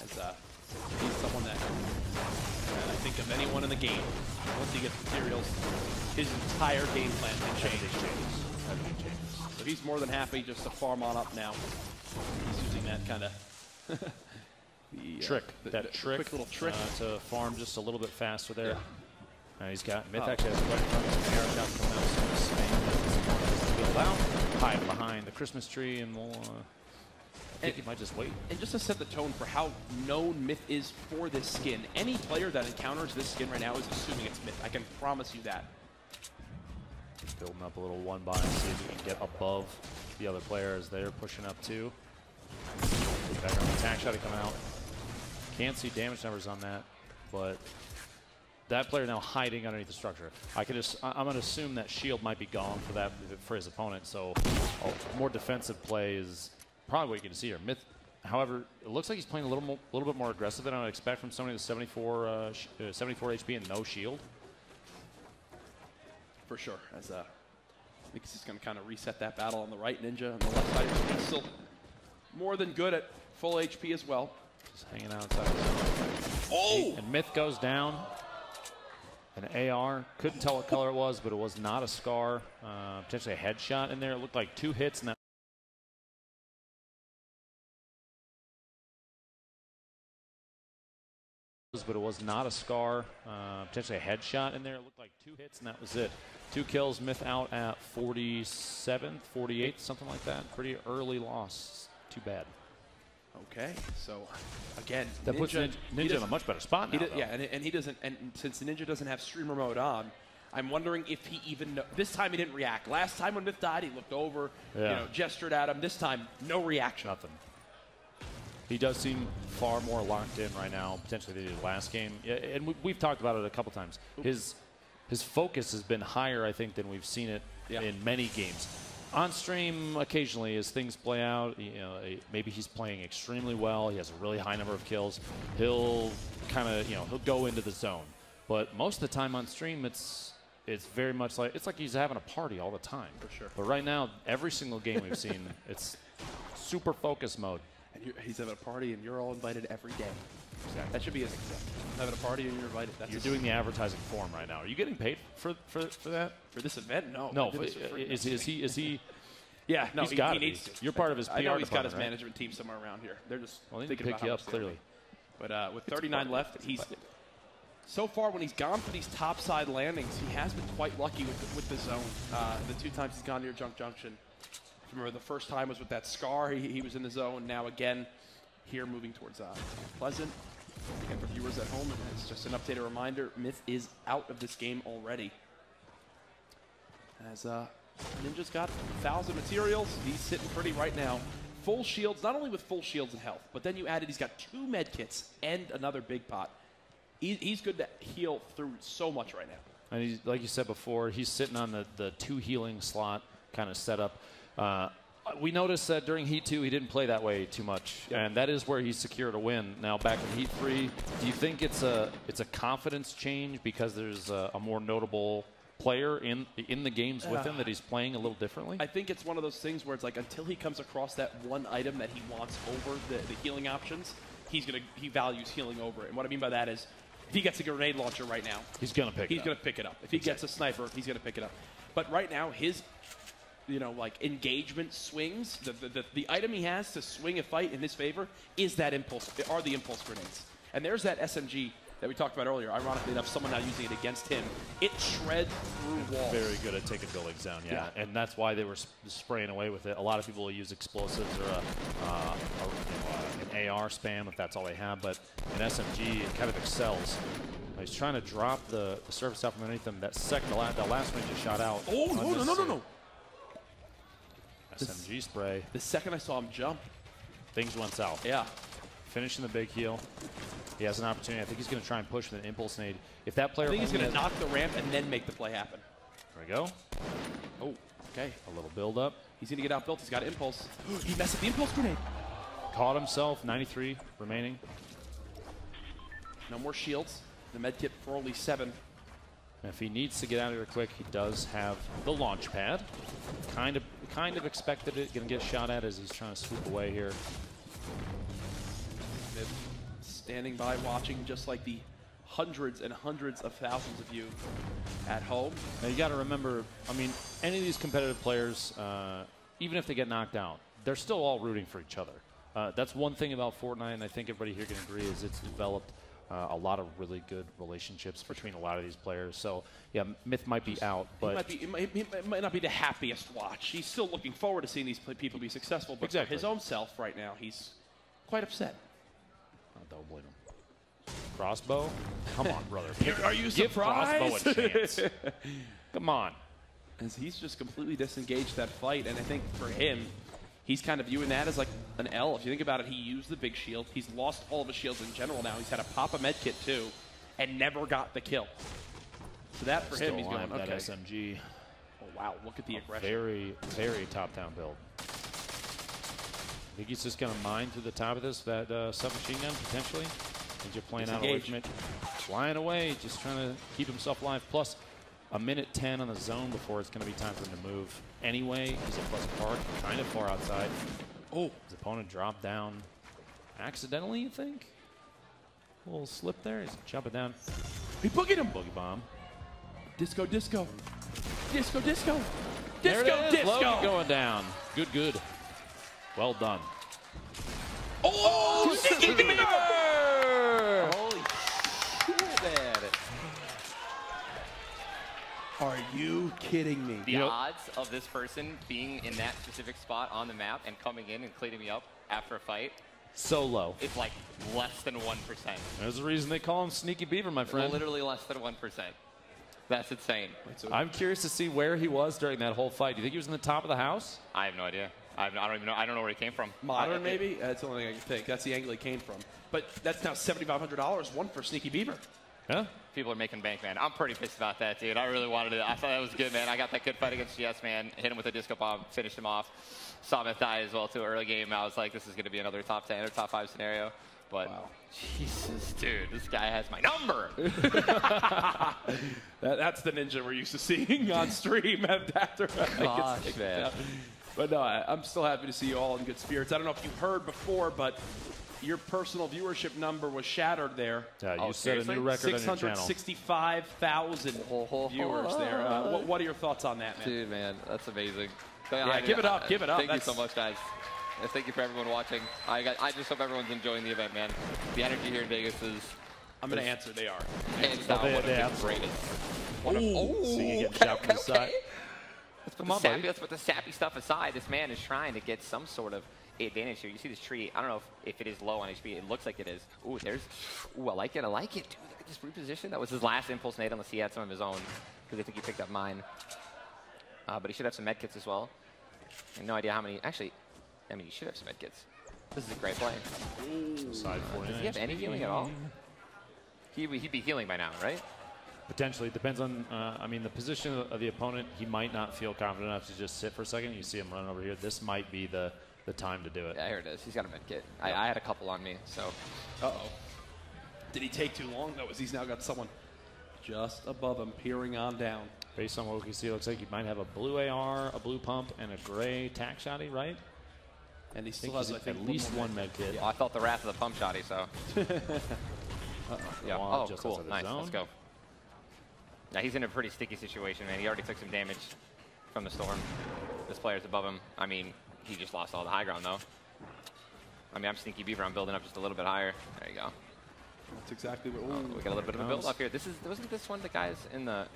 As he's someone that, I think of anyone in the game, once he gets materials, his entire game plan can change. Everything changes. So he's more than happy just to farm on up now. He's using that kind of trick, quick little trick to farm just a little bit faster there. He's got Myth actually has quite a few air shots coming out. So build out, hide behind the Christmas tree, and we'll. I think he might just wait. And just to set the tone for how known Myth is for this skin, any player that encounters this skin right now is assuming it's Myth. I can promise you that. Building up a little one by, see if he can get above the other player as they're pushing up too. Back on the attack shot coming out. Can't see damage numbers on that, but that player now hiding underneath the structure. I'm going to assume that shield might be gone for his opponent, so more defensive play is probably what you can see here. Myth, however, it looks like he's playing a little bit more aggressive than I would expect from somebody with 74 HP and no shield. For sure. As I think he's just going to kind of reset that battle on the right. Ninja on the left side. He's still more than good at full HP as well. Just hanging outside. Oh! And Myth goes down. An AR. Couldn't tell what color it was, but it was not a scar. Potentially a headshot in there. It looked like 2 hits in that. But it was not a scar. Potentially a headshot in there. It looked like 2 hits, and that was it. 2 kills. Myth out at 47th, 48th, something like that. Pretty early loss. Too bad. Okay, so again, that puts Ninja in a much better spot now. Yeah, and he doesn't. And since Ninja doesn't have streamer mode on, I'm wondering if he even. This time he didn't react. Last time when Myth died, he looked over, gestured at him. This time, no reaction. Nothing. He does seem far more locked in right now, potentially than he did last game. And we've talked about it a couple times. His focus has been higher, I think, than we've seen it in many games. On stream, occasionally, as things play out, maybe he's playing extremely well. He has a really high number of kills. He'll kind of, he'll go into the zone. But most of the time on stream, it's very much like he's having a party all the time. For sure. But right now, every single game we've seen, it's super focus mode. And he's having a party, and you're all invited every day. Exactly. That should be his having a party, and you're invited. You're doing the advertising form right now. Are you getting paid for that? For this event? No. No. Is he? Yeah, no, he needs to. You're part of his PR I know he's got his right? management team somewhere around here. They're just thinking pick about you how up clearly. But with 39 left, he's so far when he's gone for these top side landings, he has been quite lucky with the zone. The 2 times he's gone near Junk Junction. Remember, the first time was with that scar. He was in the zone. Now again, here moving towards Pleasant. Again, for viewers at home, it's just an updated reminder: Myth is out of this game already. As Ninja's got 1,000 materials. He's sitting pretty right now. Full shields, not only with full shields and health, but then you added he's got 2 med kits and another big pot. He's good to heal through so much right now. And he's, like you said before, he's sitting on the 2 healing slot kind of setup. We noticed that during Heat 2, he didn't play that way too much, and that is where he secured a win. Now, back in Heat 3, do you think it's a confidence change because there's a more notable player in the games with him that he's playing a little differently? I think it's one of those things where it's like until he comes across that one item that he wants over the healing options, he values healing over it. And what I mean by that is, if he gets a grenade launcher right now, he's gonna pick it up. If he gets a sniper, he's gonna pick it up. But right now, his engagement swings, the item he has to swing a fight in his favor is that impulse, are the impulse grenades. And there's that SMG that we talked about earlier. Ironically enough, someone now using it against him. It shreds through walls. Very good at taking buildings down, yeah. And that's why they were spraying away with it. A lot of people will use explosives or an AR spam if that's all they have, but an SMG, it kind of excels. He's trying to drop the surface out from underneath him. That last one he just shot out. Oh, no. SMG spray. The second I saw him jump, things went south. Yeah. Finishing the big heal. He has an opportunity. I think he's going to try and push with an impulse nade. If that player, I think he's going to knock the ramp and then make the play happen. There we go. Oh, okay. A little build up. He's going to get outbuilt. He's got impulse. He messed up the impulse grenade. Caught himself. 93 remaining. No more shields. The med kit for only 7. If he needs to get out of here quick, he does have the launch pad. Kind of expected it. Going to get shot at as he's trying to swoop away here. Standing by, watching, just like the hundreds and hundreds of thousands of you at home. Now you got to remember, I mean, any of these competitive players, even if they get knocked out, they're still all rooting for each other. That's one thing about Fortnite, and I think everybody here can agree, is it's developed a lot of really good relationships between a lot of these players. So, yeah, Myth might be out, but he might not be the happiest watch. He's still looking forward to seeing these people be successful, but for his own self right now, he's quite upset. I don't blame him. Crossbow? Come on, brother. Are you surprised? Give Crossbow a chance. Come on. As he's just completely disengaged that fight, and I think for him, he's kind of viewing that as like an L. If you think about it, he used the big shield. He's lost all of his shields in general now. He's had to pop a med kit too, and never got the kill. So that for him, he's going, okay. That SMG. Oh, wow. Look at the aggression. Very, very top-down build. I think he's just going to mine through the top of this, that submachine gun, potentially. Ninja playing out away from it. Flying away, just trying to keep himself alive. Plus, a minute 10 on the zone before it's going to be time for him to move. Anyway, he's a plus park, kind of far outside. Oh, his opponent dropped down accidentally, you think? A little slip there. He's jumping down. He boogied him. Boogie bomb. Disco, disco. Disco, disco. There Disco, it is. disco. Logan going down. Good, good. Well done. Oh, Sneaky Beaver! Holy shit, man. Are you kidding me? The odds of this person being in that specific spot on the map and coming in and cleaning me up after a fight, so low. It's like less than 1%. There's a reason they call him Sneaky Beaver, my friend. Literally less than 1%. That's insane. I'm curious to see where he was during that whole fight. Do you think he was in the top of the house? I have no idea. I don't even know. I don't know where he came from. Modern, maybe? That's the only thing I can think. That's the angle he came from. But that's now $7,500, one for Sneaky Beaver. Yeah. People are making bank, man. I'm pretty pissed about that, dude. I really wanted it. I thought that was good, man. I got that good fight against GS, man. Hit him with a disco bomb, finished him off. Saw Myth die as well, too, early game. I was like, this is going to be another top 10 or top 5 scenario. But, wow. Jesus, dude, this guy has my number. That's the ninja we're used to seeing on stream after Gosh, man. But no, I'm still happy to see you all in good spirits. I don't know if you heard before, but your personal viewership number was shattered there. Yeah, you set a new record on your channel. 665,000 viewers there. What are your thoughts on that, man? Dude, man, that's amazing. Yeah, give it up, give it up. Thank you so much, guys. Thank you for everyone watching. I just hope everyone's enjoying the event, man. The energy here in Vegas is... I'm going to answer. They are. Hands down, one of the greatest. So you get shot from the side. Let's put the sappy stuff aside. This man is trying to get some sort of advantage here. You see this tree. I don't know if it is low on HP. It looks like it is. Ooh, there's... Ooh, I like it. I like it. Dude, look at this reposition. That was his last impulse nade unless he had some of his own. Because I think he picked up mine. But he should have some med kits as well. I have no idea how many... Actually, I mean, he should have some med kits. This is a great play. Side 49. Does he have any healing at all? He'd be healing by now, right? Potentially. Depends on, I mean, the position of the opponent. He might not feel confident enough to just sit for a second. You see him run over here. This might be the time to do it. Yeah, here it is. He's got a med kit. I had a couple on me, so. Uh-oh. Did he take too long, though, as he's now got someone just above him peering on down? Based on what we can see, it looks like he might have a blue AR, a blue pump, and a gray tac shotty, right? And he still has, I think, at least one med kit. Yeah, I felt the wrath of the pump shotty, so. Yeah. Oh, cool. Nice. Let's go. Yeah, he's in a pretty sticky situation, man. He already took some damage from the storm. This player's above him. I mean, he just lost all the high ground, though. I mean, I'm Sneaky Beaver. I'm building up just a little bit higher. There you go. That's exactly what. We got a little bit of a build up here. Wasn't this one the guys in the?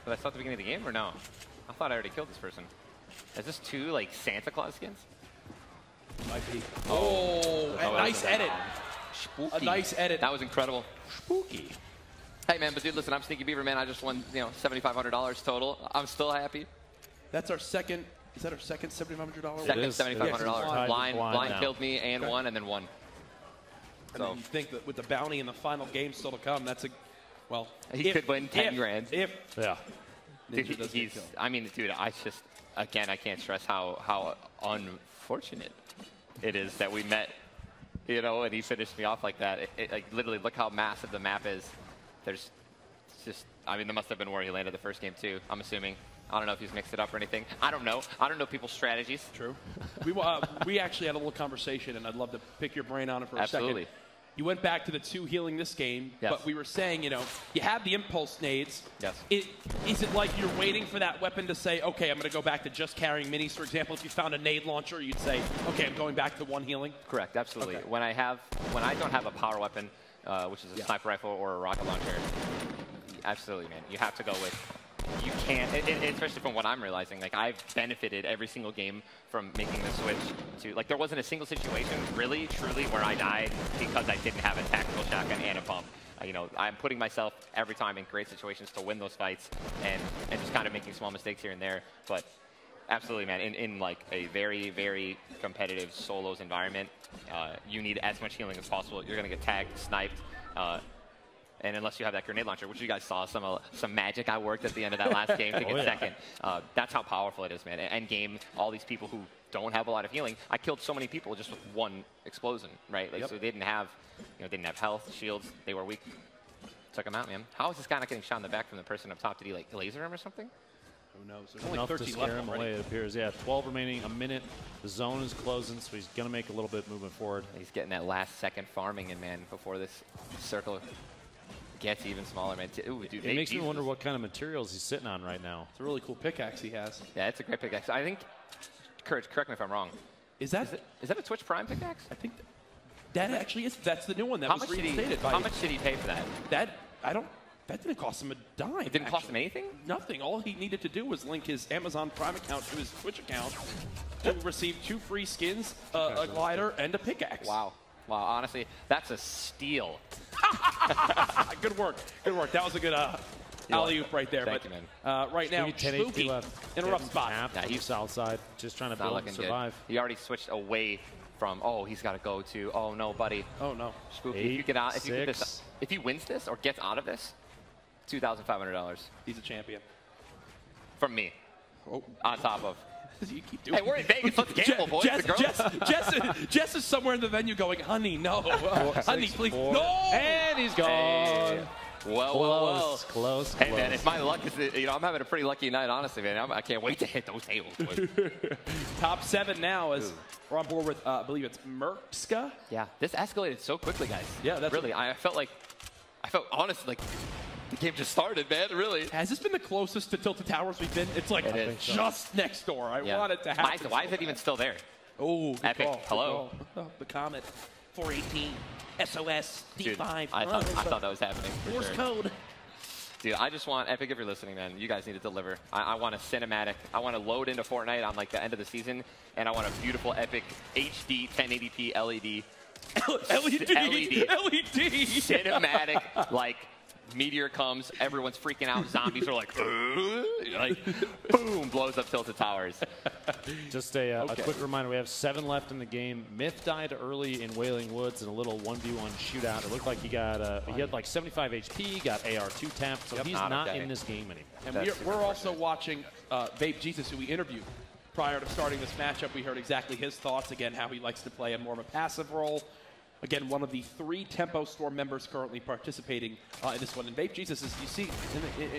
Was I saw at the beginning of the game or no? I thought I already killed this person. Is this 2 like Santa Claus skins? Might be. Oh, a nice edit. Spooky. A nice edit. That was incredible. Spooky. Hey man, but dude, listen, I'm Sneaky Beaver, man. I just won, $7,500 total. I'm still happy. That's our second. Is that our second $7,500? Second $7,500. Blind killed me and Okay. won, and then won. And then you think that with the bounty in the final game still to come, that's a, well, he could win 10 grand. Yeah. Dude, I mean, dude, I can't stress how unfortunate it is that we met, and he finished me off like that. Like, literally, look how massive the map is. There's just, I mean, there must have been where he landed the first game, too, I'm assuming. I don't know if he's mixed it up or anything. I don't know. I don't know people's strategies. True. We actually had a little conversation, and I'd love to pick your brain on it for a Absolutely. second. You went back to the 2 healing this game, Yes. but we were saying, you have the impulse nades. Yes. Is it like you're waiting for that weapon to say, okay, I'm going to go back to just carrying minis? For example, if you found a nade launcher, you'd say, okay, I'm going back to 1 healing? Correct, absolutely. Okay. When I don't have a power weapon, which is a sniper rifle or a rocket launcher, absolutely, man. You have to go with. You can't, especially from what I'm realizing, like I've benefited every single game from making the switch to, like there wasn't a single situation, really, truly, where I died because I didn't have a tactical shotgun and a pump. I'm putting myself every time in great situations to win those fights and just kind of making small mistakes here and there. But absolutely, man, in like a very, very competitive solos environment, you need as much healing as possible. You're going to get tagged, sniped, and unless you have that grenade launcher, which you guys saw some magic I worked at the end of that last game to get second. That's how powerful it is, man. End game, all these people who don't have a lot of healing, I killed so many people just with 1 explosion, right? Like, so they didn't have, didn't have health, shields, they were weak. Took them out, man. How is this guy not getting shot in the back from the person up top? Did he like laser him or something? Who knows? There's only Enough 13 to scare left him already. away, it appears. Yeah, 12 remaining, a minute. The zone is closing, so he's going to make a little bit movement forward. He's getting that last second farming in, man, before this circle gets even smaller, man. Ooh, dude, It makes me wonder what kind of materials he's sitting on right now. It's a really cool pickaxe he has. Yeah, it's a great pickaxe. I think, Courage, correct me if I'm wrong. Is that a Twitch Prime pickaxe? I think that actually is. That's the new one that was reinstated. How much did he pay for that? That didn't cost him a dime. It didn't cost him anything? Nothing. All he needed to do was link his Amazon Prime account to his Twitch account to receive 2 free skins, a glider, and a pickaxe. Wow. Wow, honestly, that's a steal. Good work. Good work. That was a good alley-oop right there. Thank but you, man. right now, 10 Spooky in a rough spot. Yeah, He's south side, just trying to build and survive. Good. He already switched away from, he's got to go to, oh no, buddy. Oh no. Spooky, if you get out, if he wins this or gets out of this, $2,500. He's a champion. From me. Oh. On top of. You keep doing Hey, we're in Vegas. Let's gamble, boys. Jess is somewhere in the venue going, honey, no. Honey, please. No! And he's gone. Hey. Well. Close. Hey, man, if my luck is, I'm having a pretty lucky night, honestly, man. I can't wait to hit those tables. Top 7 now as we're on board with, I believe it's Merkska. Yeah, this escalated so quickly, guys. Yeah, that's really. I felt honestly like the game just started, man. Really. Has this been the closest to Tilted Towers we've been? It's like just next door. I want it to happen. Why is it even still there? Oh, Epic. Call. Hello. Oh, the Comet. 418. SOS. D5. Dude, I thought that was happening for Morse sure. code. Dude, I just want Epic, if you're listening, man, you guys need to deliver. I want a cinematic. I want to load into Fortnite on like the end of the season, and I want a beautiful Epic HD 1080p LED. LED. LED. Cinematic, like meteor comes, everyone's freaking out, zombies are like boom, blows up Tilted Towers. Just a quick reminder, we have 7 left in the game. Myth died early in Wailing Woods in a little 1v1 shootout. It looked like he had like 75 HP, got AR2 tapped, so he's not in this game anymore. And we're also watching Vape Jesus, who we interviewed prior to starting this matchup. We heard exactly his thoughts, again, how he likes to play a more of a passive role. Again, one of the 3 Tempo Storm members currently participating in this one. And Vape Jesus, as you see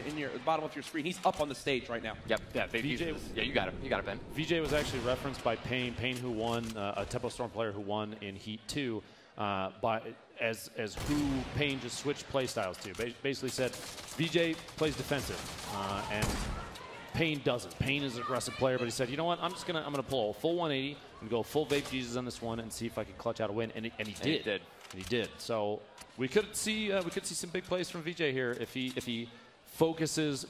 in the bottom of your screen, he's up on the stage right now. Yep, yeah, Vape Jesus. Yeah, you got him. You got it, Ben. VJ was actually referenced by Payne, who won, a Tempo Storm player who won in Heat 2, as who Payne just switched play styles to. Basically said, VJ plays defensive, and Payne doesn't. Payne is an aggressive player, but he said, you know what, I'm gonna pull a full 180 and go full Vape Jesus on this one and see if I can clutch out a win. And he did. He did. So we could see some big plays from VJ here if he focuses,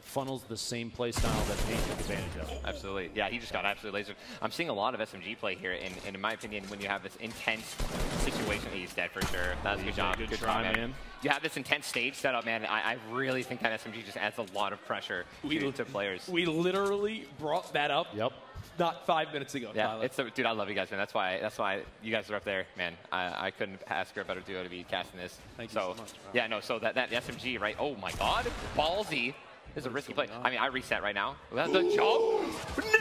funnels the same play style that Payne took advantage of. Absolutely. Yeah, he just got absolutely lasered. I'm seeing a lot of SMG play here, and in my opinion, when you have this intense situation, he's dead for sure. That was a good job. Good try, man. You have this intense stage setup, man. I really think that SMG just adds a lot of pressure to players. We literally brought that up. Yep. Not 5 minutes ago. Yeah, Tyler. Dude, I love you guys, man. That's why you guys are up there, man. I couldn't ask for a better duo to be casting this. Thank you so much, bro. Yeah, no. So that SMG, right? Oh my God, ballsy. This is a risky play. I mean, I reset right now. That's the jump. No!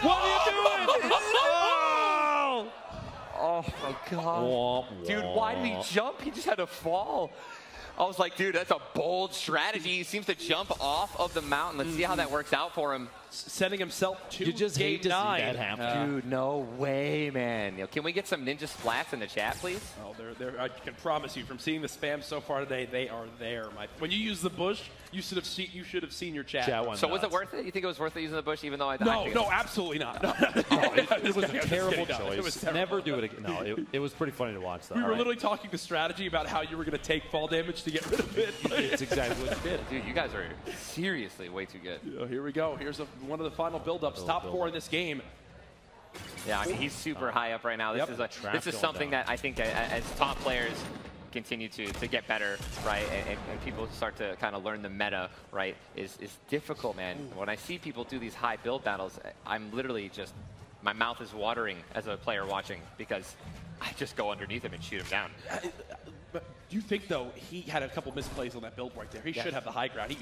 What are you doing? Oh my God. Dude, why did he jump? He just had to fall. I was like, dude, that's a bold strategy. He seems to jump off of the mountain. Let's see how that works out for him. Setting himself to You just hate to see that happen. Dude, no way, man. Can we get some ninja splats in the chat, please? Oh, I can promise you, from seeing the spam so far today, they are there. When you use the bush, you should have seen your chat. So was it worth it? You think it was worth it using the bush, even though I No, absolutely not. It was a terrible choice. It was terrible. Never do it again. No, it was pretty funny to watch, though. We were literally talking the strategy about how you were going to take fall damage to get rid of it. It's exactly what you did. Dude, you guys are seriously way too good. Here we go. Here's one of the final build-ups. Top 4 in this game. Yeah, I mean, he's super high up right now. This is something that I think as top players continue to get better, right, and people start to kind of learn the meta, right, is difficult, man. When I see people do these high build battles, I'm literally just, my mouth is watering as a player watching because I just go underneath him and shoot him down. But do you think, though, he had a couple misplays on that build right there? He should have the high ground.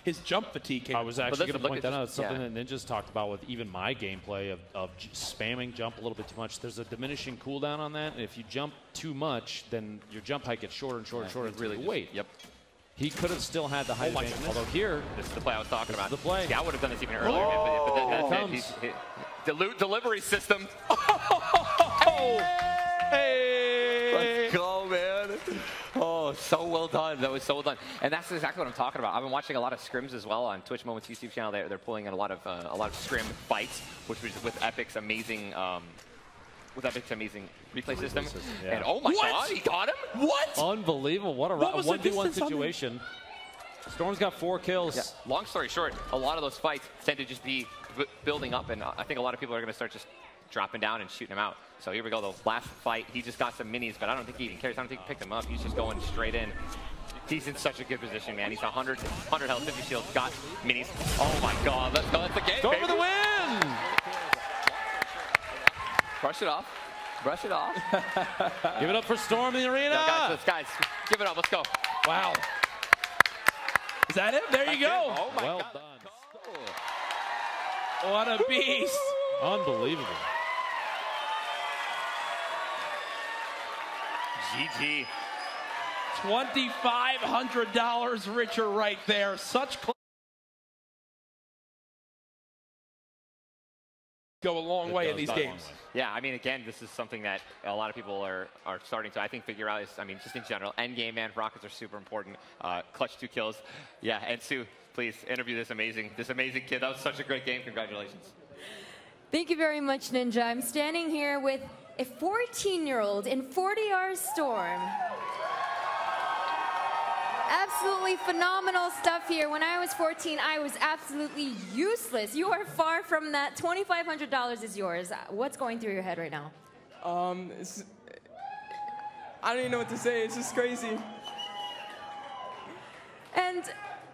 His jump fatigue came. I was actually going to point that out. It's something that Ninja's talked about with even my gameplay of spamming jump a little bit too much. There's a diminishing cooldown on that, and if you jump too much, then your jump height gets shorter and shorter and shorter. It's really weight. Yep. He could have still had the height advantage, although here... This is the play I was talking about. The play. Yeah, I would have done this even earlier, but that's it. Delivery system. Hey! Let's go, man. Oh, so well done. That was so well done. And that's exactly what I'm talking about. I've been watching a lot of scrims as well on Twitch Moments YouTube channel. They're pulling in a lot of scrim fights, which was with Epic's amazing replay system. Yeah. And oh my God, he got him? What? Unbelievable. What a 1v1 situation. Storm's got 4 kills. Yeah. Long story short, a lot of those fights tend to just be building up, and I think a lot of people are going to start just dropping down and shooting him out. So here we go, the last fight. He just got some minis, but I don't think he even cares. I don't think he picked them up. He's just going straight in. He's in such a good position, man. He's 100 health, 50 shields, got minis. Oh my God, let's go. That's the game, Storm baby. for the win! Brush it off. Brush it off. Give it up for Storm in the arena. No, guys, give it up. Let's go. Wow. Is that it? There you go. Oh my well God. Done. What a beast. Unbelievable. GG. $2,500 richer right there. Such go a long way in these games. Yeah, I mean, again, this is something that a lot of people are starting to, I think, figure out. I mean, just in general, end game, man, rockets are super important. Clutch 2 kills. Yeah, and Sue, please interview this amazing kid. That was such a great game. Congratulations. Thank you very much, Ninja. I'm standing here with a 14-year-old in 40R Storm. Absolutely phenomenal stuff here. When I was 14, I was absolutely useless. You are far from that. $2,500 is yours. What's going through your head right now? I don't even know what to say. It's just crazy. And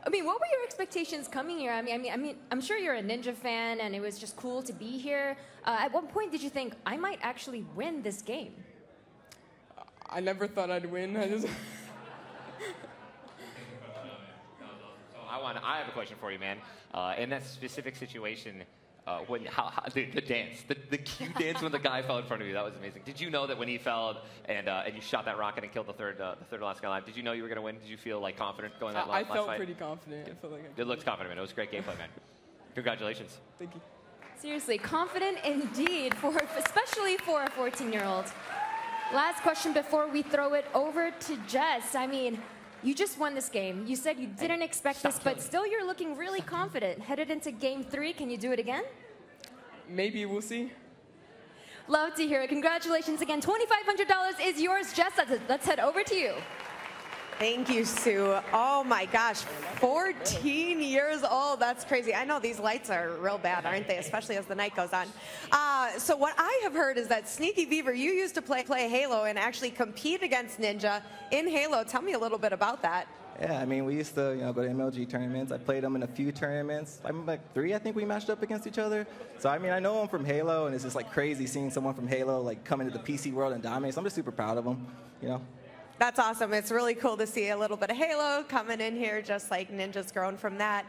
I mean, what were your expectations coming here? I mean, I'm sure you're a Ninja fan, and it was just cool to be here. At what point did you think I might actually win this game? I never thought I'd win. I have a question for you, man. In that specific situation, the dance, the cue dance when the guy fell in front of you, that was amazing. Did you know that when he fell and you shot that rocket and killed the third last guy alive, did you know you were going to win? Did you feel like confident going that last fight? I felt pretty confident. I felt like it looked confident, man. It was great gameplay, man. Congratulations. Thank you. Seriously, confident indeed, especially for a 14-year-old. Last question before we throw it over to Jess. I mean, you just won this game. You said you didn't expect this, but still you're looking really confident. Headed into game 3, can you do it again? Maybe, we'll see. Love to hear it. Congratulations again. $2,500 is yours, Jess. Let's head over to you. Thank you, Sue. Oh my gosh, 14 years old. That's crazy. I know these lights are real bad, aren't they? Especially as the night goes on. So what I have heard is that Sneaky Beaver, you used to play Halo and actually compete against Ninja in Halo. Tell me a little bit about that. Yeah, I mean, we used to, go to MLG tournaments. I played them in a few tournaments. I'm like 3, I think we matched up against each other. So, I mean, I know him from Halo, and it's just like crazy seeing someone from Halo like come into the PC world and dominate. So I'm just super proud of him, That's awesome. It's really cool to see a little bit of Halo coming in here, just like Ninja's grown from that.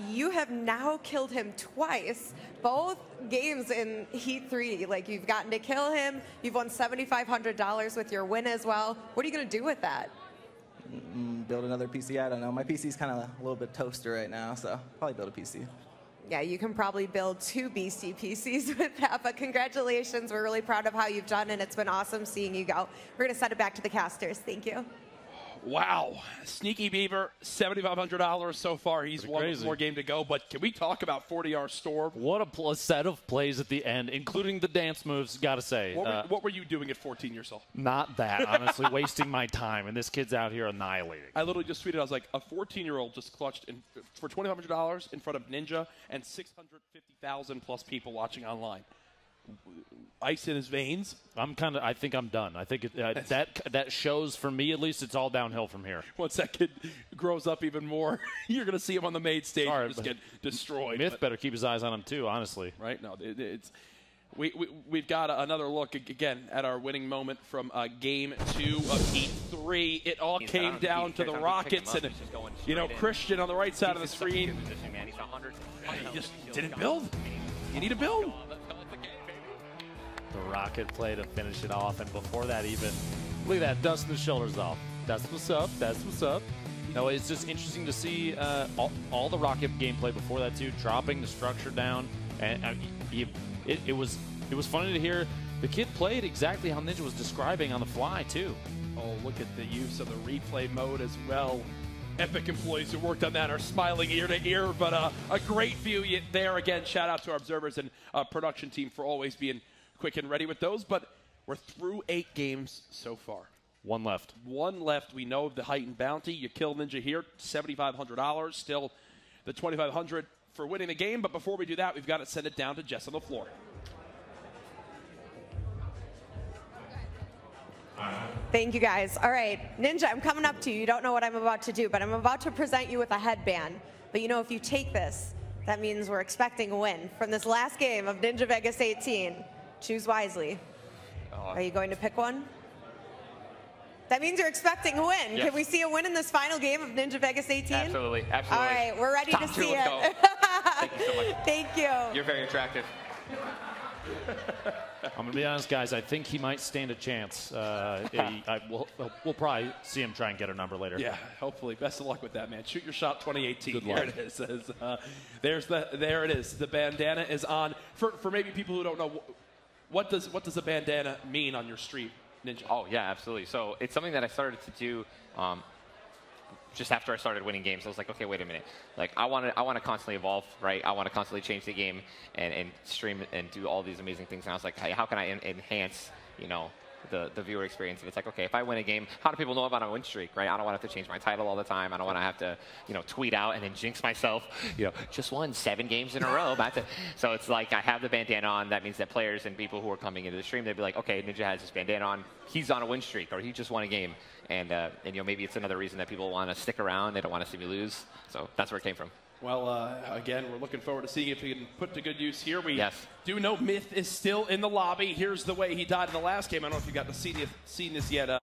You have now killed him twice, both games in Heat 3. Like, you've gotten to kill him. You've won $7,500 with your win as well. What are you going to do with that? Build another PC. I don't know. My PC's kind of a little bit toaster right now, so probably build a PC. Yeah, you can probably build 2 BC PCs with that, but congratulations. We're really proud of how you've done, and it's been awesome seeing you go. We're going to send it back to the casters. Thank you. Wow. Sneaky Beaver, $7,500 so far. He's one crazy. more game to go, but can we talk about 40-hour Storm? What a set of plays at the end, including the dance moves, gotta say. What were you doing at 14 years old? Not that, honestly, wasting my time, and this kid's out here annihilating. I literally just tweeted, I was like, a 14-year-old just clutched for $2,500 in front of Ninja and 650,000 plus people watching online. Ice in his veins. I think I'm done. I think that shows, for me at least, it's all downhill from here. Once that kid grows up even more, you're going to see him on the main stage just get destroyed. Myth better keep his eyes on him too, honestly. Right? No, we've got another look again at our winning moment from Game 2 of Heat 3. It all came down to the Rockets, and Christian on the right side of the screen. He just didn't build. You need to build. The Rocket play to finish it off, and before that even, look at that, dusting the shoulders off. That's what's up, that's what's up. No, it's just interesting to see all the Rocket gameplay before that too, dropping the structure down, and it was funny to hear the kid played exactly how Ninja was describing on the fly too. Oh, look at the use of the replay mode as well. Epic employees who worked on that are smiling ear to ear, but a great view there. Again, shout out to our observers and production team for always being quick and ready with those, but we're through 8 games so far. One left. One left. We know the heightened bounty. You kill Ninja here, $7,500. Still the $2,500 for winning the game, but before we do that, we've got to send it down to Jess on the floor. Thank you, guys. All right, Ninja, I'm coming up to you. You don't know what I'm about to do, but I'm about to present you with a headband. But if you take this, that means we're expecting a win from this last game of Ninja Vegas 18. Choose wisely. Are you going to pick one? That means you're expecting a win. Yes. Can we see a win in this final game of Ninja Vegas 18? Absolutely. All right, we're ready to see it. Thank you so much. Thank you. You're very attractive. I'm going to be honest, guys. I think he might stand a chance. We'll probably see him try and get a number later. Yeah, hopefully. Best of luck with that, man. Shoot your shot 2018. Good luck. There it is. There it is. The bandana is on. For maybe people who don't know, what does a bandana mean on your street, Ninja? Oh, yeah, absolutely. So it's something that I started to do just after I started winning games. I was like, okay, wait a minute. Like, I want to constantly evolve, right? I want to constantly change the game and stream and do all these amazing things. And I was like, hey, how can I enhance, the viewer experience. And it's like, okay, if I win a game, how do people know about a win streak, right? I don't want to have to change my title all the time. I don't want to have to, tweet out and then jinx myself, just won 7 games in a row. So it's like I have the bandana on. That means that players and people who are coming into the stream, they'd be like, okay, Ninja has his bandana on. He's on a win streak, or he just won a game. And maybe it's another reason that people want to stick around. They don't want to see me lose. So that's where it came from. Well, again, we're looking forward to seeing if we can put to good use here. We Yes. do know Myth is still in the lobby. Here's the way he died in the last game. I don't know if you got to see this yet.